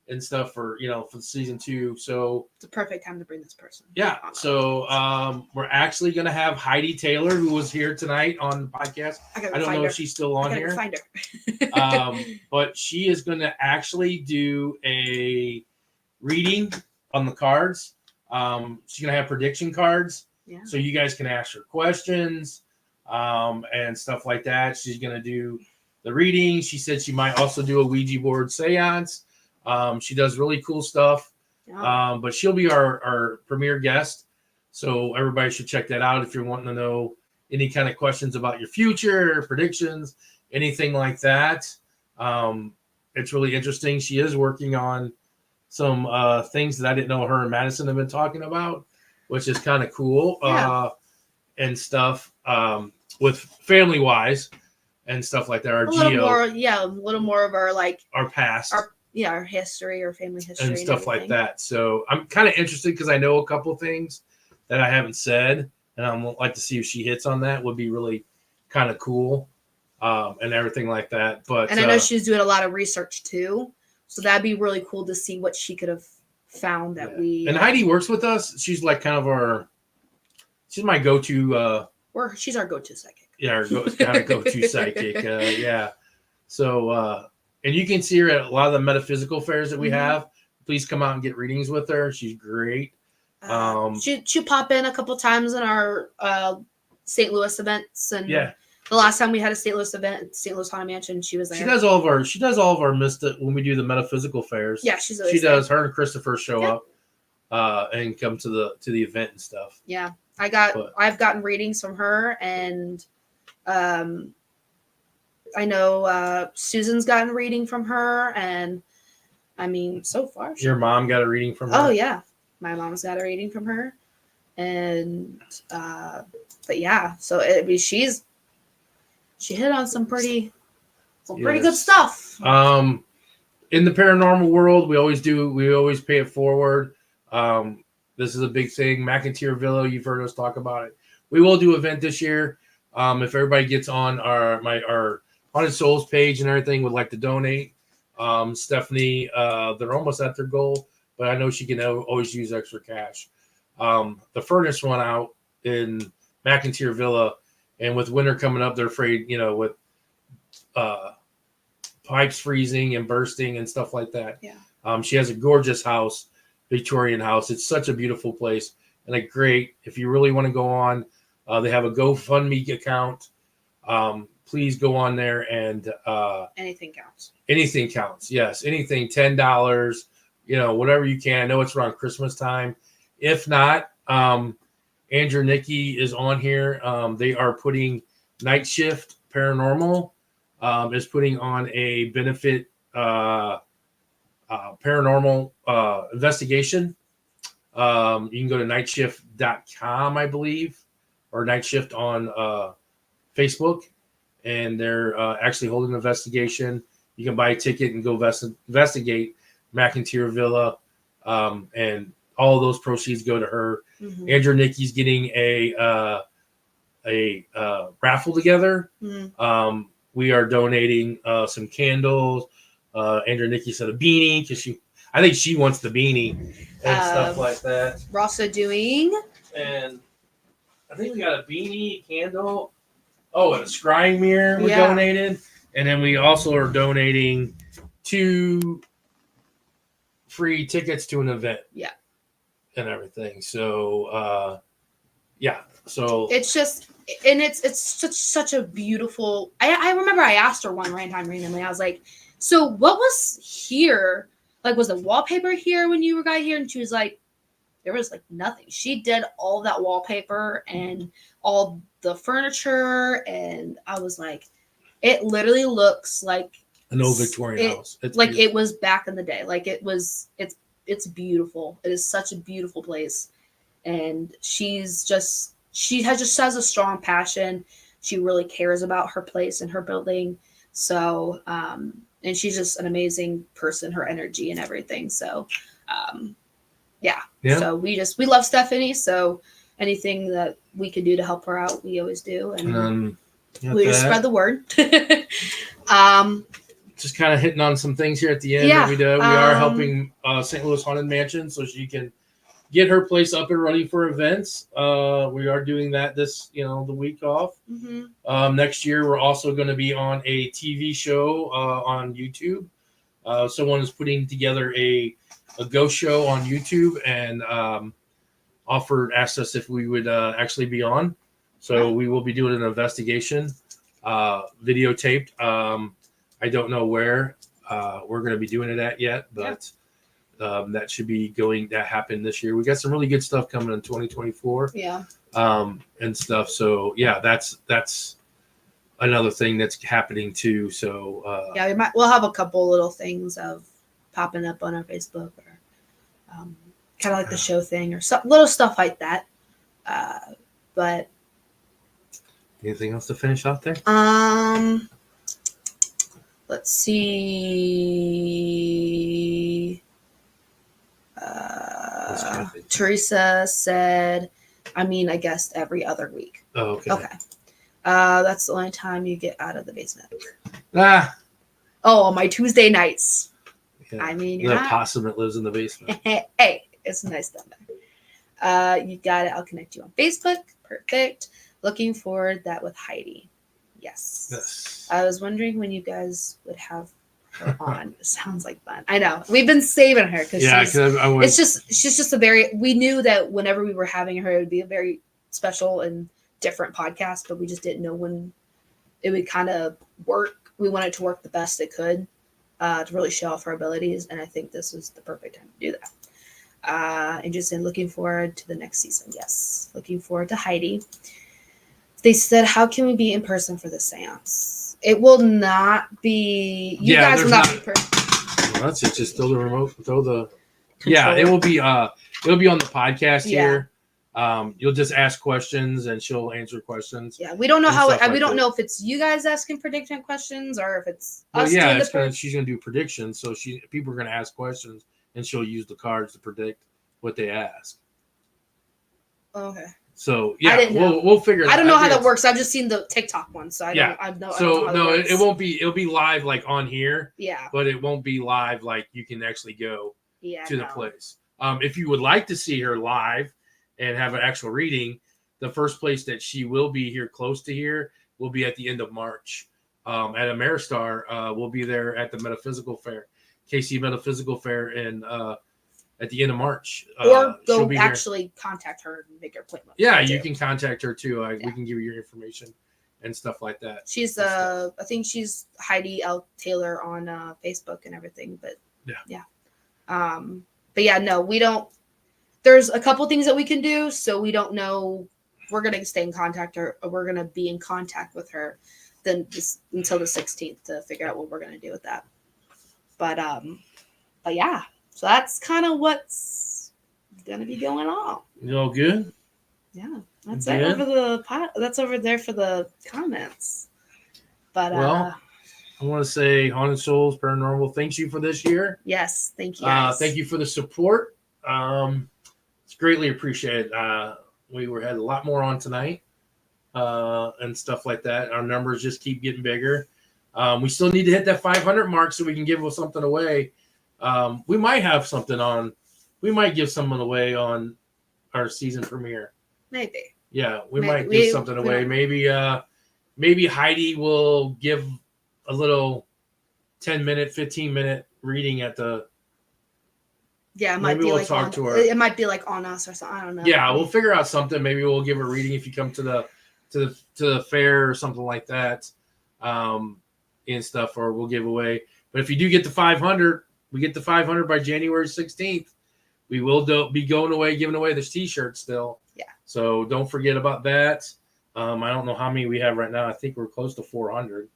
and stuff for season two. So It's a perfect time to bring this person. yeah. So we're actually gonna have Heidi Taylor, who was here tonight on the podcast. I gotta I don't find know her. if she's still I on gotta here. find her. But she is gonna actually do a reading on the cards. She's gonna have prediction cards. Yeah. So you guys can ask her questions and stuff like that. She's going to do the reading. She said she might also do a Ouija board seance. She does really cool stuff. Yeah. But she'll be our premier guest. So everybody should check that out if you're wanting to know any kind of questions about your future, predictions, anything like that. It's really interesting. She is working on some things that I didn't know her and Madison have been talking about, which is kind of cool. Yeah. And stuff with family wise and stuff like that. Our a little geo, more, a little more of our our past, our history, our family history, and stuff like everything. that. So I'm kind of interested because I know a couple things that I haven't said, and I would like to see if she hits on that. Would be really kind of cool, and everything like that. But And I know she's doing a lot of research too, so that'd be really cool to see what she could have found that we. And Heidi works with us. She's like kind of she's my go-to. She's our go-to psychic. Yeah, our kind of go-to psychic. Yeah. So, and you can see her at a lot of the metaphysical fairs that we Mhm. have. Please come out and get readings with her. She's great. She'll pop in a couple times in our St. Louis events, and Yeah. the last time we had a St. Louis event at St. Louis Haunted Mansion, she was there. She does all of our mystic when we do the metaphysical fairs. Yeah, she's always She there. does. Her and Christopher show up and come to the event and stuff. Yeah, I've gotten readings from her, and I know Susan's gotten a reading from her, and I mean, so far. Your mom got a reading from her. Oh yeah, my mom's got a reading from her, and but yeah, so she hit on some pretty good stuff. In the paranormal world, we always pay it forward. This is a big thing. McIntyre Villa, you've heard us talk about it. We will do an event this year. If everybody gets on our Haunted Souls page and everything would like to donate. Stephanie, they're almost at their goal, but I know she can always use extra cash. The furnace went out in McIntyre Villa, and with winter coming up, they're afraid, with pipes freezing and bursting and stuff like that. Yeah. She has a gorgeous house, Victorian house. It's such a beautiful place and if you really want to go on, they have a GoFundMe account. Please go on there and anything counts. Anything counts. Yes. Anything, $10, whatever you can. I know it's around Christmas time. If not, Andrew Nikki is on here. They are putting Night Shift Paranormal is putting on a benefit paranormal investigation. You can go to nightshift.com, I believe, or Night Shift on Facebook, and they're actually holding an investigation. You can buy a ticket and go investigate McIntyre Villa, and all of those proceeds go to her. Mm-hmm. Andrew Nikki's getting a raffle together. Mm-hmm. We are donating some candles. Andrew Nikki said a beanie because I think she wants the beanie and stuff like that. We're also doing, and I think we got a beanie, candle. Oh, and a scrying mirror we donated, and then we also are donating 2 free tickets to an event. Yeah. And everything. So, So it's just, and it's such a beautiful. I remember I asked her one randomly. I was like, "So what was here? Like, was the wallpaper here when you got here?" And she was like, "There was like nothing." She did all that wallpaper and all the furniture, and I was like, "It literally looks like an old Victorian house. It's like beautiful. It was back in the day. Like it was. It's beautiful. It is such a beautiful place, and she has a strong passion. She really cares about her place and her building. So, and she's just an amazing person. Her energy and everything. So, yeah. So we love Stephanie. So anything that we can do to help her out, we always do, and we just spread the word. Just kind of hitting on some things here at the end that we do. We are helping St. Louis Haunted Mansion so she can get her place up and running for events. We are doing that this, the week off. Mm-hmm. Next year, we're also going to be on a TV show on YouTube. Someone is putting together a ghost show on YouTube and asked us if we would actually be on. So we will be doing an investigation, videotaped. I don't know where we're going to be doing it at yet, but that should be that happen this year. We got some really good stuff coming in 2024. Yeah. And stuff. So that's another thing that's happening too. So we'll have a couple little things of popping up on our Facebook or kind of like the show thing or some little stuff like that. But anything else to finish off there? Let's see. Teresa said, I guess every other week. Oh, okay. Okay. That's the only time you get out of the basement. Oh, my Tuesday nights. Yeah. The possum that lives in the basement. Hey, it's nice down there. You got it. I'll connect you on Facebook. Perfect. Looking forward that with Heidi. Yes. I was wondering when you guys would have her on. It sounds like fun. I know. We've been saving her because she's just we knew that whenever we were having her, it would be a very special and different podcast, but we just didn't know when it would kind of work. We wanted it to work the best it could to really show off her abilities, and I think this was the perfect time to do that. And just looking forward to the next season. Yes. Looking forward to Heidi. They said, how can we be in person for the seance? It will not be. You guys will not be in person. Well, that's it. Just throw the remote. Yeah, it will be. It'll be on the podcast here. You'll just ask questions and she'll answer questions. Yeah, we don't know we don't know if it's you guys asking prediction questions or if it's us. Yeah, she's gonna do predictions. So people are gonna ask questions and she'll use the cards to predict what they ask. Okay. So we'll figure it out. I don't know how that works. I've just seen the TikTok one, so I don't know. It won't be. It'll be live like on here. Yeah. But it won't be live like you can actually go to the place. If you would like to see her live, and have an actual reading. The first place that she will be here close to here will be at the end of March at Ameristar. We'll be there at the Metaphysical Fair, KC Metaphysical Fair, and at the end of March. Or she'll go be actually contact her and make her appointment. here. Yeah, too. you can contact her too. We Yeah. can give you your information and stuff like that. She's I think she's Heidi L. Taylor on Facebook and everything. But Yeah. But yeah, no, we don't. There's a couple things that we can do, so we don't know. We're gonna stay in contact, or we're gonna be in contact with her, then until the 16th to figure out what we're gonna do with that. But yeah, so that's kind of what's gonna be going on. You all good? Yeah, that's Good. it over the That's over there for the comments. But Well, I want to say, Haunted Souls Paranormal, thanks you for this year. yes, thank you. Guys. Thank you for the support. It's greatly appreciated. We had a lot more on tonight and stuff like that. Our numbers just keep getting bigger. We still need to hit that 500 mark so we can give something away. We might have something on. We might give someone away on our season premiere. Maybe. Yeah, we Maybe. might give something we away. don't- Maybe Heidi will give a little 10-minute, 15-minute reading at the. Yeah, it might Maybe be we'll like talk on, to her. It might be like on us or something. I don't know. Yeah, we'll figure out something. Maybe we'll give a reading if you come to the fair or something like that, and stuff, or we'll give away. But if you do get the 500, we get the 500 by January 16th. We will be going away, giving away this T-shirt still. Yeah. So don't forget about that. I don't know how many we have right now. I think we're close to 400.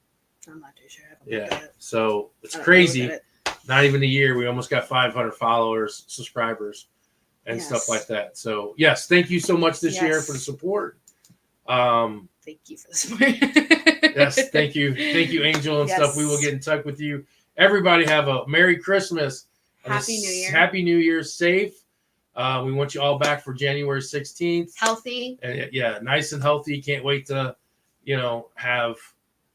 I'm not too sure. I haven't Yeah. looked at it. So it's I haven't crazy. looked at it. Not even a year. We almost got 500 followers, subscribers, and Yes. stuff like that. So yes, thank you so much this year Yes. for the support. Thank you for the support. Yes, thank you, Angel and stuff. We will Yes. get in touch with you. Everybody have a Merry Christmas, and Happy New Year. Happy New Year, safe. We want you all back for January 16th. Healthy. And yeah, nice and healthy. Can't wait to, have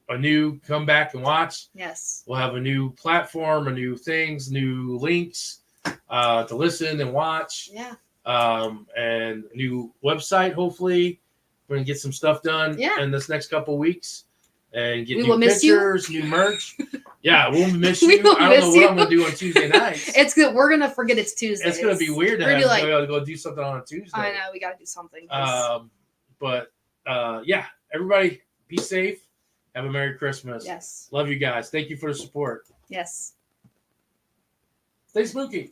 a new come back and watch. Yes. We'll have a new platform, a new things, new links to listen and watch, Yeah. and a new website. Hopefully, we're gonna get some stuff done in this next couple weeks, and get We new will miss you. pictures, new merch. Yeah, we'll miss We you. will I don't know miss what you. I'm gonna do on Tuesday nights. It's good. We're gonna forget it's Tuesday. It's gonna be weird to We're have gonna be to go do something on a Tuesday. I know we gotta do something. 'cause- But yeah, everybody be safe. Have a Merry Christmas. yes. Love you guys. Thank you for the support. Yes. Stay spooky.